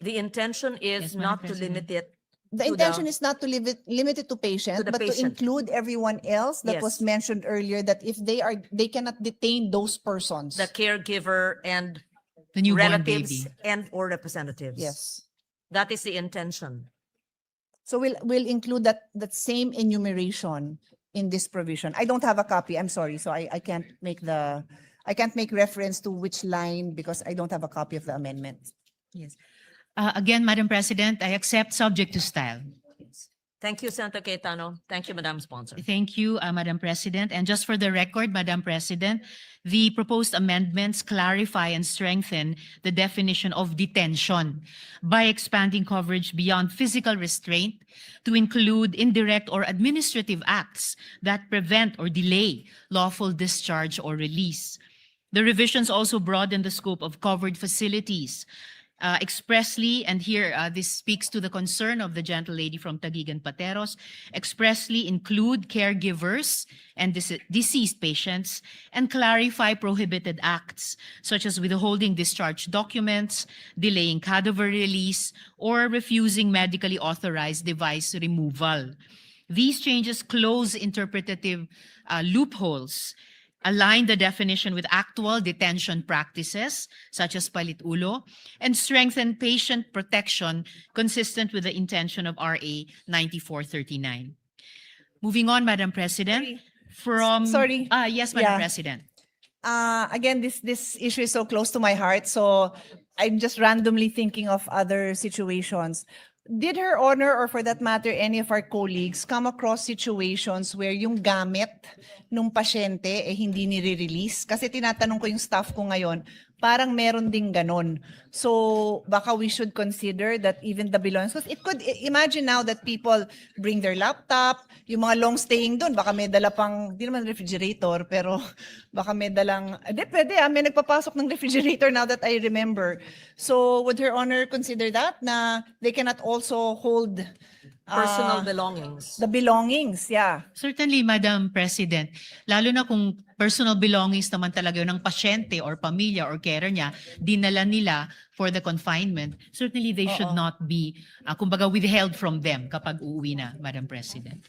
The intention is Yes, Madam not to President. limit it. The To intention the- is not to limit it to patient, the but to patient. include everyone else that was Yes. mentioned earlier, that if they cannot detain those persons. The caregiver and The newborn relatives baby. and or representatives. Yes. That is the intention. So we'll include that same enumeration in this provision. I don't have a copy, I'm sorry, so I can't make reference to which line because I don't have a copy of the amendment. Yes. Again, Madam President, I accept subject to style. Thank you, Senator Cayetano. Thank you, Madam Sponsor. Thank you, Madam President. And just for the record, Madam President, the proposed amendments clarify and strengthen the definition of detention by expanding coverage beyond physical restraint to include indirect or administrative acts that prevent or delay lawful discharge or release. The revisions also broaden the scope of covered facilities expressly, and here this speaks to the concern of the gentle lady from Taguig and Pateros, expressly include caregivers and deceased patients, and clarify prohibited acts such as withholding discharge documents, delaying cadaver release, or refusing medically authorized device removal. These changes close interpretative loopholes, align the definition with actual detention practices, such as palit-ulo, and strengthen patient protection consistent with the intention of RA 9439. Moving on, Madam President, from... Sorry. Yes, Madam Yeah. President. Again, this issue is so close to my heart, so I'm just randomly thinking of other situations. Did Her Honor, or for that matter, any of our colleagues, come across situations where yung gamit nung pasyente hindi nire-release? Kasi tinatanong ko yung staff ko ngayon, parang meron ding ganon. So baka we should consider that even the belongings, because it could, imagine now that people bring their laptop, yung mga long staying doon, baka may dala pang, di naman refrigerator, pero baka may dalang, pwede may nagpapasok ng refrigerator now that I remember. So would Her Honor consider that, na they cannot also hold Personal belongings. the belongings, yeah. Certainly, Madam President, lalo na kung personal belongings naman talaga yun ng pasyente or pamilya or carer niya, dinala nila for the confinement, certainly they should not be, kumbaga, withheld from them kapag uuwi na, Madam President.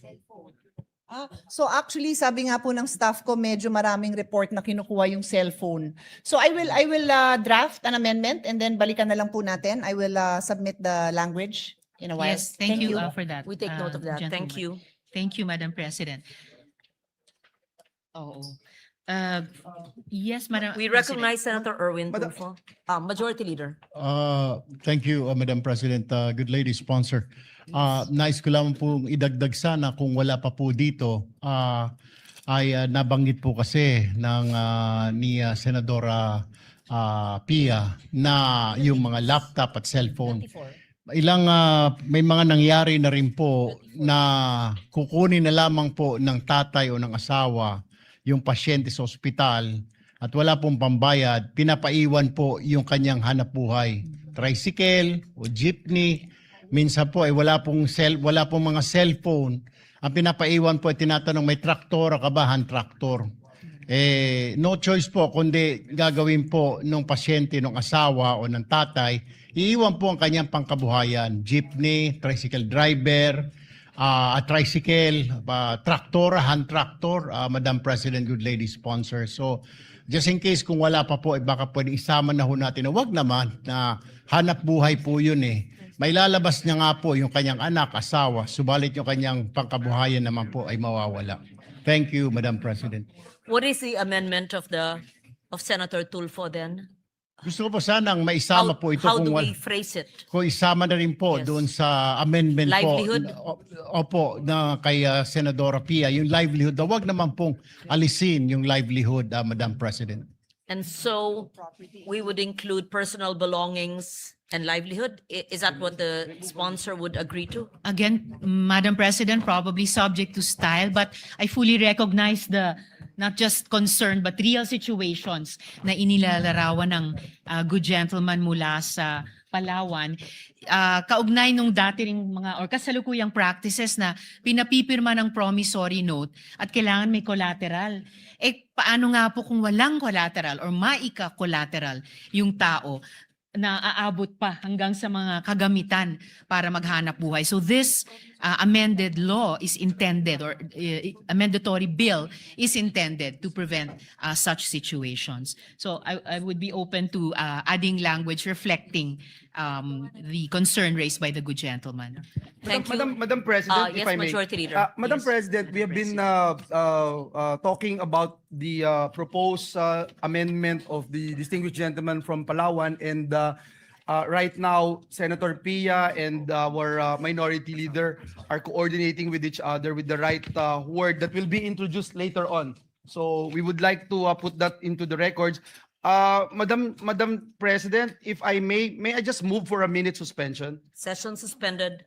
So actually, sabi nga po ng staff ko, medyo maraming report na kinukuha yung cellphone. So I will draft an amendment and then balikan na lang po natin. I will submit the language in a while. Yes, thank you for that. We take note of that. Thank gentleman. you. Thank you, Madam President. Oh, yes, Madam. We President. recognize Senator Erwin Madam- Tulfo, Majority Leader. Thank you, Madam President. Good lady sponsor. Nais ko lang pong idagdag sana kung wala pa po dito, ay nabanggit po kasi ni Senadora Pia na yung mga laptop at cellphone. May mga nangyari na rin po na kukunin na lamang po ng tatay o ng asawa yung pasyente sa ospital at wala pong pambayad, pinapaiwan po yung kanyang hanapbuhay. Tricycle o jeepney, minsan po ay wala pong mga cellphone. Ang pinapaiwan po ay tinatanong, may traktor ka ba? Hand traktor. No choice po kundi gagawin po ng pasyente, ng asawa o ng tatay, iiwan po ang kanyang pangkabuhayan. Jeepney, tricycle driver, tricycle, traktor, hand tractor, Madam President, good lady sponsor. So, just in case kung wala pa po, baka pwede isama na ho natin. Wag naman na hanap buhay po yun eh. May lalabas niya nga po yung kanyang anak, asawa, subalit yung kanyang pangkabuhayan naman po ay mawawala. Thank you, Madam President. What is the amendment of Senator Tulfo then? Gusto ko po sanang maisama po ito How kung do we phrase it? kung isama na rin po Yes. doon sa amendment Livelihood? po. Opo, na kay Senadora Pia, yung livelihood. Wag naman pong alisin yung livelihood, Madam President. And so we would include personal belongings and livelihood? Is that what the sponsor would agree to? Again, Madam President, probably subject to style, but I fully recognize the not just concern but real situations na inilalarawan ng good gentleman mula sa Palawan. Kaugnay nung dati ring mga or kasalukuyang practices na pinapipirma ng promissory note at kailangan may collateral. Paano nga po kung walang collateral or maika-collateral yung tao na aabot pa hanggang sa mga kagamitan para maghanap buhay. So this amended law is intended or amendatory bill is intended to prevent such situations. So I would be open to adding language reflecting the concern raised by the good gentleman. Thank you. Madam President, Yes, if I may. Majority Leader. Madam Yes. President, we have been talking about the proposed amendment of the distinguished gentleman from Palawan, and right now, Senator Pia and our minority leader are coordinating with each other with the right word that will be introduced later on. So we would like to put that into the records. Madam President, if I may I just move for a minute suspension? Session suspended.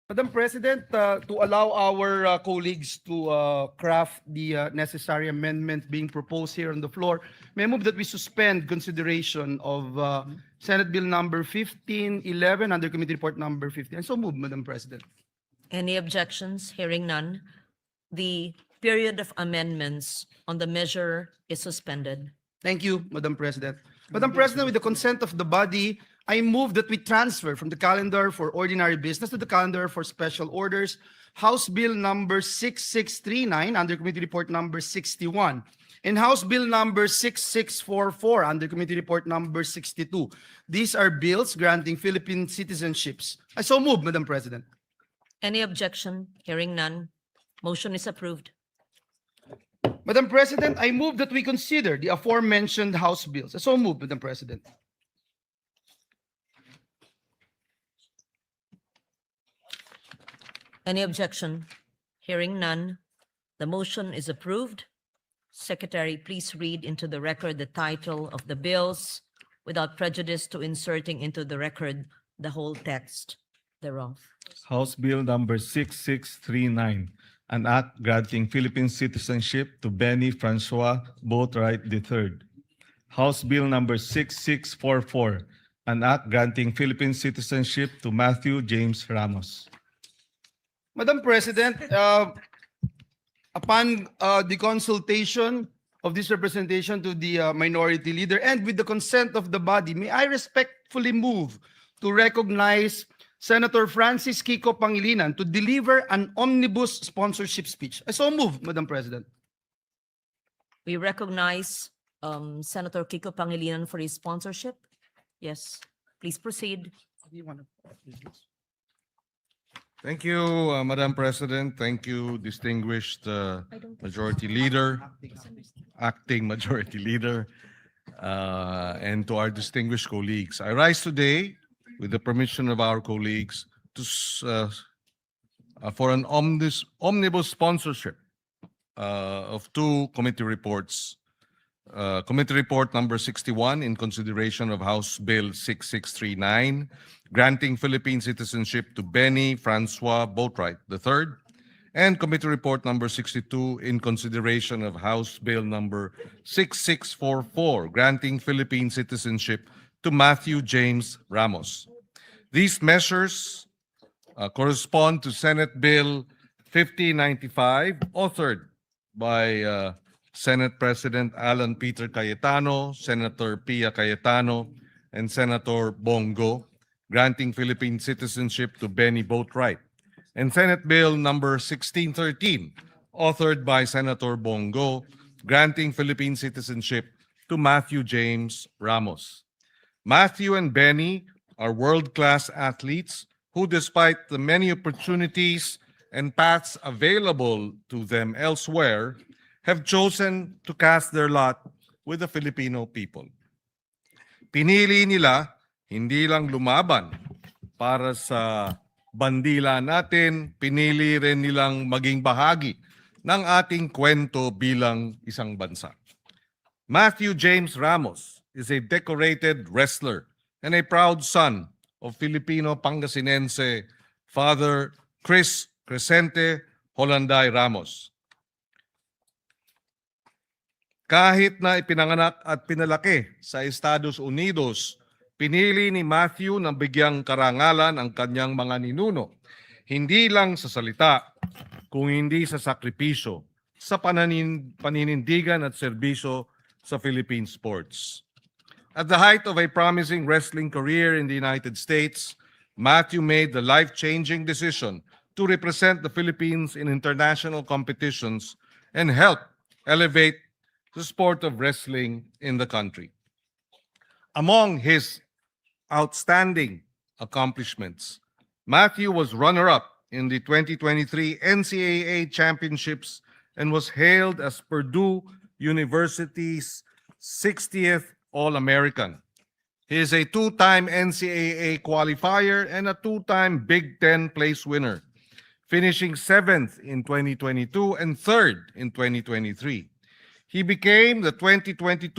Madam President, to allow our colleagues to craft the necessary amendment being proposed here on the floor, may I move that we suspend consideration of Senate Bill number 1511 under Committee Report number 15. And so move, Madam President. Any objections? Hearing none. The period of amendments on the measure is suspended. Thank you, Madam President. Madam President, with the consent of the body, I move that we transfer from the calendar for ordinary business to the calendar for special orders, House Bill number 6639 under Committee Report number 61, and House Bill number 6644 under Committee Report number 62. These are bills granting Philippine citizenships. I so move, Madam President. Any objection? Hearing none. Motion is approved. Madam President, I move that we consider the aforementioned House bills. I so move, Madam President. Any objection? Hearing none. The motion is approved. Secretary, please read into the record the title of the bills without prejudice to inserting into the record the whole text thereof. House Bill number 6639, an act granting Philippine citizenship to Benny Francois Boatwright III. House Bill number 6644, an act granting Philippine citizenship to Matthew James Ramos. Madam President, upon the consultation of this representation to the minority leader and with the consent of the body, may I respectfully move to recognize Senator Francis Kiko Pangilinan to deliver an omnibus sponsorship speech. I so move, Madam President. We recognize Senator Kiko Pangilinan for his sponsorship. Yes, please proceed. Thank you, Madam President. Thank you, distinguished Majority Leader, Acting Majority Leader, and to our distinguished colleagues. I rise today, with the permission of our colleagues, for an omnibus sponsorship of two committee reports. Committee Report number 61 in consideration of House Bill 6639, granting Philippine citizenship to Benny Francois Boatwright III, and Committee Report number 62 in consideration of House Bill number 6644, granting Philippine citizenship to Matthew James Ramos. These measures correspond to Senate Bill 5095, authored by Senate President Alan Peter Cayetano, Senator Pia Cayetano, and Senator Bongo, granting Philippine citizenship to Benny Boatwright, and Senate Bill number 1613, authored by Senator Bongo, granting Philippine citizenship to Matthew James Ramos. Matthew and Benny are world-class athletes who, despite the many opportunities and paths available to them elsewhere, have chosen to cast their lot with the Filipino people. Pinili nila hindi lang lumaban para sa bandila natin, pinili rin nilang maging bahagi ng ating kwento bilang isang bansa. Matthew James Ramos is a decorated wrestler and a proud son of Filipino Pangasinense Father Chris Crescente Holanday Ramos. Kahit na ipinanganak at pinalaki sa Estados Unidos, pinili ni Matthew na bigyang karangalan ang kanyang mga ninuno, hindi lang sa salita, kung hindi sa sakripisyo, sa paninindigan at serbisyo sa Philippine sports. At the height of a promising wrestling career in the United States, Matthew made the life-changing decision to represent the Philippines in international competitions and help elevate the sport of wrestling in the country. Among his outstanding accomplishments, Matthew was runner-up in the 2023 NCAA Championships and was hailed as Purdue University's 60th All-American. He is a two-time NCAA qualifier and a two-time Big Ten place winner, finishing 7th in 2022 and 3rd in 2023. He became the 2022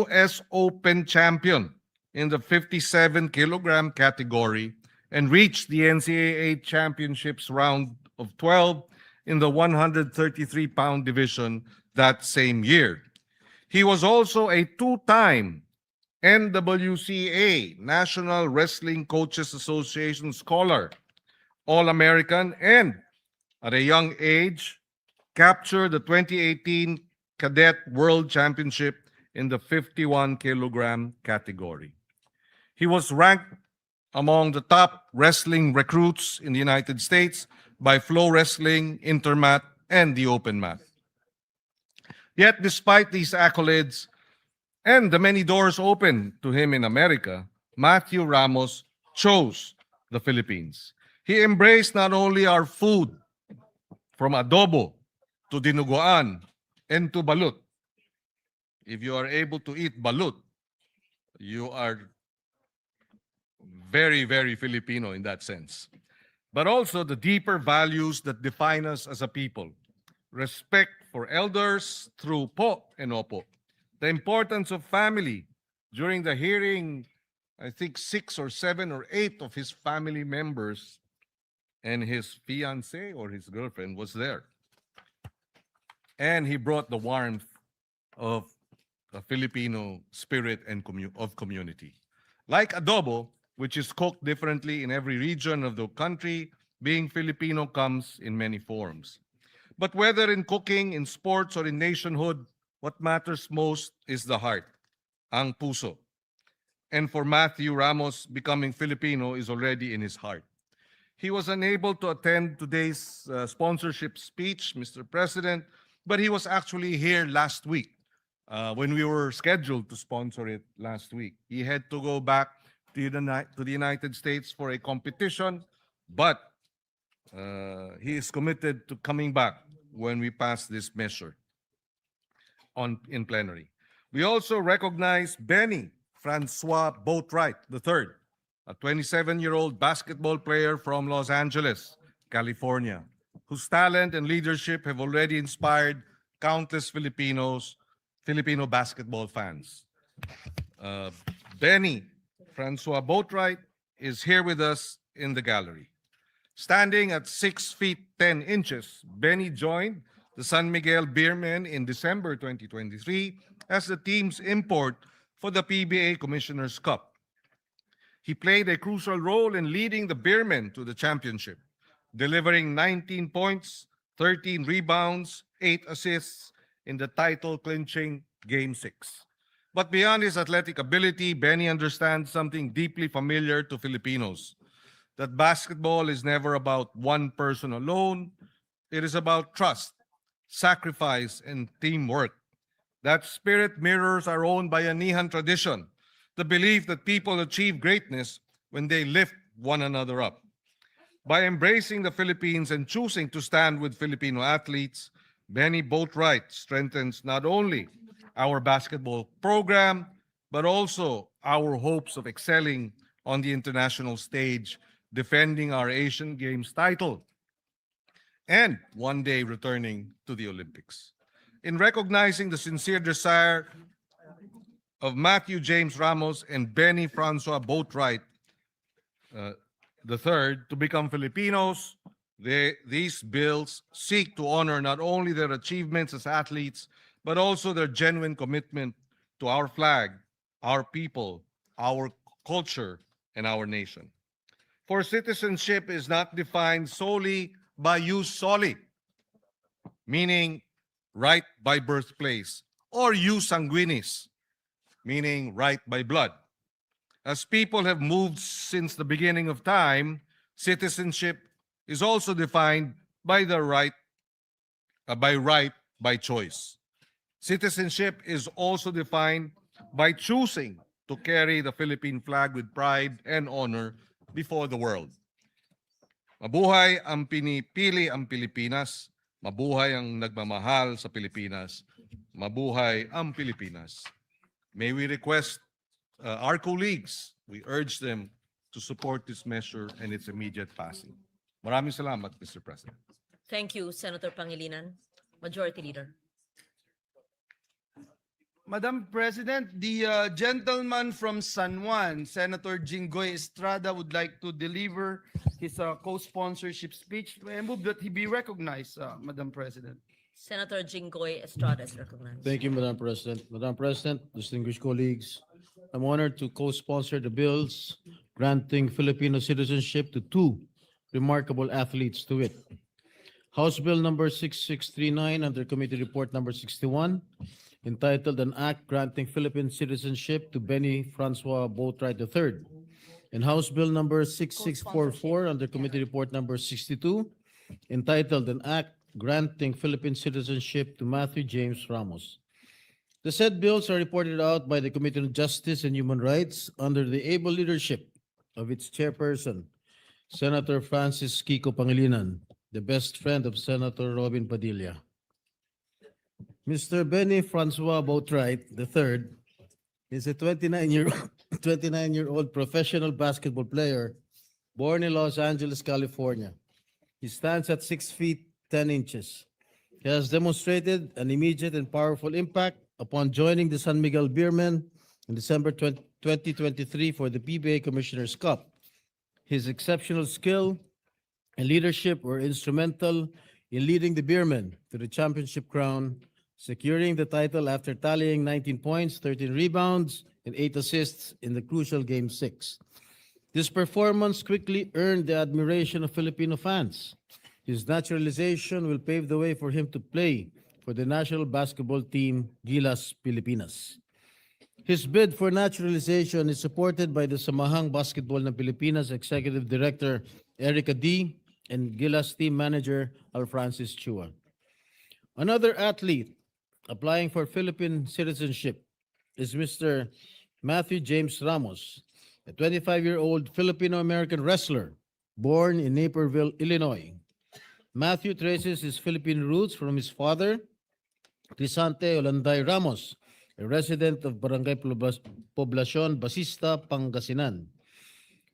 U.S. Open champion in the 57-kilogram category and reached the NCAA Championships round of 12 in the 133-pound division that same year. He was also a two-time NWCA, National Wrestling Coaches Association Scholar, All-American, and at a young age, captured the 2018 Cadet World Championship in the 51-kilogram category. He was ranked among the top wrestling recruits in the United States by Flow Wrestling, Intermat, and the Open Mat. Yet, despite these accolades and the many doors open to him in America, Matthew Ramos chose the Philippines. He embraced not only our food, from adobo to dinuguan and to balut. If you are able to eat balut, you are very, very Filipino in that sense. But also the deeper values that define us as a people. Respect for elders through po and opo. The importance of family. During the hearing, I think 6 or 7 or 8 of his family members and his fiancée or his girlfriend was there. And he brought the warmth of the Filipino spirit and of community. Like adobo, which is cooked differently in every region of the country, being Filipino comes in many forms. But whether in cooking, in sports, or in nationhood, what matters most is the heart, ang puso. And for Matthew Ramos, becoming Filipino is already in his heart. He was unable to attend today's sponsorship speech, Mr. President, but he was actually here last week when we were scheduled to sponsor it last week. He had to go back to the United States for a competition, but he is committed to coming back when we pass this measure in plenary. We also recognize Benny Francois Boatwright III, a 27-year-old basketball player from Los Angeles, California, whose talent and leadership have already inspired countless Filipino basketball fans. Benny Francois Boatwright is here with us in the gallery. Standing at 6 feet 10 inches, Benny joined the San Miguel Beermen in December 2023 as the team's import for the PBA Commissioner's Cup. He played a crucial role in leading the Beermen to the championship, delivering 19 points, 13 rebounds, 8 assists in the title-clinching Game 6. But beyond his athletic ability, Benny understands something deeply familiar to Filipinos, that basketball is never about one person alone. It is about trust, sacrifice, and teamwork. That spirit mirrors our own Bayanihan tradition, the belief that people achieve greatness when they lift one another up. By embracing the Philippines and choosing to stand with Filipino athletes, Benny Boatwright strengthens not only our basketball program, but also our hopes of excelling on the international stage, defending our Asian Games title, and one day returning to the Olympics. In recognizing the sincere desire of Matthew James Ramos and Benny Francois Boatwright III to become Filipinos, these bills seek to honor not only their achievements as athletes, but also their genuine commitment to our flag, our people, our culture, and our nation. For citizenship is not defined solely by jus soli, meaning right by birthplace, or jus sanguinis, meaning right by blood. As people have moved since the beginning of time, citizenship is also defined by the right by choice. Citizenship is also defined by choosing to carry the Philippine flag with pride and honor before the world. Mabuhay ang pinipili ang Pilipinas. Mabuhay ang nagmamahal sa Pilipinas. Mabuhay ang Pilipinas. May we request our colleagues, we urge them to support this measure and its immediate passing. Maraming salamat, Mr. President. Thank you, Senator Pangilinan. Majority Leader. Madam President, the gentleman from San Juan, Senator Jinggoy Estrada, would like to deliver his co-sponsorship speech. I move that he be recognized, Madam President. Senator Jinggoy Estrada is recognized. Thank you, Madam President. Madam President, distinguished colleagues, I'm honored to co-sponsor the bills granting Filipino citizenship to two remarkable athletes to it. House Bill number 6639 under Committee Report number 61, entitled An Act Granting Philippine Citizenship to Benny Francois Boatwright III, and House Bill number 6644 under Committee Report number 62, entitled An Act Granting Philippine Citizenship to Matthew James Ramos. The said bills are reported out by the Committee on Justice and Human Rights under the able leadership of its chairperson, Senator Francis Kiko Pangilinan, the best friend of Senator Robin Padilla. Mr. Benny Francois Boatwright III is a 29-year-old professional basketball player born in Los Angeles, California. He stands at 6 feet 10 inches. He has demonstrated an immediate and powerful impact upon joining the San Miguel Beermen in December 2023 for the PBA Commissioner's Cup. His exceptional skill and leadership were instrumental in leading the Beermen to the championship crown, securing the title after tallying 19 points, 13 rebounds, and 8 assists in the crucial Game 6. This performance quickly earned the admiration of Filipino fans. His naturalization will pave the way for him to play for the national basketball team, Gilas Pilipinas. His bid for naturalization is supported by the Samahang Basketball ng Pilipinas Executive Director Erica D. and Gilas team manager Alfrancis Chua. Another athlete applying for Philippine citizenship is Mr. Matthew James Ramos, a 25-year-old Filipino-American wrestler born in Naperville, Illinois. Matthew traces his Philippine roots from his father, Crisante Olanday Ramos, a resident of Barangay Poblacion, Basista, Pangasinan.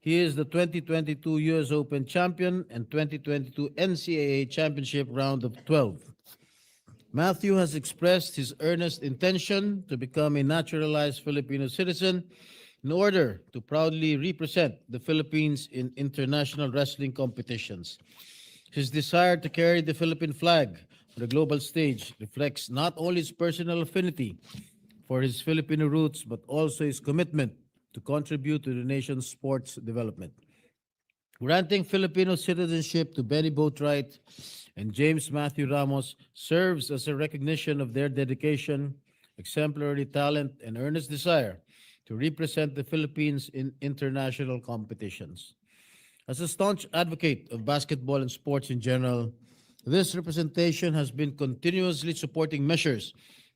He is the 2022 US Open champion and 2022 NCAA Championship Round of 12. Matthew has expressed his earnest intention to become a naturalized Filipino citizen in order to proudly represent the Philippines in international wrestling competitions. His desire to carry the Philippine flag on the global stage reflects not only his personal affinity for his Filipino roots, but also his commitment to contribute to the nation's sports development. Granting Filipino citizenship to Benny Boatwright and James Matthew Ramos serves as a recognition of their dedication, exemplary talent, and earnest desire to represent the Philippines in international competitions. As a staunch advocate of basketball and sports in general, this representation has been continuously supporting measures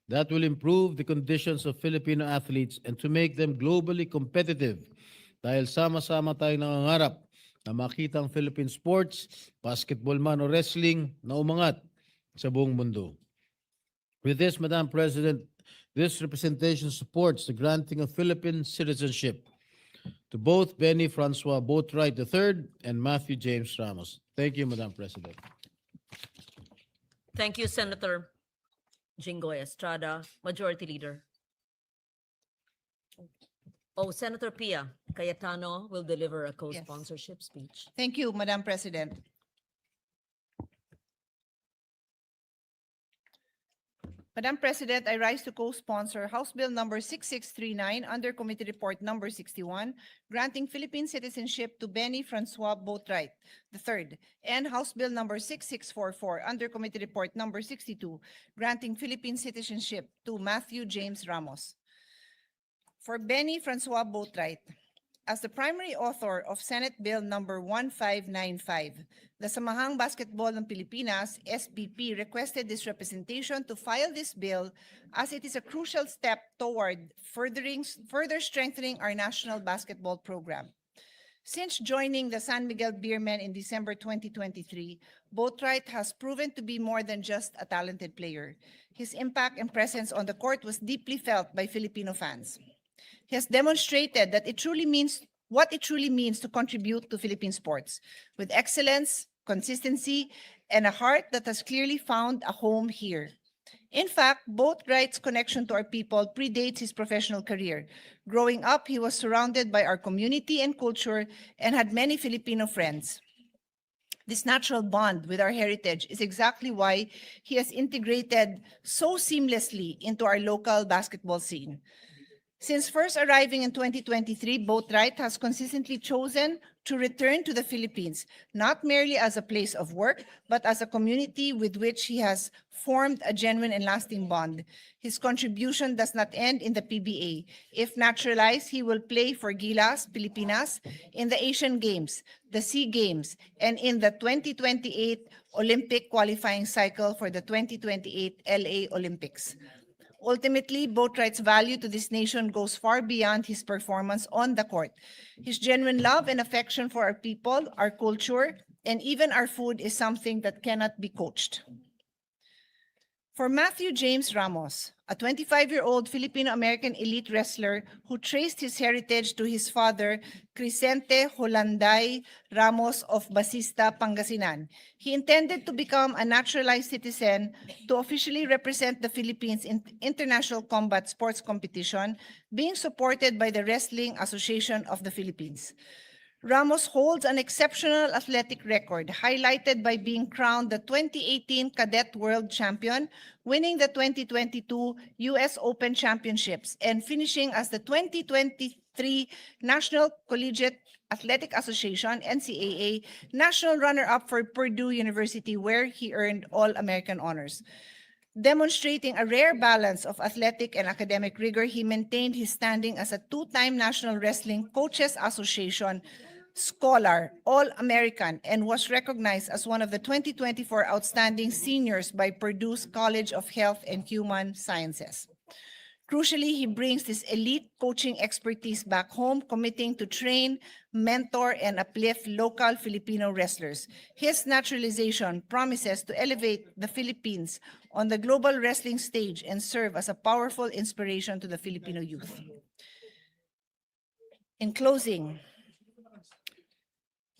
that will improve the conditions of Filipino athletes and to make them globally competitive dahil sama-sama tayong nangangarap na makita ang Philippine sports, basketball man o wrestling, na umangat sa buong mundo. With this, Madam President, this representation supports the granting of Philippine citizenship to both Benny Francois Boatwright III and Matthew James Ramos. Thank you, Madam President. Thank you, Senator Jinggoy Estrada, Majority Leader. Oh, Senator Pia Cayetano will deliver a co-sponsorship speech. Thank you, Madam President. Madam President, I rise to co-sponsor House Bill number 6639 under Committee Report number 61, granting Philippine citizenship to Benny Francois Boatwright III, and House Bill number 6644 under Committee Report number 62, granting Philippine citizenship to Matthew James Ramos. For Benny Francois Boatwright, as the primary author of Senate Bill number 1595, the Samahang Basketball ng Pilipinas, SBP, requested this representation to file this bill as it is a crucial step toward further strengthening our national basketball program. Since joining the San Miguel Beermen in December 2023, Boatwright has proven to be more than just a talented player. His impact and presence on the court was deeply felt by Filipino fans. He has demonstrated that what it truly means to contribute to Philippine sports with excellence, consistency, and a heart that has clearly found a home here. In fact, Boatwright's connection to our people predates his professional career. Growing up, he was surrounded by our community and culture and had many Filipino friends. This natural bond with our heritage is exactly why he has integrated so seamlessly into our local basketball scene. Since first arriving in 2023, Boatwright has consistently chosen to return to the Philippines, not merely as a place of work, but as a community with which he has formed a genuine and lasting bond. His contribution does not end in the PBA. If naturalized, he will play for Gilas, Pilipinas, in the Asian Games, the SEA Games, and in the 2028 Olympic qualifying cycle for the 2028 LA Olympics. Ultimately, Boatwright's value to this nation goes far beyond his performance on the court. His genuine love and affection for our people, our culture, and even our food is something that cannot be coached. For Matthew James Ramos, a 25-year-old Filipino-American elite wrestler who traced his heritage to his father, Crisente Holanday Ramos of Basista, Pangasinan, he intended to become a naturalized citizen to officially represent the Philippines in international combat sports competition, being supported by the Wrestling Association of the Philippines. Ramos holds an exceptional athletic record, highlighted by being crowned the 2018 Cadet World Champion, winning the 2022 US Open Championships, and finishing as the 2023 National Collegiate Athletic Association, NCAA, national runner-up for Purdue University, where he earned All-American honors. Demonstrating a rare balance of athletic and academic rigor, he maintained his standing as a two-time National Wrestling Coaches Association Scholar, All-American, and was recognized as one of the 2024 outstanding seniors by Purdue's College of Health and Human Sciences. Crucially, he brings this elite coaching expertise back home, committing to train, mentor, and uplift local Filipino wrestlers. His naturalization promises to elevate the Philippines on the global wrestling stage and serve as a powerful inspiration to the Filipino youth. In closing,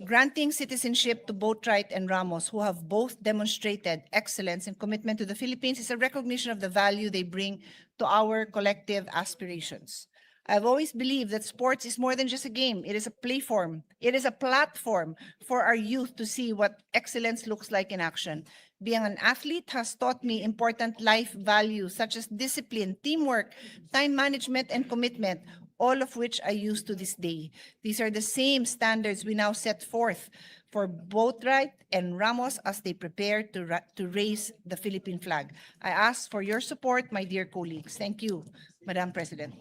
granting citizenship to Boatwright and Ramos, who have both demonstrated excellence and commitment to the Philippines, is a recognition of the value they bring to our collective aspirations. I've always believed that sports is more than just a game. It is a platform. It is a platform for our youth to see what excellence looks like in action. Being an athlete has taught me important life values such as discipline, teamwork, time management, and commitment, all of which I use to this day. These are the same standards we now set forth for Boatwright and Ramos as they prepare to raise the Philippine flag. I ask for your support, my dear colleagues. Thank you, Madam President.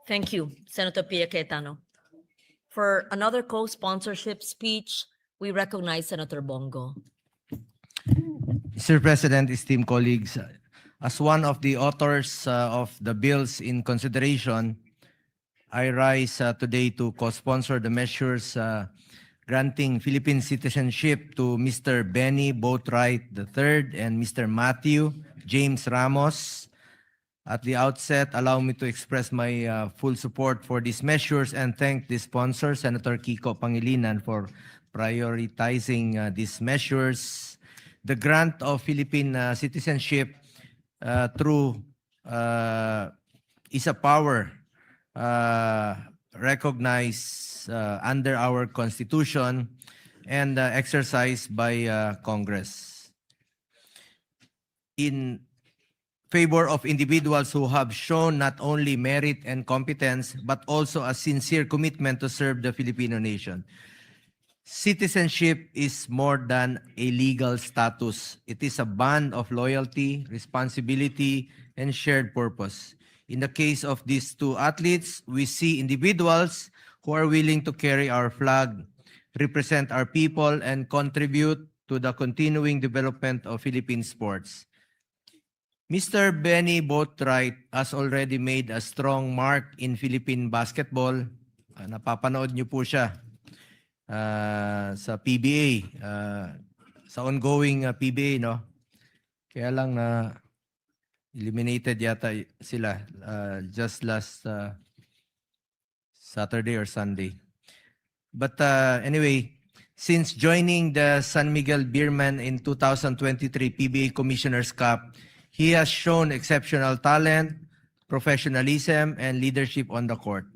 Thank you, Senator Pia Cayetano. For another co-sponsorship speech, we recognize Senator Bongo. Mr. President, esteemed colleagues, as one of the authors of the bills in consideration, I rise today to co-sponsor the measures granting Philippine citizenship to Mr. Benny Boatwright III and Mr. Matthew James Ramos. At the outset, allow me to express my full support for these measures and thank the sponsor, Senator Kiko Pangilinan, for prioritizing these measures. The grant of Philippine citizenship through is a power recognized under our Constitution and exercised by Congress in favor of individuals who have shown not only merit and competence, but also a sincere commitment to serve the Filipino nation. Citizenship is more than a legal status. It is a bond of loyalty, responsibility, and shared purpose. In the case of these two athletes, we see individuals who are willing to carry our flag, represent our people, and contribute to the continuing development of Philippine sports. Mr. Benny Boatwright has already made a strong mark in Philippine basketball. Napapanood niyo po siya sa PBA, sa ongoing PBA, no? Kaya lang na eliminated yata sila just last Saturday or Sunday. But anyway, since joining the San Miguel Beerman in 2023 PBA Commissioner's Cup, He has shown exceptional talent, professionalism, and leadership on the court.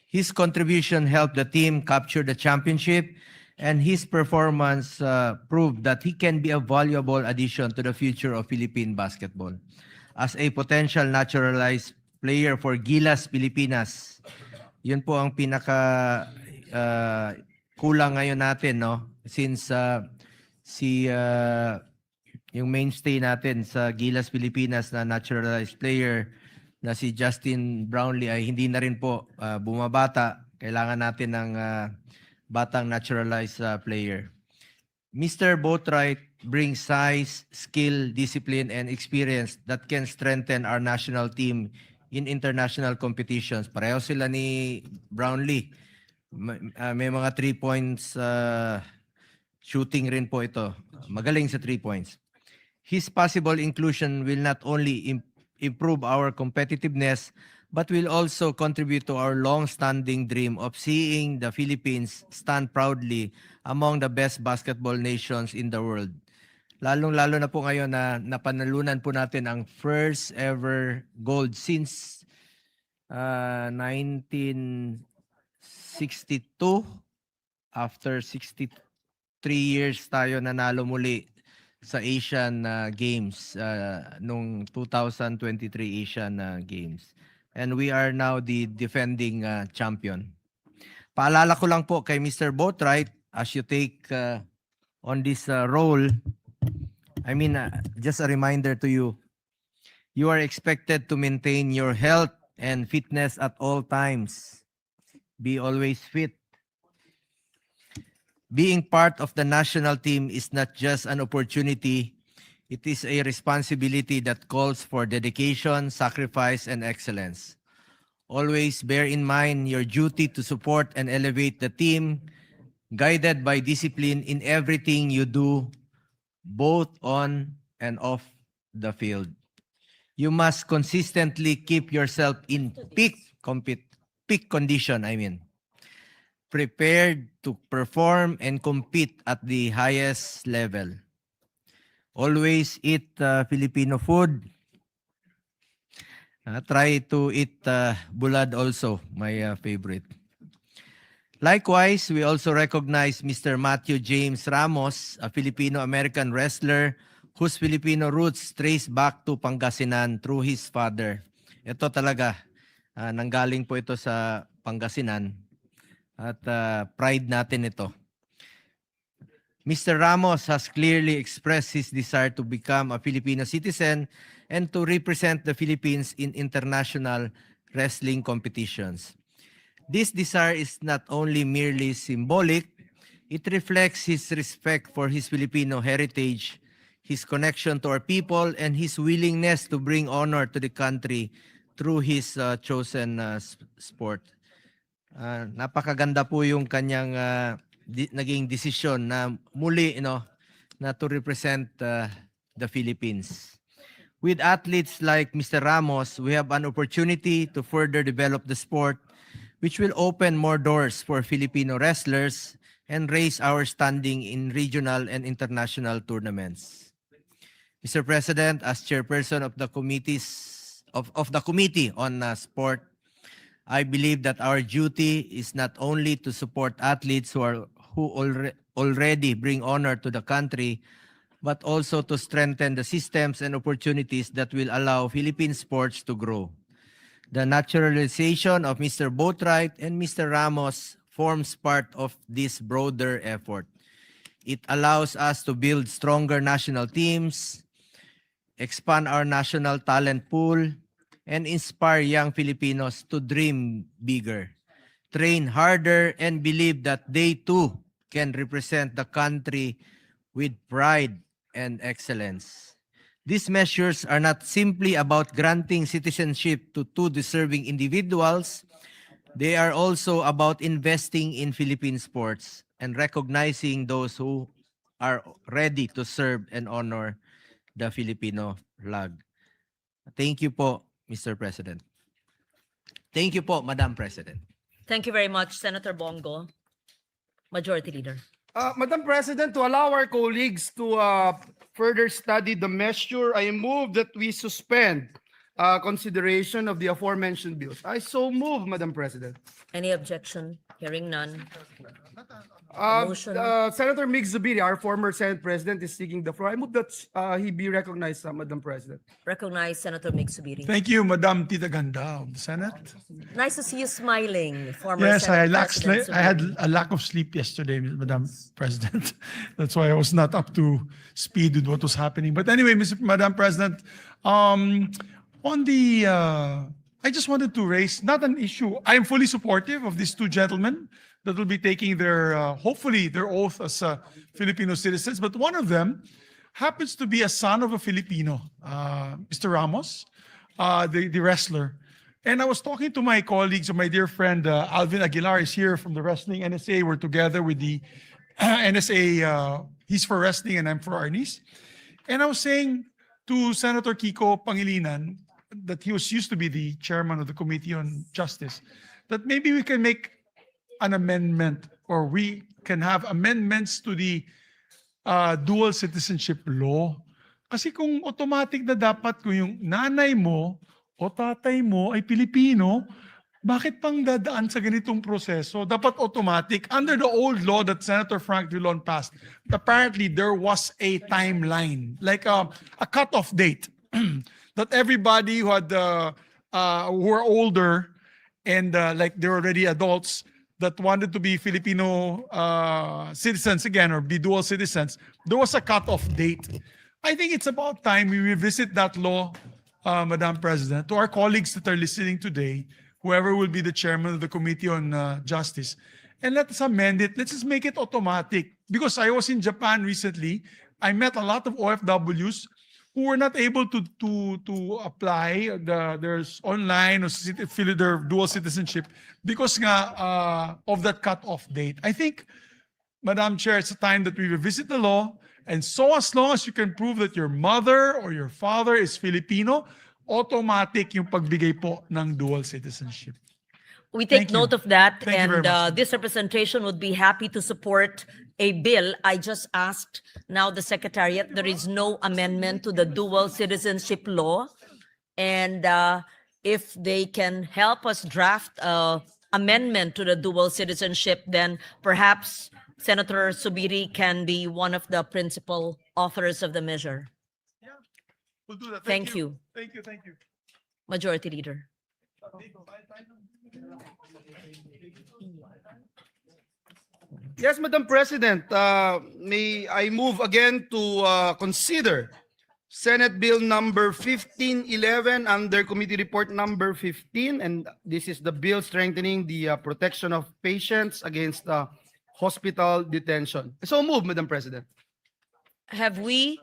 His contribution helped the team capture the championship, and his performance proved that he can be a valuable addition to the future of Philippine basketball. As a potential naturalized player for Gilas Pilipinas, yun po ang pinaka kulang ngayon natin, no? Since yung mainstay natin sa Gilas Pilipinas na naturalized player na si Justin Brownlee ay hindi na rin po bumabata. Kailangan natin ng batang naturalized player. Mr. Boatwright brings size, skill, discipline, and experience that can strengthen our national team in international competitions. Pareho sila ni Brownlee. May mga 3 points shooting rin po ito. Magaling sa 3 points. His possible inclusion will not only improve our competitiveness, but will also contribute to our long-standing dream of seeing the Philippines stand proudly among the best basketball nations in the world. Lalong-lalo na po ngayon na napanalunan po natin ang first ever gold since 1962. After 63 years tayo nanalo muli sa Asian Games nung 2023 Asian Games. And we are now the defending champion. Paalala ko lang po kay Mr. Boatwright, as you take on this role, I mean, just a reminder to you, you are expected to maintain your health and fitness at all times. Be always fit. Being part of the national team is not just an opportunity, it is a responsibility that calls for dedication, sacrifice, and excellence. Always bear in mind your duty to support and elevate the team, guided by discipline in everything you do, both on and off the field. You must consistently keep yourself in peak condition, prepared to perform and compete at the highest level. Always eat Filipino food. Try to eat bulad also, my favorite. Likewise, we also recognize Mr. Matthew James Ramos, a Filipino-American wrestler whose Filipino roots trace back to Pangasinan through his father. Ito talaga, nanggaling po ito sa Pangasinan at pride natin ito. Mr. Ramos has clearly expressed his desire to become a Filipino citizen and to represent the Philippines in international wrestling competitions. This desire is not only merely symbolic, it reflects his respect for his Filipino heritage, his connection to our people, and his willingness to bring honor to the country through his chosen sport. Napakaganda po yung kanyang naging desisyon na muli na to represent the Philippines. With athletes like Mr. Ramos, we have an opportunity to further develop the sport, which will open more doors for Filipino wrestlers and raise our standing in regional and international tournaments. Mr. President, as chairperson of the Committee on Sport, I believe that our duty is not only to support athletes who already bring honor to the country, but also to strengthen the systems and opportunities that will allow Philippine sports to grow. The naturalization of Mr. Boatwright and Mr. Ramos forms part of this broader effort. It allows us to build stronger national teams, expand our national talent pool, and inspire young Filipinos to dream bigger, train harder, and believe that they too can represent the country with pride and excellence. These measures are not simply about granting citizenship to two deserving individuals. They are also about investing in Philippine sports and recognizing those who are ready to serve and honor the Filipino flag. Thank you po, Mr. President. Thank you po, Madam President. Thank you very much, Senator Bongo. Majority Leader. Madam President, to allow our colleagues to further study the measure, I move that we suspend consideration of the aforementioned bills. I so move, Madam President. Any objection? Hearing none. Motion. Senator Mig Zubiri, our former Senate President, is seeking the floor. I move that he be recognized, Madam President. Recognize Senator Migsubiri. Thank you, Madam Tita Ganda of the Senate. Nice to see you smiling, former Yes, Senate President I had Zubiri. a lack of sleep yesterday, Madam President. That's why I was not up to speed with what was happening. But anyway, Madam President, on the, I just wanted to raise, not an issue. I am fully supportive of these two gentlemen that will be taking their, hopefully, their oath as Filipino citizens. But one of them happens to be a son of a Filipino, Mr. Ramos, the wrestler. And I was talking to my colleagues, my dear friend Alvin Aguilar is here from the Wrestling NSA. We're together with the NSA. He's for wrestling and I'm for Arnis. And I was saying to Senator Kiko Pangilinan, that he was used to be the chairman of the Committee on Justice, that maybe we can make an amendment or we can have amendments to the dual citizenship law. Kasi kung automatic na dapat kung yung nanay mo o tatay mo ay Pilipino, bakit pang dadaan sa ganitong proseso? Dapat automatic. Under the old law that Senator Frank Drilon passed, apparently there was a timeline, like a cutoff date, that everybody who had who were older and like they're already adults that wanted to be Filipino citizens again or be dual citizens, there was a cutoff date. I think it's about time we revisit that law, Madam President. To our colleagues that are listening today, whoever will be the chairman of the Committee on Justice, and let us amend it. Let's just make it automatic. Because I was in Japan recently, I met a lot of OFWs who were not able to apply there's online or their dual citizenship because nga, of that cut-off date. I think, Madam Chair, it's a time that we revisit the law, and so as long as you can prove that your mother or your father is Filipino, automatic yung pagbigay po ng dual citizenship. We take Thank you. note of that, Thank you very and much. this representation would be happy to support a bill. I just asked now the Secretariat, there is no amendment to the dual citizenship law. And if they can help us draft amendment to the dual citizenship, then perhaps Senator Subiri can be one of the principal authors of the measure. We'll do that. Thank you. Thank you. Thank you. Majority Leader. Yes, Madam President, may I move again to consider Senate Bill number 1511 under Committee Report number 15, and this is the bill strengthening the protection of patients against hospital detention. So move, Madam President. Have we,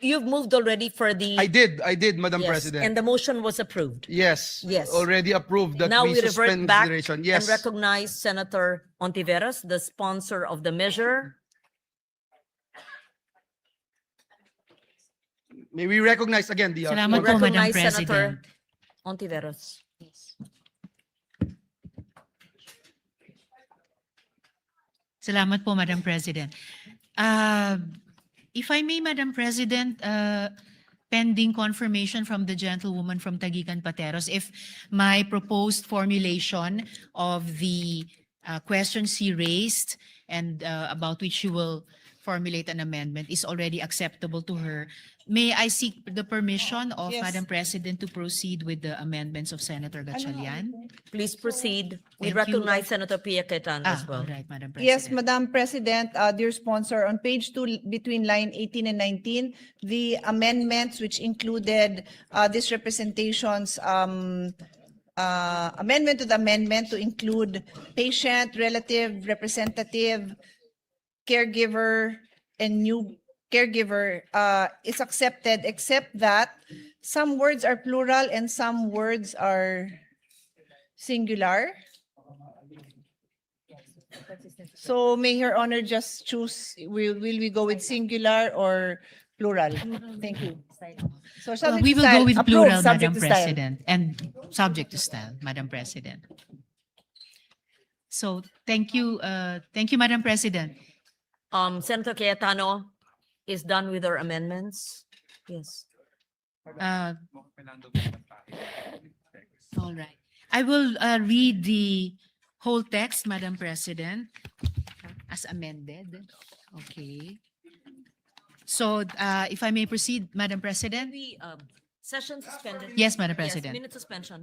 you've moved already for the. I did, Madam Yes, President. and the motion was approved. Yes. Yes. Already approved that Now we we revert suspend back consideration. and Yes. recognize Senator Ontiveros, the sponsor of the measure. May we recognize again the Salamat po, Madam Recognize President. Senator Ontiveros. Salamat po, Madam President. If I may, Madam President, pending confirmation from the gentlewoman from Taguigan Pateros, if my proposed formulation of the questions she raised and about which she will formulate an amendment is already acceptable to her, may I seek the permission of Yes. Madam President to proceed with the amendments of Senator Gatchalian? Please proceed. We Thank you. recognize Senator Pia Cayetano as well. All right, Madam President. Yes, Madam President, dear sponsor, on page 2, between line 18 and 19, the amendments which included this representation's amendment to the amendment to include patient, relative, representative, caregiver, and new caregiver is accepted, except that some words are plural and some words are singular. So may Her Honor just choose, will we go with singular or plural? Thank you. So subject We to will style. go with Approved, plural, subject Madam to style. President, and subject to style, Madam President. So thank you, Madam President. Senator Cayetano is done with her amendments. Yes. Uh, all right. I will read the whole text, Madam President, as amended. Okay. So if I may proceed, Madam President. We, session suspended. Yes, Madam Yes, President. minute suspension.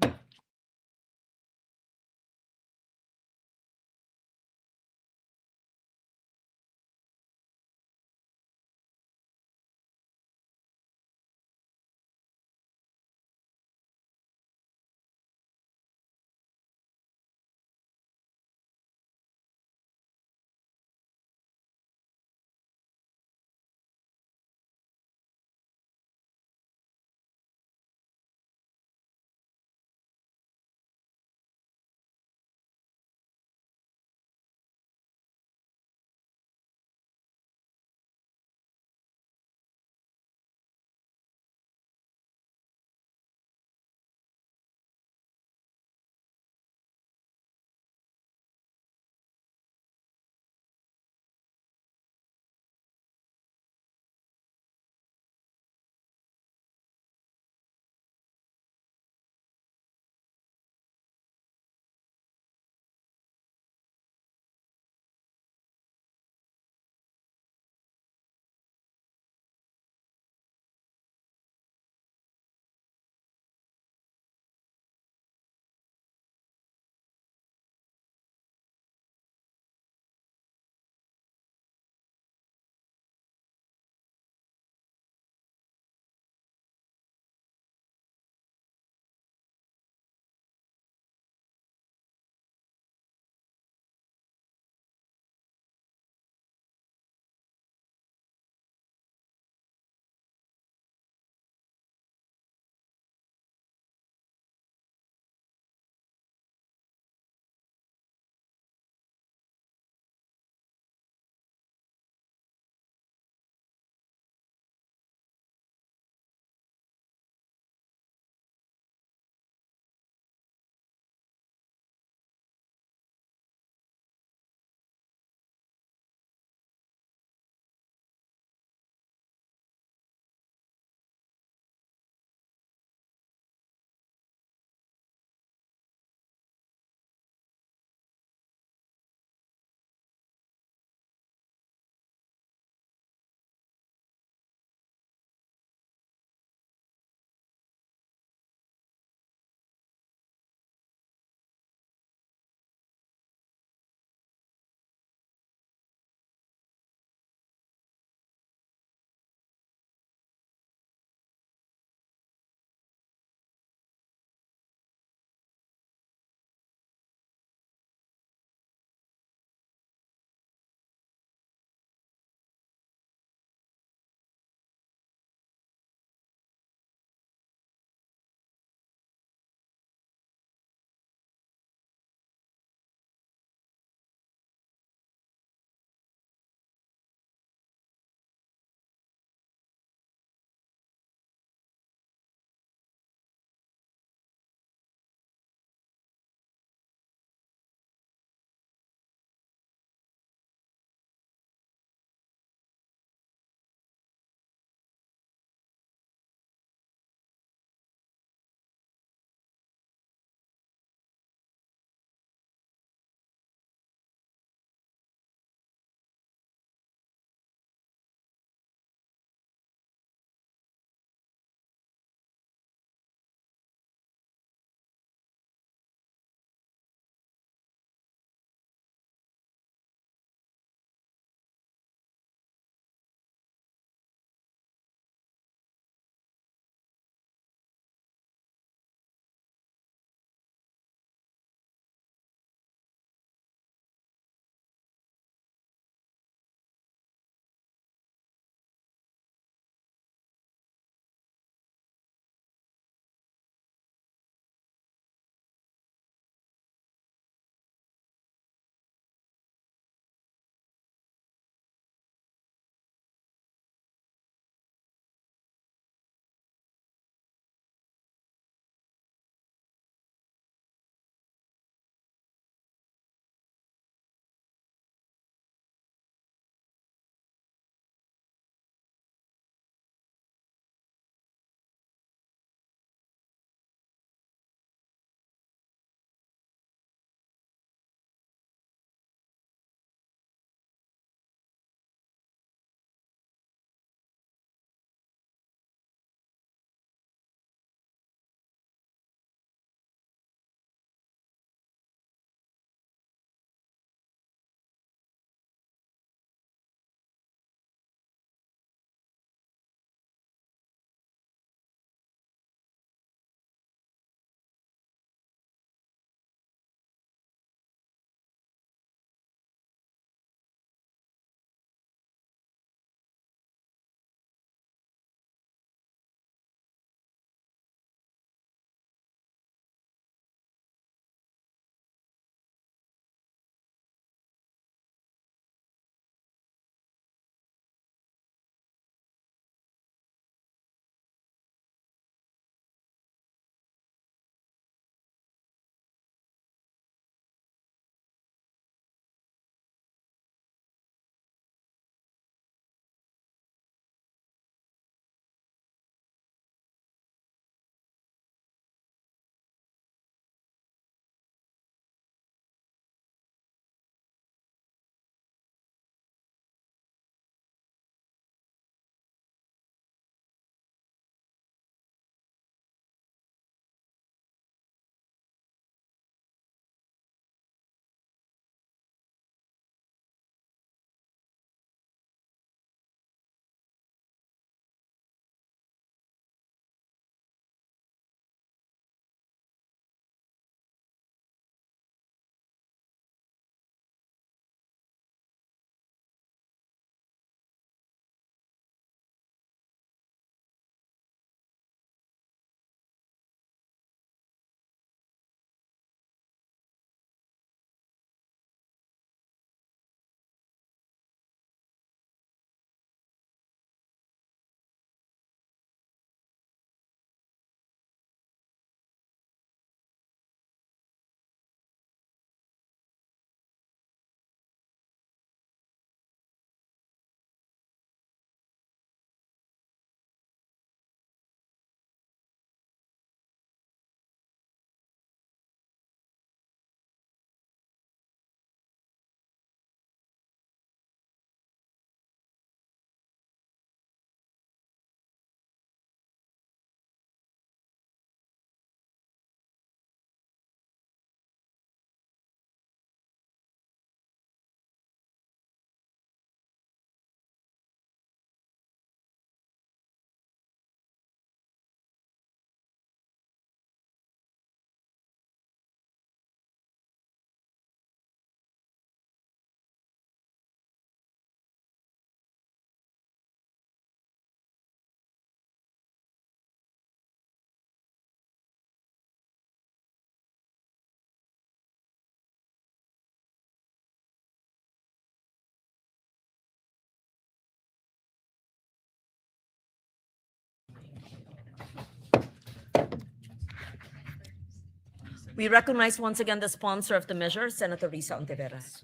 We recognize once again the sponsor of the measure, Senator Risa Ontiveros.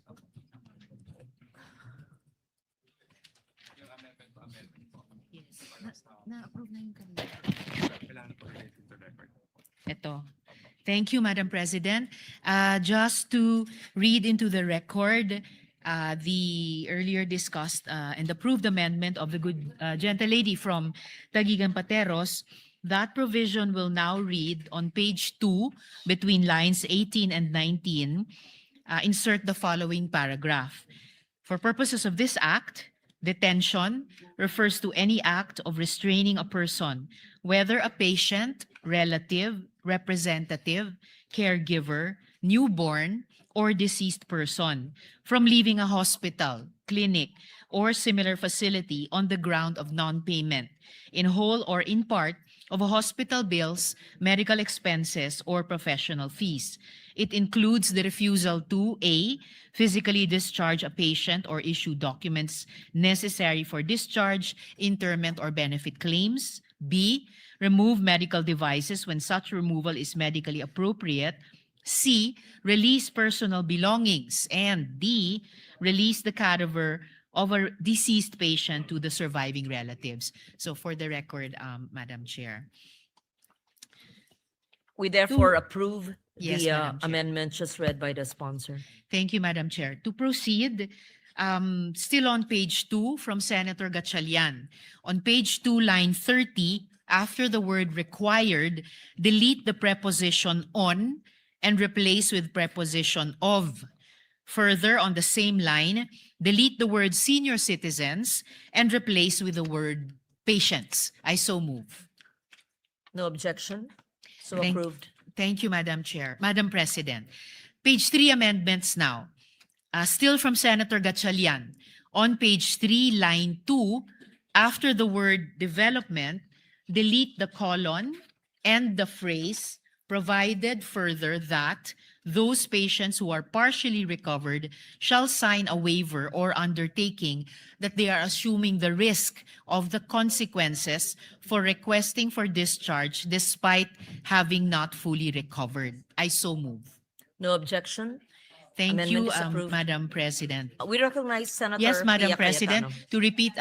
Ito. Thank you, Madam President. Just to read into the record the earlier discussed and approved amendment of the good gentle lady from Taguigan Pateros, that provision will now read on page 2 between lines 18 and 19, insert the following paragraph. For purposes of this act, detention refers to any act of restraining a person, whether a patient, relative, representative, caregiver, newborn, or deceased person, from leaving a hospital, clinic, or similar facility on the ground of non-payment, in whole or in part, of hospital bills, medical expenses, or professional fees. It includes the refusal to A, physically discharge a patient or issue documents necessary for discharge, interment, or benefit claims. B, remove medical devices when such removal is medically appropriate. C, release personal belongings. And D, release the cadaver of a deceased patient to the surviving relatives. So for the record, Madam Chair. We therefore approve Yes, the Madam Chair. amendment just read by the sponsor. Thank you, Madam Chair. To proceed, still on page 2 from Senator Gatchalian. On page 2, line 30, after the word required, delete the preposition on and replace with preposition of. Further, on the same line, delete the word senior citizens and replace with the word patients. I so move. No objection? So Thank- approved. Thank you, Madam Chair. Madam President. Page 3 amendments now. Still from Senator Gatchalian. On page 3, line 2, after the word development, delete the colon and the phrase provided further that those patients who are partially recovered shall sign a waiver or undertaking that they are assuming the risk of the consequences for requesting for discharge despite having not fully recovered. I so move. No objection? Thank Amendment you, is approved. Madam President. We recognize Senator Yes, Madam Pia President. Cayetano. To repeat,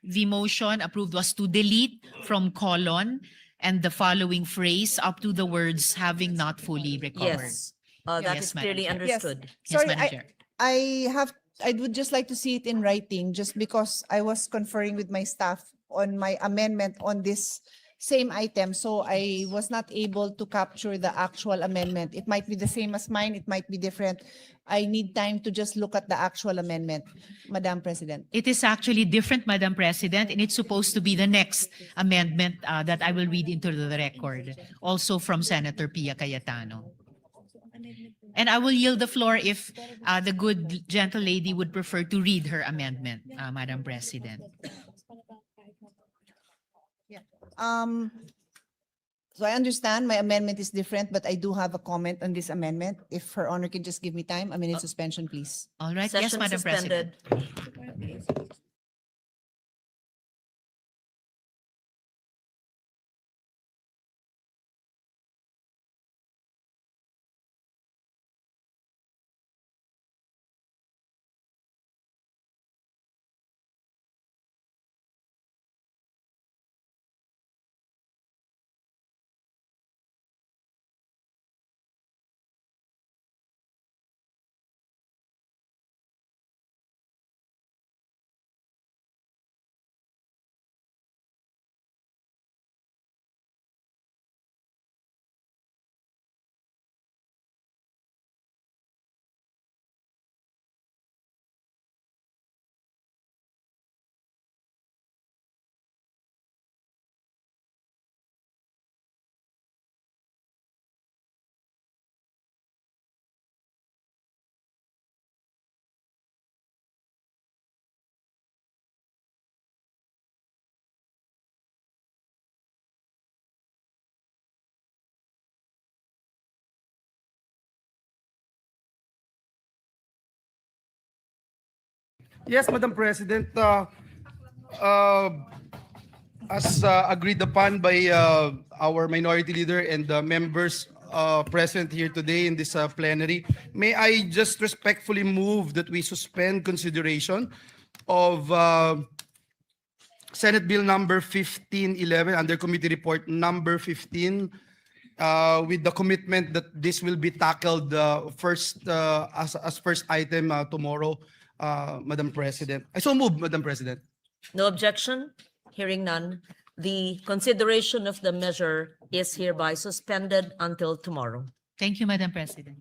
the motion approved was to delete from colon and the following phrase up to the words having not fully recovered. Yes, that Yes, is Madam clearly Chair. understood. Yes, Sorry, Madam Chair. I would just like to see it in writing, just because I was conferring with my staff on my amendment on this same item, so I was not able to capture the actual amendment. It might be the same as mine, it might be different. I need time to just look at the actual amendment, Madam President. It is actually different, Madam President, and it's supposed to be the next amendment that I will read into the record, also from Senator Pia Cayetano. And I will yield the floor if the good gentle lady would prefer to read her amendment, Madam President. So I understand my amendment is different, but I do have a comment on this amendment. If Her Honor can just give me time, a minute suspension, please. All right, yes, Session Madam President. suspended. Yes, Madam President. As agreed upon by our minority leader and the members present here today in this plenary. May I just respectfully move that we suspend consideration of Senate Bill number 1511 under Committee Report number 15 with the commitment that this will be tackled first as first item tomorrow, Madam President. I so move, Madam President. No objection? Hearing none. The consideration of the measure is hereby suspended until tomorrow. Thank you, Madam President.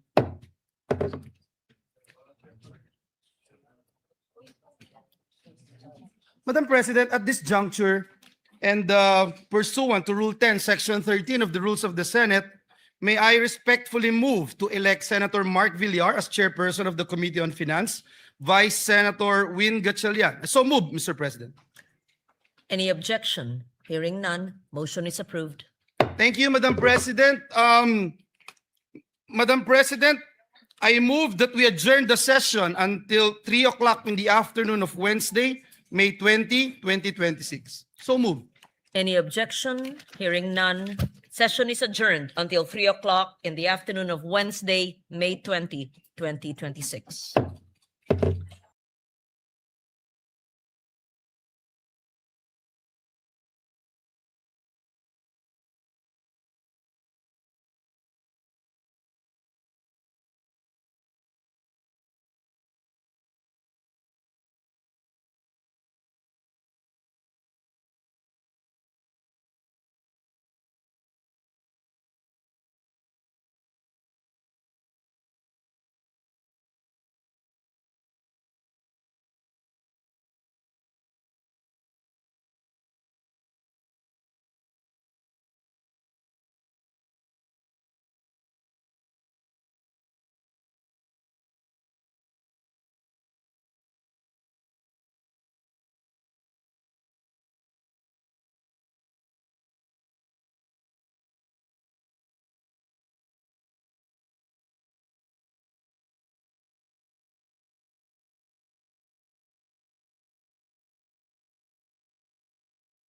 Madam President, at this juncture, and pursuant to Rule 10, Section 13 of the Rules of the Senate, may I respectfully move to elect Senator Mark Villar as chairperson of the Committee on Finance, Vice Senator Win Gatchalian. So move, Mr. President. Any objection? Hearing none, motion is approved. Thank you, Madam President. Madam President, I move that we adjourn the session until 3 o'clock in the afternoon of Wednesday, May 20, 2026. So move. Any objection? Hearing none, session is adjourned until 3 o'clock in the afternoon of Wednesday, May 20, 2026.